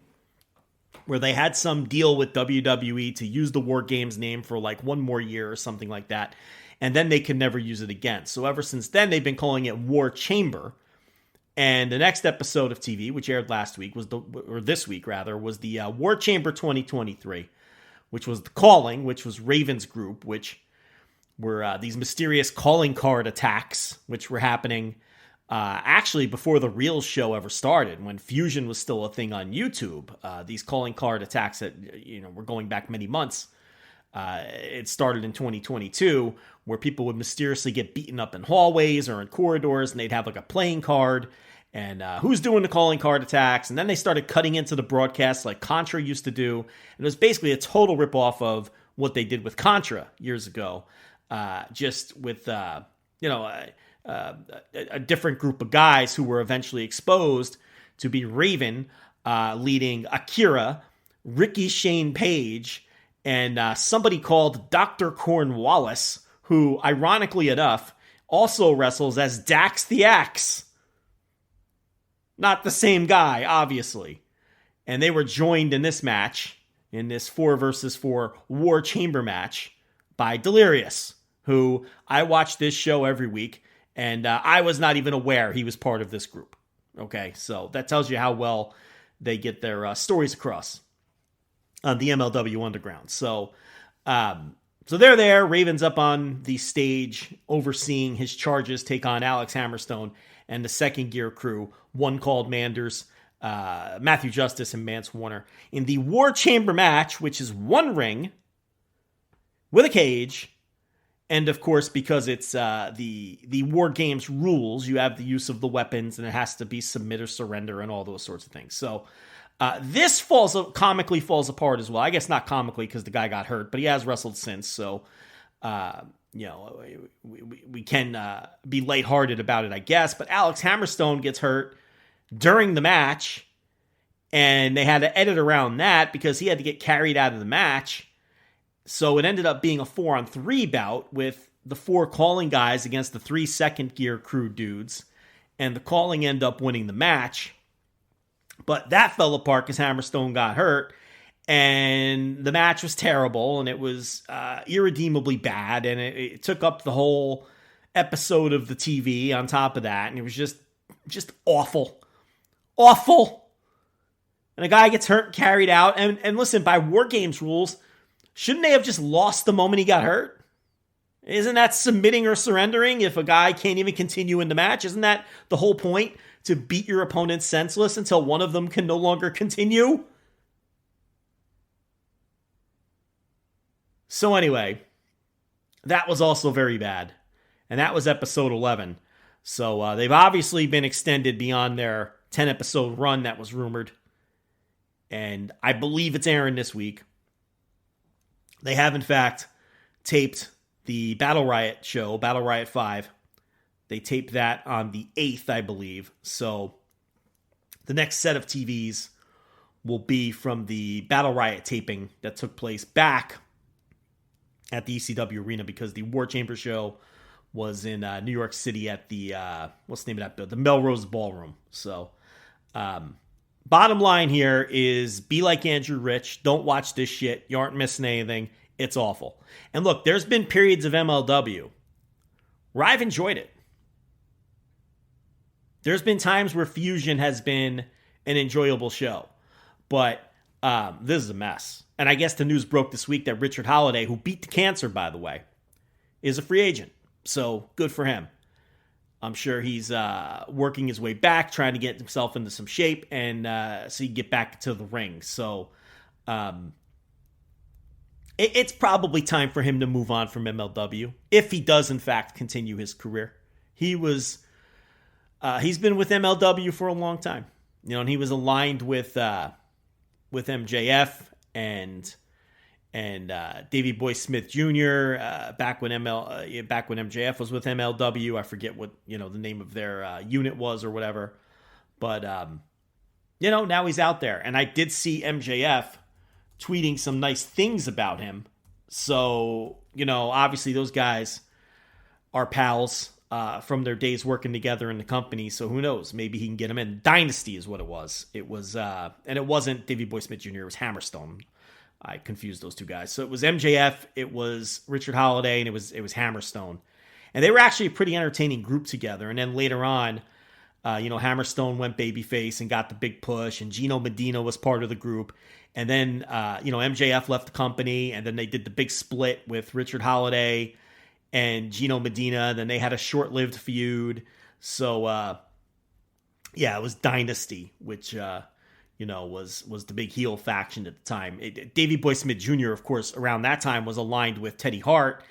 where they had some deal with WWE to use the War Games name for like one more year or something like that, and then they could never use it again. So ever since then, they've been calling it War Chamber. And the next episode of TV, which aired last week, was this week was the War Chamber 2023, which was The Calling, which was Raven's group, which were these mysterious calling card attacks, which were happening actually before the Reels show ever started, when Fusion was still a thing on YouTube. These calling card attacks that were going back many months. It started in 2022, where people would mysteriously get beaten up in hallways or in corridors, and they'd have like a playing card, and who's doing the calling card attacks. And then they started cutting into the broadcasts like Contra used to do. And it was basically a total ripoff of what they did with Contra years ago, just with a different group of guys who were eventually exposed to be Raven leading Akira, Ricky Shane Page, and somebody called Dr. Cornwallis, who, ironically enough, also wrestles as Dax the Axe. Not the same guy, obviously. And they were joined in this match, in this 4 versus 4 War Chamber match, by Delirious, who I watch this show every week, and I was not even aware he was part of this group. Okay, so that tells you how well they get their stories across on the MLW Underground. So they're there. Raven's up on the stage overseeing his charges take on Alex Hammerstone and the Second Gear crew, one called Manders, Matthew Justice, and Mance Warner, in the War Chamber match, which is one ring with a cage. And of course, because it's the War Games rules, you have the use of the weapons, and it has to be submit or surrender and all those sorts of things. So this comically falls apart as well. I guess not comically because the guy got hurt, but he has wrestled since. So, we can be lighthearted about it, I guess. But Alex Hammerstone gets hurt during the match, and they had to edit around that because he had to get carried out of the match. So it ended up being a 4-on-3 bout with the 4 calling guys against the 3 Second Gear crew dudes. And the calling ended up winning the match. But that fell apart because Hammerstone got hurt. And the match was terrible, and it was irredeemably bad, and it took up the whole episode of the TV on top of that, and it was just awful. Awful! And a guy gets hurt and carried out, and listen, by War Games rules, shouldn't they have just lost the moment he got hurt? Isn't that submitting or surrendering if a guy can't even continue in the match? Isn't that the whole point? To beat your opponent senseless until one of them can no longer continue? So anyway, that was also very bad. And that was episode 11. So they've obviously been extended beyond their 10-episode run that was rumored. And I believe it's airing this week. They have, in fact, taped the Battle Riot show, Battle Riot 5. They taped that on the 8th, I believe. So the next set of TVs will be from the Battle Riot taping that took place back at the ECW Arena, because the War Chamber show was in New York City at the, what's the name of that? The Melrose Ballroom. So, bottom line here is be like Andrew Rich. Don't watch this shit. You aren't missing anything. It's awful. And look, there's been periods of MLW where I've enjoyed it. There's been times where Fusion has been an enjoyable show. But this is a mess. And I guess the news broke this week that Richard Holiday, who beat the cancer, by the way, is a free agent. So good for him. I'm sure he's working his way back, trying to get himself into some shape, and so he can get back to the ring. So it's probably time for him to move on from MLW, if he does, in fact, continue his career. He's been with MLW for a long time. You know, and he was aligned with MJF and Davey Boy Smith Jr. Back when MJF was with MLW. I forget what the name of their unit was or whatever, but now he's out there, and I did see MJF tweeting some nice things about him. So obviously those guys are pals from their days working together in the company. So who knows? Maybe he can get him in. Dynasty is what it was. It was, and it wasn't Davey Boy Smith Jr. It was Hammerstone. I confused those two guys. So it was MJF, it was Richard Holiday, and it was Hammerstone. And they were actually a pretty entertaining group together. And then later on, Hammerstone went babyface and got the big push, and Gino Medina was part of the group. And then, MJF left the company, and then they did the big split with Richard Holiday and Gino Medina. Then they had a short-lived feud. So, it was Dynasty, which, was the big heel faction at the time. Davey Boy Smith Jr., of course, around that time was aligned with Teddy Hart,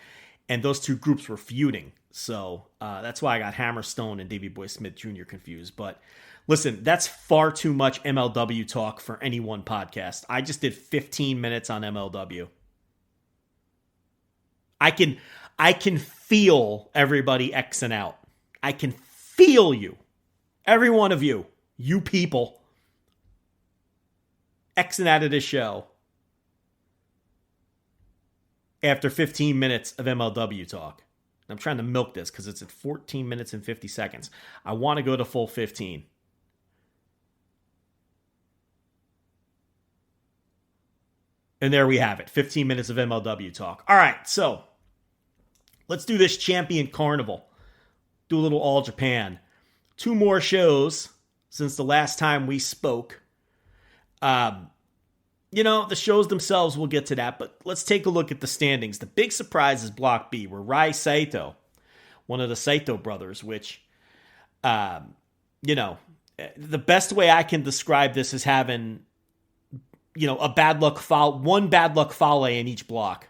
and those two groups were feuding. So that's why I got Hammerstone and Davey Boy Smith Jr. confused. But listen, that's far too much MLW talk for any one podcast. I just did 15 minutes on MLW. I can feel everybody Xing out. I can feel you. Every one of you people, Xing out of this show after 15 minutes of MLW talk. I'm trying to milk this because it's at 14 minutes and 50 seconds. I want to go to full 15. And there we have it. 15 minutes of MLW talk. All right, so let's do this Champion Carnival. Do a little All Japan. 2 more shows since the last time we spoke. The shows themselves, we'll get to that, but let's take a look at the standings. The big surprise is Block B, where Rai Saito, one of the Saito brothers, which, the best way I can describe this is having, a bad luck foul, one bad luck Fale in each block,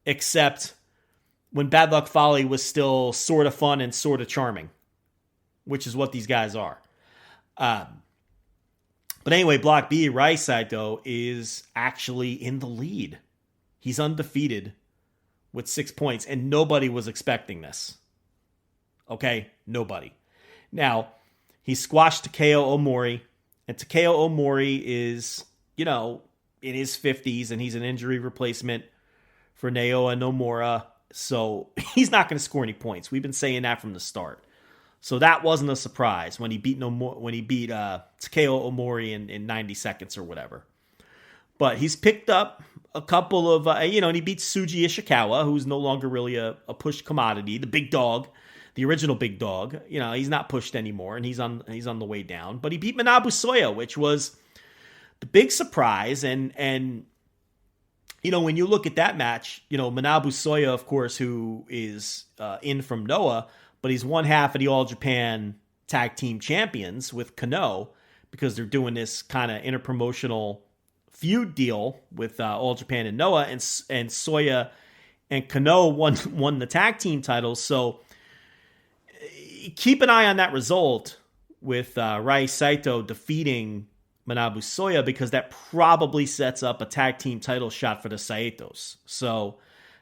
except when Bad Luck Fale was still sort of fun and sort of charming, which is what these guys are. But anyway, Block B, Rai Saito is actually in the lead. He's undefeated with 6 points, and nobody was expecting this. Okay? Nobody. Now, he squashed Takeo Omori, and Takeo Omori is, in his 50s, and he's an injury replacement for Naoya Nomura, so he's not going to score any points. We've been saying that from the start. So that wasn't a surprise when he beat Takeo Omori in 90 seconds or whatever. But he's picked up a couple of, and he beat Tsuji Ishikawa, who's no longer really a pushed commodity, the big dog, the original big dog. He's not pushed anymore, and he's on the way down. But he beat Manabu Soya, which was the big surprise. And when you look at that match, Manabu Soya, of course, who is in from Noah, but he's one half of the All Japan Tag Team Champions with Kano, because they're doing this kind of interpromotional feud deal with All Japan and Noah, and Soya and Kano won the tag team titles. So keep an eye on that result with Rai Saito defeating Manabu Soya, because that probably sets up a tag team title shot for the Saitos. So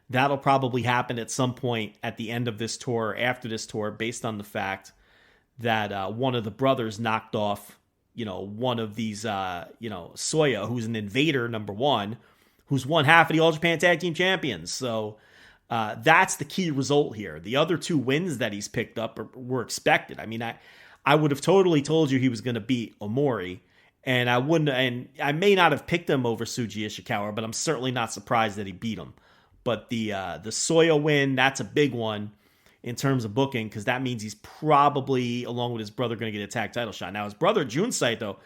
that'll probably happen at some point at the end of this tour, after this tour, based on the fact that one of the brothers knocked off one of these, Soya, who's an Invader #1, who's one half of the All Japan Tag Team Champions. So that's the key result here. The other 2 wins that he's picked up were expected. I mean, I would have totally told you he was going to beat Omori, and I may not have picked him over Tsuji Ishikawa, but I'm certainly not surprised that he beat him. But the Soya win, that's a big one in terms of booking, because that means he's probably, along with his brother, going to get a tag title shot. Now, his brother, Jun Saito,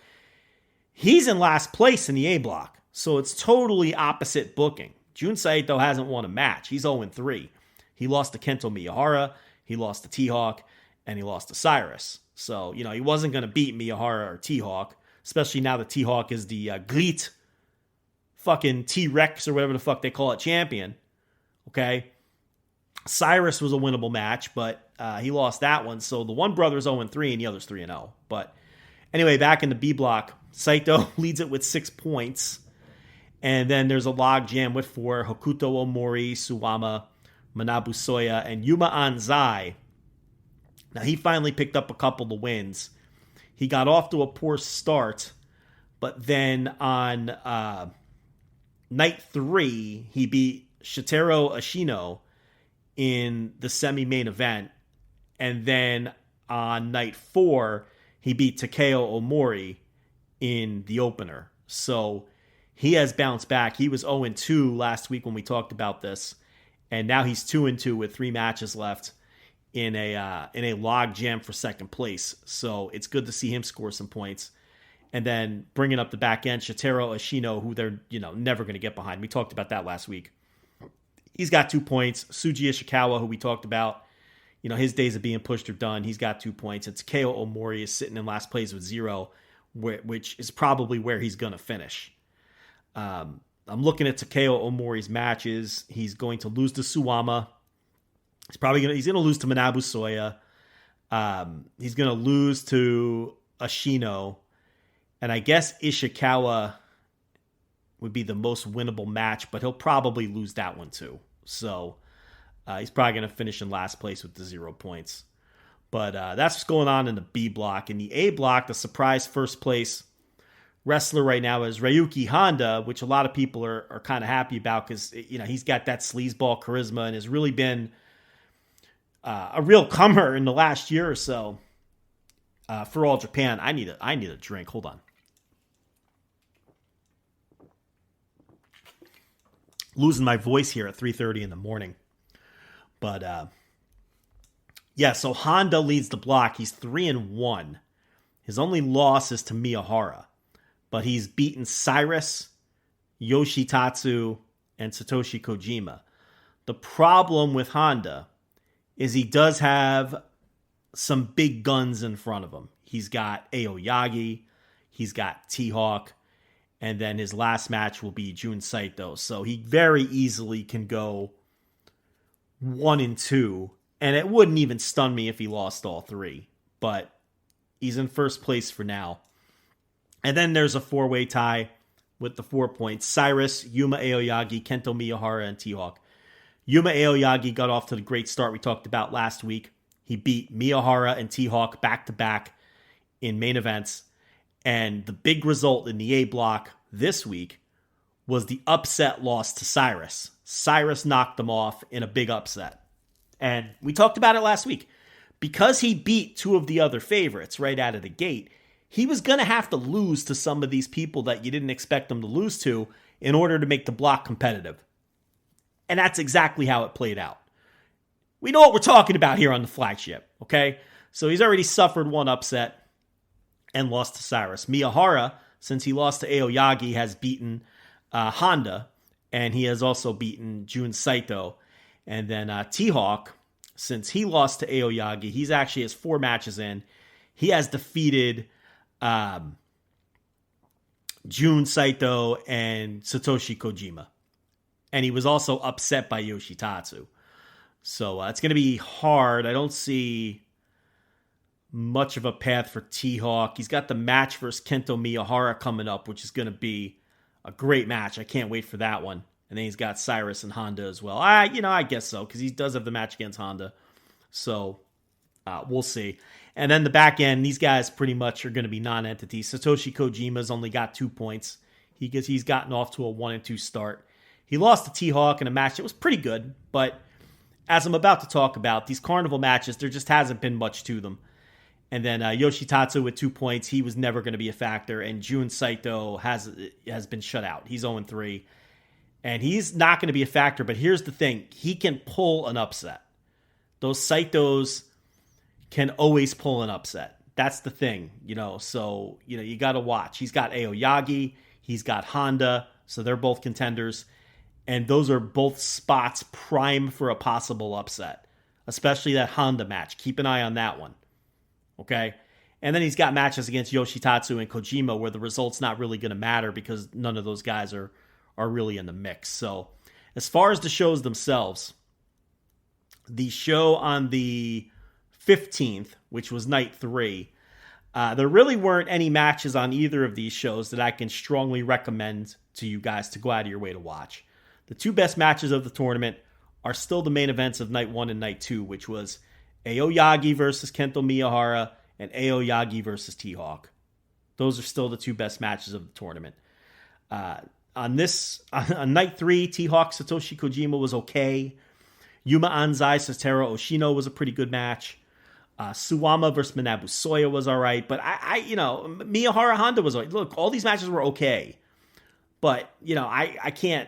he's in last place in the A block, so it's totally opposite booking. Jun Saito hasn't won a match. He's 0-3. He lost to Kento Miyahara, he lost to T-Hawk, and he lost to Cyrus. So, he wasn't going to beat Miyahara or T-Hawk, especially now that T-Hawk is the Gleet fucking T-Rex or whatever the fuck they call it champion. Okay? Cyrus was a winnable match, but he lost that one. So the one brother's 0-3 and the other's 3-0. But anyway, back in the B block, Saito leads it with 6 points. And then there's a log jam with 4. Hokuto Omori, Suwama, Manabu Soya, and Yuma Anzai. Now, he finally picked up a couple of wins. He got off to a poor start, but then on night 3, he beat Shotaro Ashino in the semi-main event. And then on night 4, he beat Takeo Omori in the opener. So he has bounced back. He was 0-2 last week when we talked about this, and now he's 2-2 with 3 matches left in a log jam for second place. So it's good to see him score some points. And then bringing up the back end, Shotaro Ashino, who they're never going to get behind. We talked about that last week. He's got 2 points. Tsuji Ishikawa, who we talked about, his days of being pushed are done. He's got 2 points. And Takeo Omori is sitting in last place with 0, which is probably where he's going to finish. I'm looking at Takeo Omori's matches. He's going to lose to Suwama. He's going to lose to Manabu Soya. He's going to lose to Ashino. And I guess Ishikawa would be the most winnable match, but he'll probably lose that one too. So he's probably going to finish in last place with the 0 points. But that's what's going on in the B block. In the A block, the surprise first place wrestler right now is Ryuki Honda, which a lot of people are kind of happy about, because he's got that sleazeball charisma and has really been a real comer in the last year or so for All Japan. I need a drink. Hold on. Losing my voice here at 3:30 in the morning. But so Honda leads the block. He's 3-1. His only loss is to Miyahara, but he's beaten Cyrus, Yoshitatsu, and Satoshi Kojima. The problem with Honda is he does have some big guns in front of him. He's got Aoyagi, he's got T-Hawk, and then his last match will be Jun Saito. So he very easily can go 1-2, and it wouldn't even stun me if he lost all 3. But he's in first place for now. And then there's a 4-way tie with the 4 points. Cyrus, Yuma Aoyagi, Kento Miyahara, and T-Hawk. Yuma Aoyagi got off to the great start we talked about last week. He beat Miyahara and T-Hawk back-to-back in main events. And the big result in the A block this week was the upset loss to Cyrus. Cyrus knocked him off in a big upset. And we talked about it last week. Because he beat 2 of the other favorites right out of the gate, he was going to have to lose to some of these people that you didn't expect him to lose to in order to make the block competitive. And that's exactly how it played out. We know what we're talking about here on the Flagship, okay? So he's already suffered one upset and lost to Cyrus. Miyahara, since he lost to Aoyagi, has beaten Honda, and he has also beaten Jun Saito. And then T-Hawk, since he lost to Aoyagi, he's actually has 4 matches in. He has defeated Jun Saito and Satoshi Kojima. And he was also upset by Yoshitatsu. So it's going to be hard. I don't see much of a path for T-Hawk. He's got the match versus Kento Miyahara coming up, which is going to be a great match. I can't wait for that one. And then he's got Cyrus and Honda as well. I guess so, because he does have the match against Honda. So we'll see. And then the back end, these guys pretty much are going to be non-entities. Satoshi Kojima's only got 2 points. He's gotten off to a 1-2 start. He lost to T-Hawk in a match that was pretty good, but as I'm about to talk about, these Carnival matches, there just hasn't been much to them. And then Yoshitatsu with 2 points, he was never going to be a factor. And Jun Saito has been shut out. He's 0-3. And he's not going to be a factor, but here's the thing. He can pull an upset. Those Saitos can always pull an upset. That's the thing, So, you got to watch. He's got Aoyagi. He's got Honda. So they're both contenders. And those are both spots prime for a possible upset, especially that Honda match. Keep an eye on that one, okay? And then he's got matches against Yoshitatsu and Kojima where the result's not really going to matter because none of those guys are really in the mix. So as far as the shows themselves, the show on the 15th, which was night 3, there really weren't any matches on either of these shows that I can strongly recommend to you guys to go out of your way to watch. The 2 best matches of the tournament are still the main events of night 1 and night 2, which was Aoyagi versus Kento Miyahara and Aoyagi versus T-Hawk. Those are still the 2 best matches of the tournament. On night 3, T-Hawk Satoshi Kojima was okay. Yuma Anzai Satoru Oshino was a pretty good match. Suwama versus Manabu Soya was all right, but Miyahara Honda was all right. Look, all these matches were okay, but I can't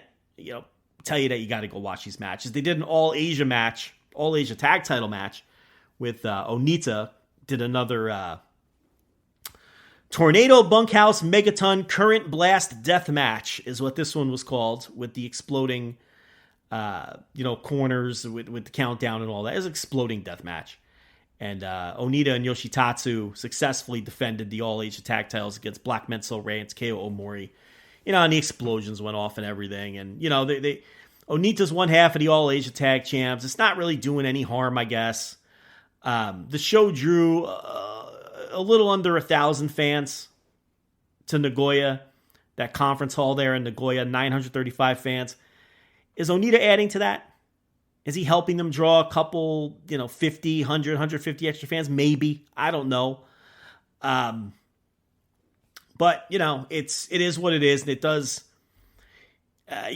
tell you that you got to go watch these matches. They did an All Asia tag title match with Onita. Did another Tornado Bunkhouse Megaton Current Blast Death Match is what this one was called, with the exploding corners with the countdown and all that. It was an exploding death match. And Onita and Yoshitatsu successfully defended the All Asia tag titles against Black Menso Ray and Takeo Omori. And the explosions went off and everything. And, Onita's one half of the All Asia Tag Champs. It's not really doing any harm, I guess. The show drew a little under 1,000 fans to Nagoya, that conference hall there in Nagoya, 935 fans. Is Onita adding to that? Is he helping them draw a couple, 50, 100, 150 extra fans? Maybe. I don't know. But, it is what it is, and it does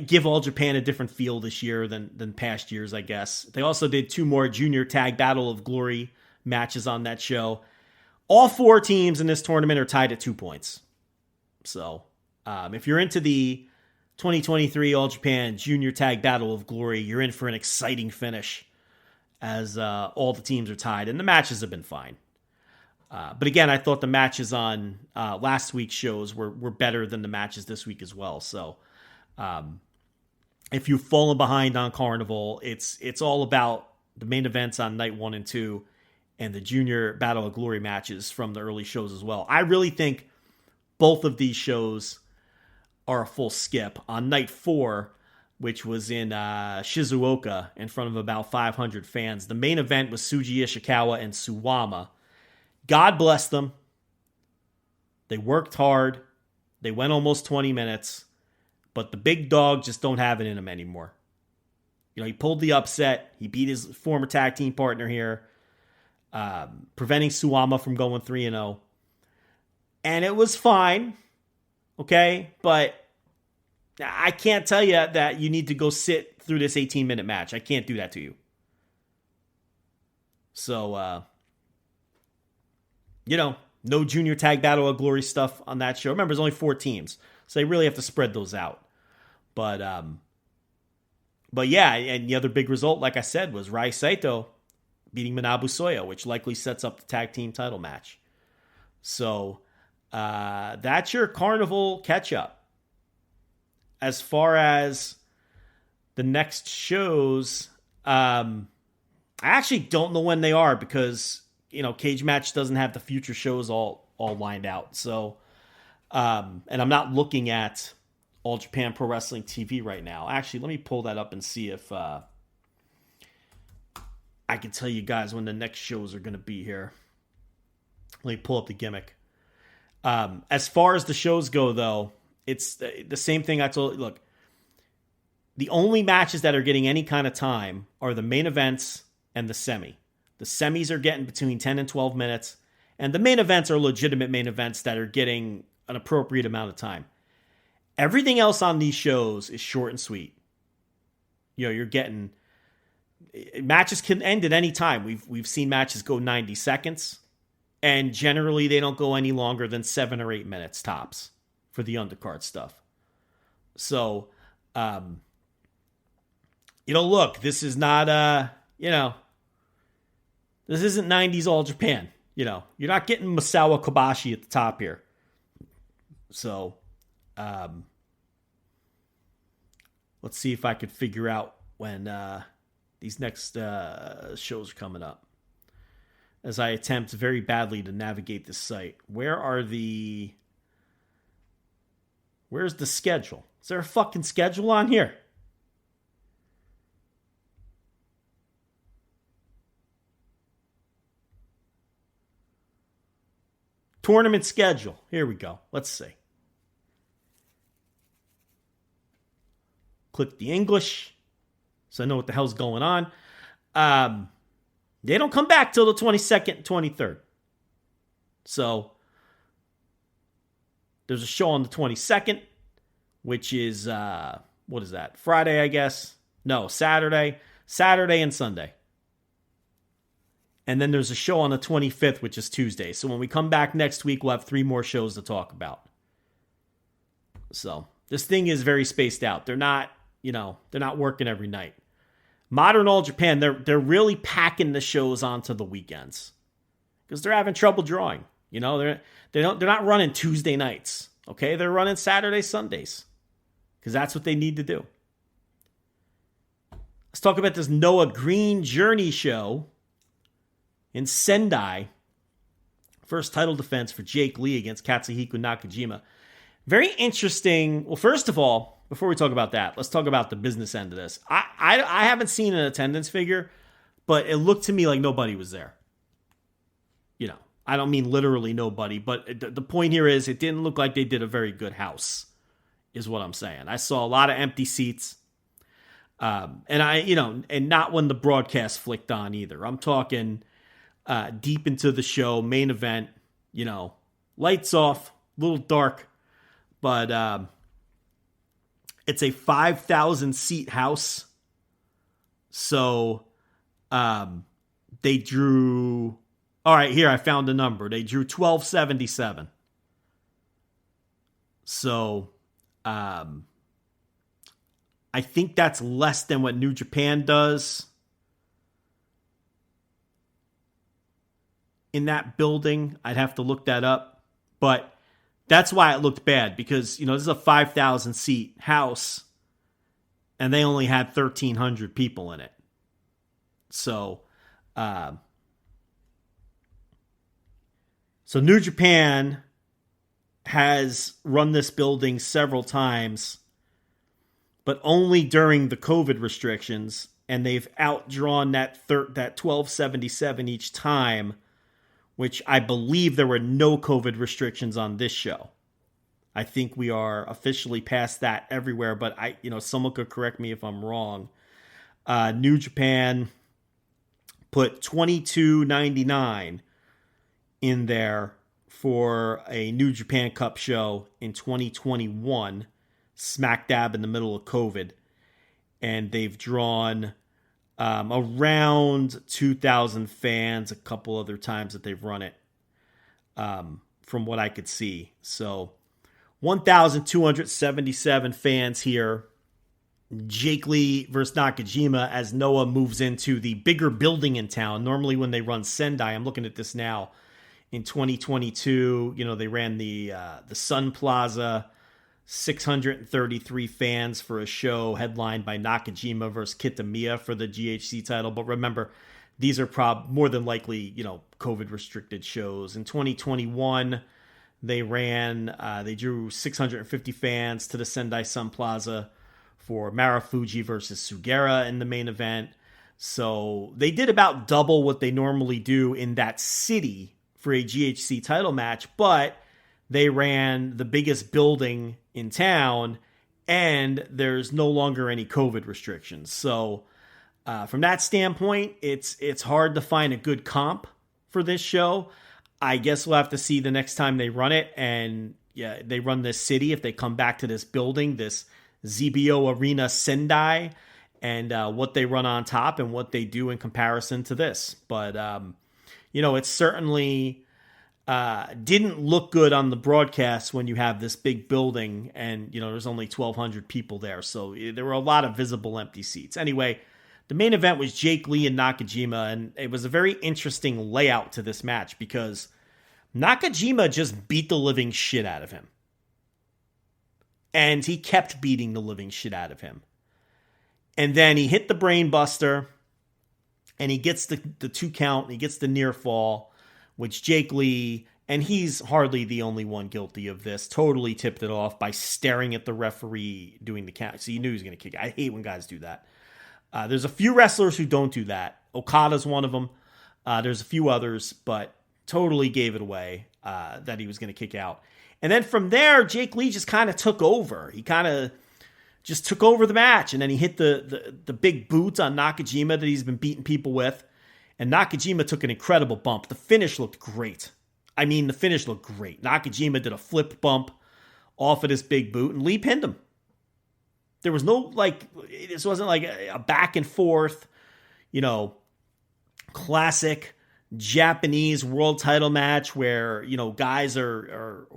give All Japan a different feel this year than past years, I guess. They also did 2 more Junior Tag Battle of Glory matches on that show. All 4 teams in this tournament are tied at 2 points. So, if you're into the 2023 All Japan Junior Tag Battle of Glory, you're in for an exciting finish as all the teams are tied, and the matches have been fine. But again, I thought the matches on last week's shows were better than the matches this week as well. So if you've fallen behind on Carnival, it's all about the main events on night 1 and 2 and the Junior Battle of Glory matches from the early shows as well. I really think both of these shows are a full skip. On night 4, which was in Shizuoka in front of about 500 fans, the main event was Tsuji Ishikawa and Suwama. God bless them. They worked hard. They went almost 20 minutes. But the big dog just don't have it in him anymore. He pulled the upset. He beat his former tag team partner here, preventing Suwama from going 3-0. And it was fine. Okay? But I can't tell you that you need to go sit through this 18-minute match. I can't do that to you. So, No junior tag battle of glory stuff on that show. Remember, there's only 4 teams, so they really have to spread those out. But yeah, and the other big result, like I said, was Rai Saito beating Manabu Soya, which likely sets up the tag team title match. So that's your Carnival catch-up. As far as the next shows, I actually don't know when they are because, Cage Match doesn't have the future shows all lined out. So, and I'm not looking at All Japan Pro Wrestling TV right now. Actually, let me pull that up and see if I can tell you guys when the next shows are going to be here. Let me pull up the gimmick. As far as the shows go, though, it's the same thing I told. Look, the only matches that are getting any kind of time are the main events and the semi. The semis are getting between 10 and 12 minutes, and the main events are legitimate main events that are getting an appropriate amount of time. Everything else on these shows is short and sweet. You're getting matches can end at any time. We've seen matches go 90 seconds, and generally they don't go any longer than 7 or 8 minutes tops for the undercard stuff. So, look, this is not this isn't 90s All Japan. You're not getting Masawa Kobashi at the top here. So, let's see if I could figure out when these next shows are coming up. As I attempt very badly to navigate this site. Where's the schedule? Is there a fucking schedule on here? Tournament schedule. Here we go. Let's see. Click the English so I know what the hell's going on. They don't come back till the 22nd and 23rd. So there's a show on the 22nd, which is, what is that? Friday, I guess. No, Saturday and Sunday. And then there's a show on the 25th, which is Tuesday. So when we come back next week, we'll have 3 more shows to talk about. So this thing is very spaced out. They're not working every night. Modern All Japan, they're really packing the shows onto the weekends because they're having trouble drawing. They're not running Tuesday nights. Okay, they're running Saturday, Sundays because that's what they need to do. Let's talk about this Noah Green Journey show in Sendai. First title defense for Jake Lee against Katsuhiko Nakajima. Very interesting. Well, first of all, before we talk about that, let's talk about the business end of this. I haven't seen an attendance figure, but it looked to me like nobody was there. I don't mean literally nobody, but the point here is it didn't look like they did a very good house, is what I'm saying. I saw a lot of empty seats. And not when the broadcast flicked on either. I'm talking deep into the show, main event, lights off, a little dark, but it's a 5,000 seat house. So they drew, all right, here I found the number. They drew 1,277. So I think that's less than what New Japan does in that building. I'd have to look that up. But that's why it looked bad, because, this is a 5,000 seat house and they only had 1,300 people in it. So, New Japan has run this building several times, but only during the COVID restrictions, and they've outdrawn that 1,277 each time, which I believe there were no COVID restrictions on this show. I think we are officially past that everywhere, but someone could correct me if I'm wrong. New Japan put $22.99 in there for a New Japan Cup show in 2021, smack dab in the middle of COVID, and they've drawn around 2,000 fans a couple other times that they've run it. from what I could see. So 1,277 fans here. Jake Lee versus Nakajima as Noah moves into the bigger building in town. Normally when they run Sendai, I'm looking at this now, in 2022, they ran the Sun Plaza, 633 fans for a show headlined by Nakajima versus Kitamiya for the GHC title. But remember, these are more than likely, COVID restricted shows. In 2021, they drew 650 fans to the Sendai Sun Plaza for Marufuji versus Sugera in the main event. So they did about double what they normally do in that city for a GHC title match, but they ran the biggest building in town, and there's no longer any COVID restrictions. So from that standpoint, it's hard to find a good comp for this show. I guess we'll have to see the next time they run it, and they run this city, if they come back to this building, this ZBO Arena Sendai, and what they run on top and what they do in comparison to this. But it certainly didn't look good on the broadcast when you have this big building and, there's only 1,200 people there. So there were a lot of visible empty seats. Anyway, the main event was Jake Lee and Nakajima, and it was a very interesting layout to this match because Nakajima just beat the living shit out of him. And he kept beating the living shit out of him. And then he hit the brain buster, and he gets the 2 count, and he gets the near fall, which Jake Lee, and he's hardly the only one guilty of this, totally tipped it off by staring at the referee doing the count. So you knew he was going to kick it. I hate when guys do that. There's a few wrestlers who don't do that. Okada's one of them. There's a few others, but totally gave it away that he was going to kick out. And then from there, Jake Lee just kind of took over. He kind of just took over the match, and then he hit the big boots on Nakajima that he's been beating people with. And Nakajima took an incredible bump. The finish looked great. Nakajima did a flip bump off of this big boot, and Lee pinned him. There was no, this wasn't like a back and forth, classic Japanese world title match where, guys are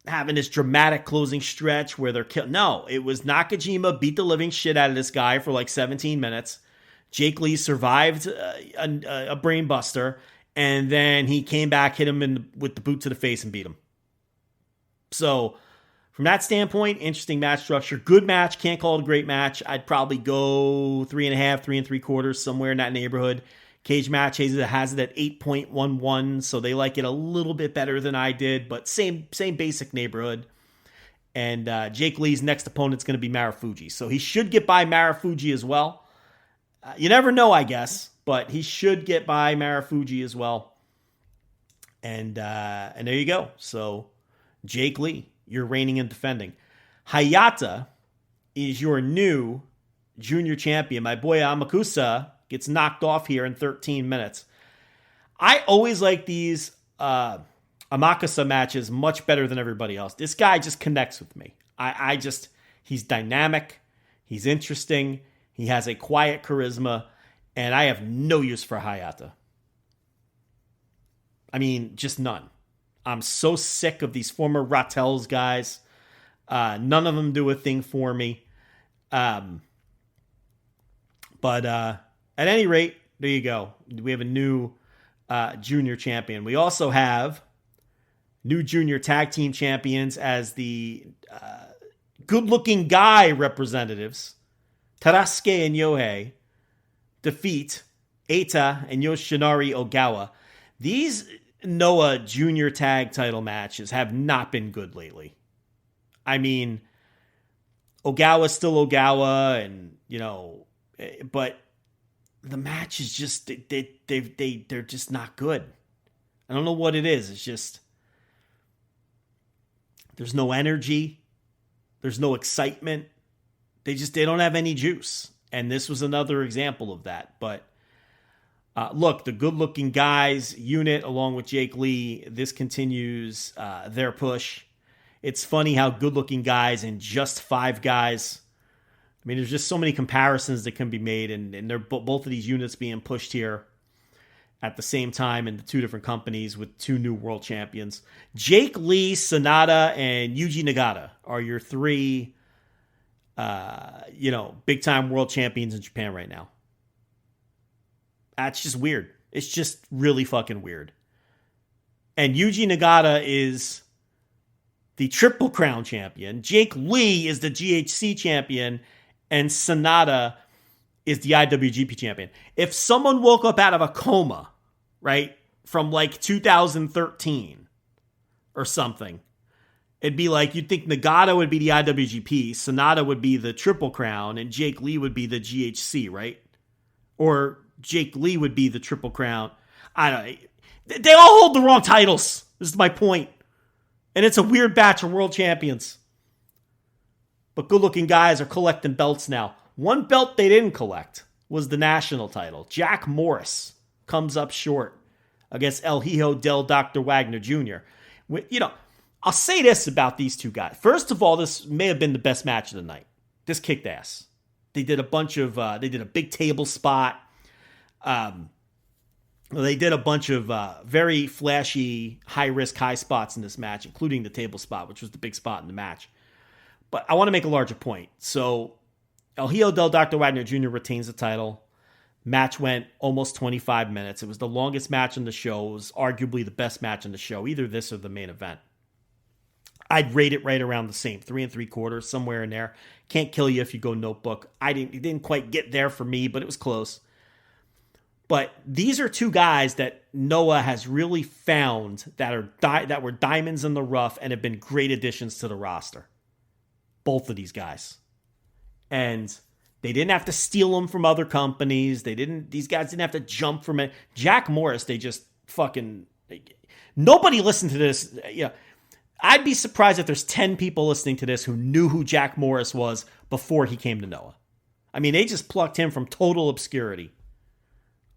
having this dramatic closing stretch where they're killed. No, it was Nakajima beat the living shit out of this guy for like 17 minutes. Jake Lee survived a brain buster, and then he came back, hit him with the boot to the face, and beat him. So from that standpoint, interesting match structure. Good match. Can't call it a great match. I'd probably go 3.5, 3 3/4, somewhere in that neighborhood. Cage Match has it at 8.11, so they like it a little bit better than I did, but same basic neighborhood. And Jake Lee's next opponent's going to be Marufuji, so he should get by Marufuji as well. You never know, I guess, but he should get by Marufuji as well. And there you go. So Jake Lee, you're reigning and defending. Hayata is your new junior champion. My boy Amakusa gets knocked off here in 13 minutes. I always like these Amakusa matches much better than everybody else. This guy just connects with me. He's dynamic. He's interesting. He has a quiet charisma, and I have no use for Hayata. I mean, just none. I'm so sick of these former Rattels guys. None of them do a thing for me. But at any rate, there you go. We have a new junior champion. We also have new junior tag team champions as the good-looking guy representatives. Tarasuke and Yohei defeat Eita and Yoshinari Ogawa. These Noah junior tag title matches have not been good lately. I mean, Ogawa's still Ogawa, and but the match is just they're just not good. I don't know what it is. It's just there's no energy, there's no excitement. They don't have any juice, and this was another example of that. But look, the good-looking guys unit, along with Jake Lee, this continues their push. It's funny how good-looking guys and just 5 guys. I mean, there's just so many comparisons that can be made, and they're both of these units being pushed here. at the same time in the two different companies with two new world champions. Jake Lee, Sonata, and Yuji Nagata are your three, big-time world champions in Japan right now. That's just weird. It's just really fucking weird. And Yuji Nagata is the Triple Crown champion. Jake Lee is the GHC champion. And Sonata is the IWGP champion. If someone woke up out of a coma, right, from like 2013 or something, it'd be like, you'd think Nagata would be the IWGP, Sonata would be the Triple Crown, and Jake Lee would be the GHC, right? Or Jake Lee would be the Triple Crown. I don't know. They all hold the wrong titles. This is my point. And it's a weird batch of world champions. But good-looking guys are collecting belts now. One belt they didn't collect was the national title. Jack Morris comes up short against El Hijo del Dr. Wagner Jr. I'll say this about these two guys. First of all, this may have been the best match of the night. This kicked ass. They did a big table spot. They did a bunch of very flashy, high-risk, high spots in this match, including the table spot, which was the big spot in the match. But I want to make a larger point. So El Hijo del Dr. Wagner Jr. retains the title. Match went almost 25 minutes. It was the longest match on the show. It was arguably the best match on the show, either this or the main event. I'd rate it right around the same, 3 3/4, somewhere in there. Can't kill you if you go notebook. It didn't quite get there for me, but it was close. But these are two guys that Noah has really found that were diamonds in the rough and have been great additions to the roster. Both of these guys. And they didn't have to steal them from other companies. These guys didn't have to jump from it. Jack Morris, they just fucking... Nobody listened to this. I'd be surprised if there's 10 people listening to this who knew who Jack Morris was before he came to Noah. I mean, they just plucked him from total obscurity.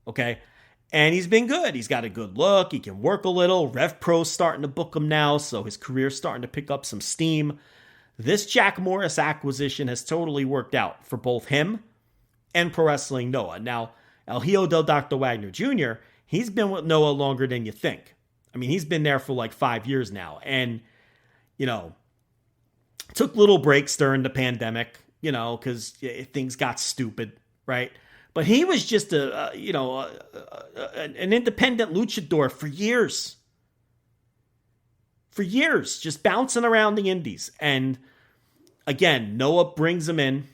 Okay? And he's been good. He's got a good look. He can work a little. Rev Pro's starting to book him now, so his career's starting to pick up some steam. This Jack Morris acquisition has totally worked out for both him and Pro Wrestling Noah. Now, El Hijo del Dr. Wagner Jr., he's been with Noah longer than you think. I mean, he's been there for like 5 years now. And, took little breaks during the pandemic, because things got stupid, right? But he was just an independent luchador for years. For years, just bouncing around the indies. And again, Noah brings him in.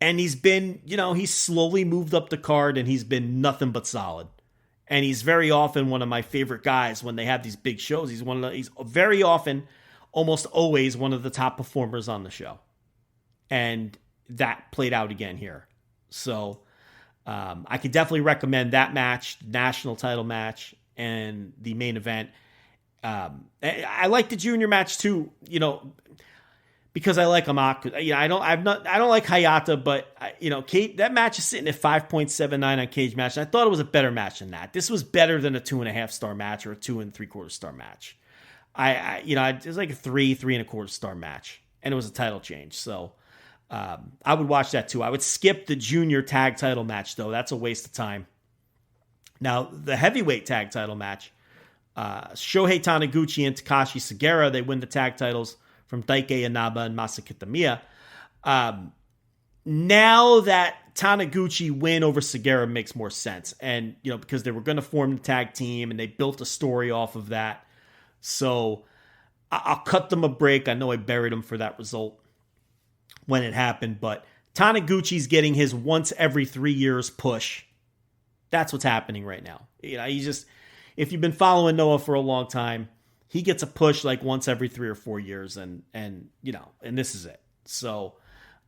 And he's been, he's slowly moved up the card and he's been nothing but solid. And he's very often one of my favorite guys when they have these big shows. He's very often, almost always, one of the top performers on the show. And that played out again here. So I could definitely recommend that match, national title match, and the main event. I like the junior match too, because I like Amaku. I don't like Hayata, but that match is sitting at 5.79 on Cage Match. And I thought it was a better match than that. This was better than a 2.5 star match or a 2 3/4 star match. It was like a 3 1/4 star match, and it was a title change. So I would watch that too. I would skip the junior tag title match though. That's a waste of time. Now the heavyweight tag title match. Shohei Taniguchi and Takashi Sugiura, they win the tag titles from Daike Inaba and Masa Kitamiya. Now that Taniguchi win over Sugiura makes more sense. And, because they were going to form the tag team and they built a story off of that. So I'll cut them a break. I know I buried them for that result when it happened, but Taniguchi's getting his once every 3 years push. That's what's happening right now. If you've been following Noah for a long time, he gets a push like once every 3 or 4 years, and this is it. So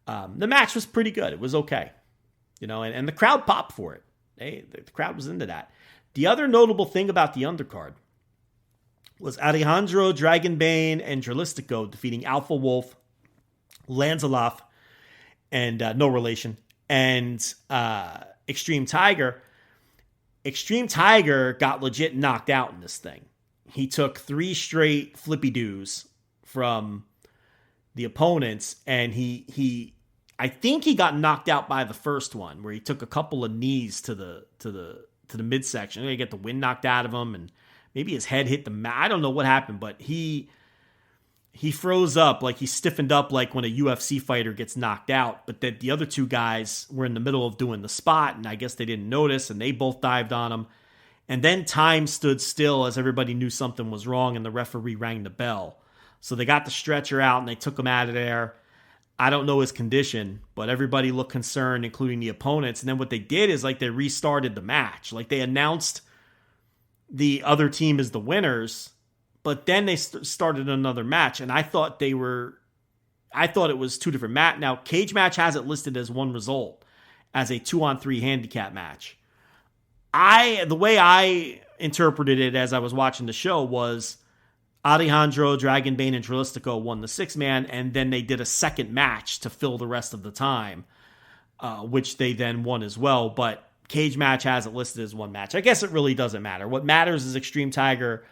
the match was pretty good. It was okay, and the crowd popped for it. The crowd was into that. The other notable thing about the undercard was Alejandro Dragonbane and Dralistico defeating Alpha Wolf, Lanzaloff, and no relation, and Extreme Tiger. Extreme Tiger got legit knocked out in this thing. He took 3 straight flippy doos from the opponents, and I think he got knocked out by the first one, where he took a couple of knees to to the midsection. He get the wind knocked out of him, and maybe his head hit the mat. I don't know what happened, but he froze up, like he stiffened up like when a UFC fighter gets knocked out. But then the other two guys were in the middle of doing the spot, and I guess they didn't notice, and they both dived on him. And then time stood still as everybody knew something was wrong, and the referee rang the bell. So they got the stretcher out, and they took him out of there. I don't know his condition, but everybody looked concerned, including the opponents. And then what they did is like they restarted the match. Like they announced the other team as the winners, but then they started another match. And I thought it was two different matches. Now, Cage Match has it listed as one result, as a 2-on-3 handicap match. The way I interpreted it as I was watching the show was Alejandro, Dragonbane, and Dralistico won the 6-man, and then they did a second match to fill the rest of the time, which they then won as well. But Cage Match has it listed as one match. I guess it really doesn't matter. What matters is Extreme Tiger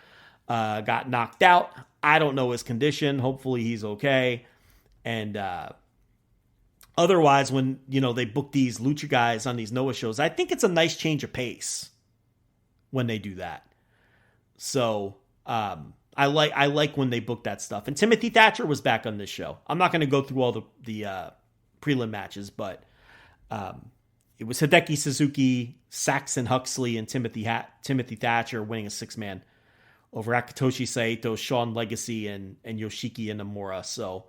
got knocked out. I don't know his condition. Hopefully he's okay. And otherwise, when they book these Lucha guys on these Noah shows, I think it's a nice change of pace when they do that. So I like when they book that stuff. And Timothy Thatcher was back on this show. I'm not going to go through all the prelim matches, but it was Hideki Suzuki, Saxon Huxley, and Timothy Thatcher winning a 6-man over Akitoshi Saito, Sean Legacy, and Yoshiki Inamura. So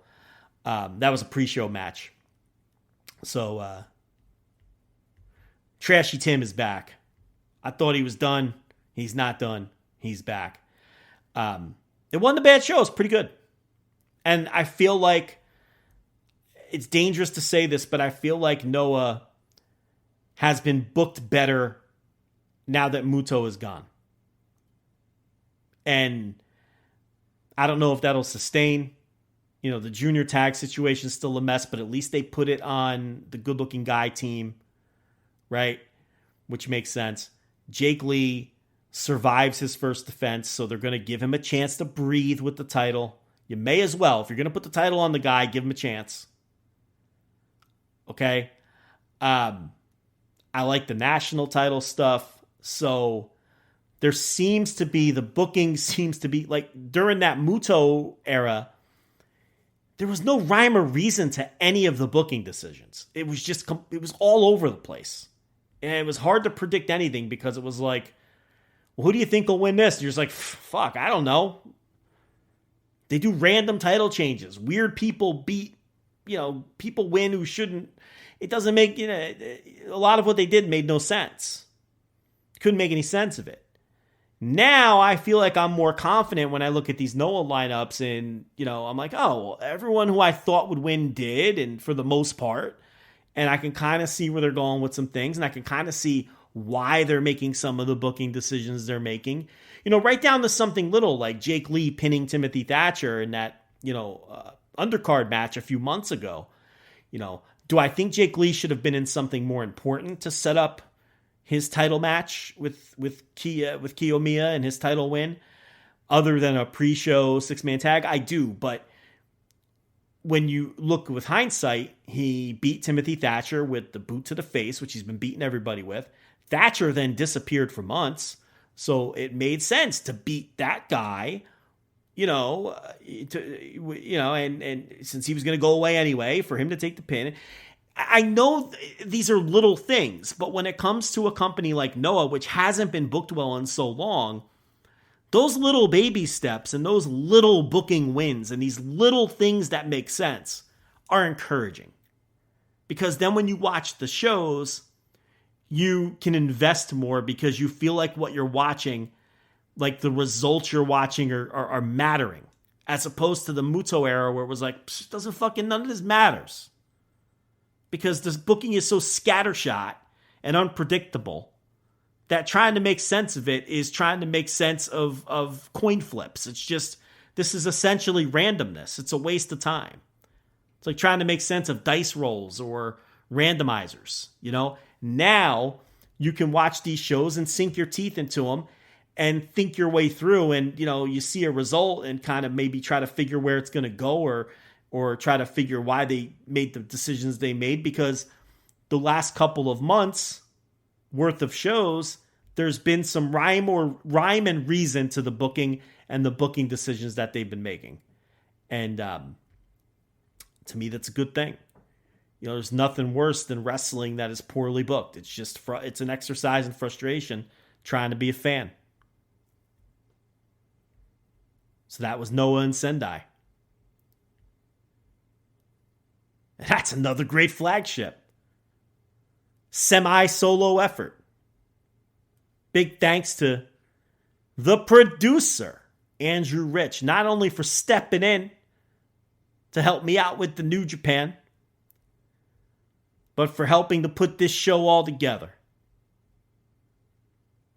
that was a pre-show match. So Trashy Tim is back. I thought he was done. He's not done. He's back. It wasn't a bad show. It's pretty good. And I feel like it's dangerous to say this, but I feel like Noah has been booked better now that Muto is gone. And I don't know if that'll sustain. The junior tag situation is still a mess, but at least they put it on the good-looking guy team, right? Which makes sense. Jake Lee survives his first defense, so they're going to give him a chance to breathe with the title. You may as well. If you're going to put the title on the guy, give him a chance. Okay? I like the national title stuff, so there seems to be, the booking seems to be, like, during that Muto era, there was no rhyme or reason to any of the booking decisions. It was all over the place. And it was hard to predict anything because it was like, well, who do you think will win this? And you're just like, fuck, I don't know. They do random title changes. Weird people beat, people win who shouldn't. It doesn't make, a lot of what they did made no sense. Couldn't make any sense of it. Now I feel like I'm more confident when I look at these Noah lineups and, I'm like, oh, everyone who I thought would win did, and for the most part. And I can kind of see where they're going with some things, and I can kind of see why they're making some of the booking decisions they're making. Right down to something little like Jake Lee pinning Timothy Thatcher in that, undercard match a few months ago. Do I think Jake Lee should have been in something more important to set up his title match with Kiyomiya and his title win, other than a pre-show 6-man tag? I do, but when you look with hindsight, he beat Timothy Thatcher with the boot to the face, which he's been beating everybody with. Thatcher then disappeared for months, so it made sense to beat that guy, and since he was going to go away anyway, for him to take the pin. I know these are little things, but when it comes to a company like Noah, which hasn't been booked well in so long, those little baby steps and those little booking wins and these little things that make sense are encouraging. Because then when you watch the shows, you can invest more because you feel like what you're watching, like the results you're watching are mattering. As opposed to the Muto era where it was like, none of this matters. Because this booking is so scattershot and unpredictable that trying to make sense of it is trying to make sense of coin flips. It's just, this is essentially randomness. It's a waste of time. It's like trying to make sense of dice rolls or randomizers, Now you can watch these shows and sink your teeth into them and think your way through, and, you see a result and kind of maybe try to figure where it's going to go or try to figure why they made the decisions they made, because the last couple of months worth of shows, there's been some rhyme and reason to the booking and the booking decisions that they've been making. And to me, that's a good thing. There's nothing worse than wrestling that is poorly booked. It's just it's an exercise in frustration trying to be a fan. So that was Noah and Sendai. And that's another great flagship. Semi-solo effort. Big thanks to the producer, Andrew Rich, not only for stepping in to help me out with the New Japan, but for helping to put this show all together.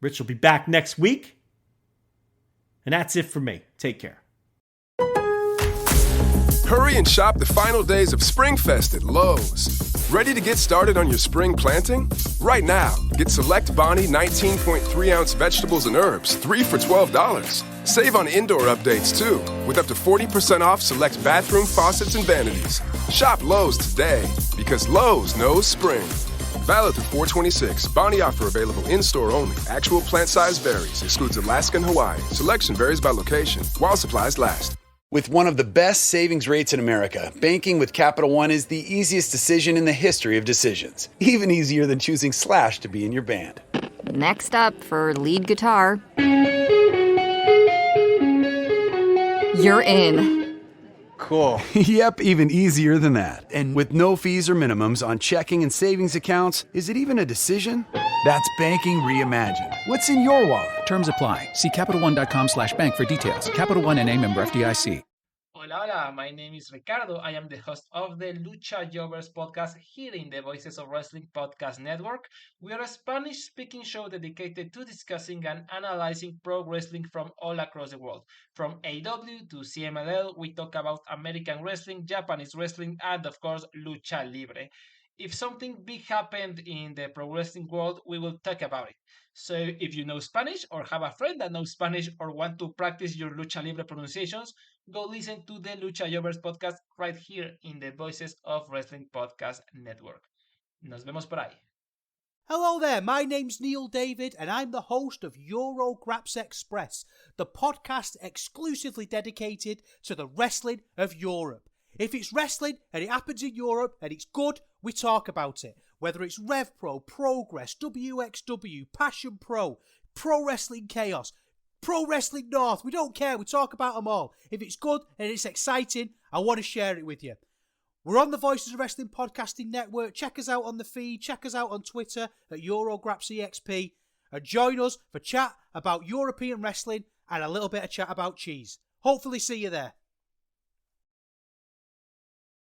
Rich will be back next week. And that's it for me. Take care. Hurry and shop the final days of Springfest at Lowe's. Ready to get started on your spring planting? Right now, get select Bonnie 19.3-ounce vegetables and herbs, 3 for $12. Save on indoor updates, too, with up to 40% off select bathroom faucets and vanities. Shop Lowe's today, because Lowe's knows spring. Valid through 4/26. Bonnie offer available in-store only. Actual plant size varies. Excludes Alaska and Hawaii. Selection varies by location. While supplies last. With one of the best savings rates in America, banking with Capital One is the easiest decision in the history of decisions. Even easier than choosing Slash to be in your band. Next up for lead guitar. You're in. Cool. Yep, even easier than that. And with no fees or minimums on checking and savings accounts, is it even a decision? That's banking reimagined. What's in your wallet? Terms apply. See CapitalOne.com/bank for details. Capital One NA, member FDIC. Hola, my name is Ricardo. I am the host of the Lucha Jovers podcast here in the Voices of Wrestling Podcast Network. We are a Spanish-speaking show dedicated to discussing and analyzing pro wrestling from all across the world. From AEW to CMLL, we talk about American wrestling, Japanese wrestling, and of course, Lucha Libre. If something big happened in the pro wrestling world, we will talk about it. So if you know Spanish or have a friend that knows Spanish or want to practice your Lucha Libre pronunciations, go listen to the Lucha Jovers podcast right here in the Voices of Wrestling Podcast Network. Nos vemos por ahí. Hello there, my name's Neil David and I'm the host of Eurograps Express, the podcast exclusively dedicated to the wrestling of Europe. If it's wrestling and it happens in Europe and it's good, we talk about it. Whether it's Rev Pro, Progress, WXW, Passion Pro, Pro Wrestling Chaos, Pro Wrestling North, we don't care, we talk about them all. If it's good and it's exciting, I want to share it with you. We're on the Voices of Wrestling Podcasting Network. Check us out on the feed, check us out on Twitter at EuroGrapsEXP, and join us for chat about European wrestling and a little bit of chat about cheese. Hopefully see you there.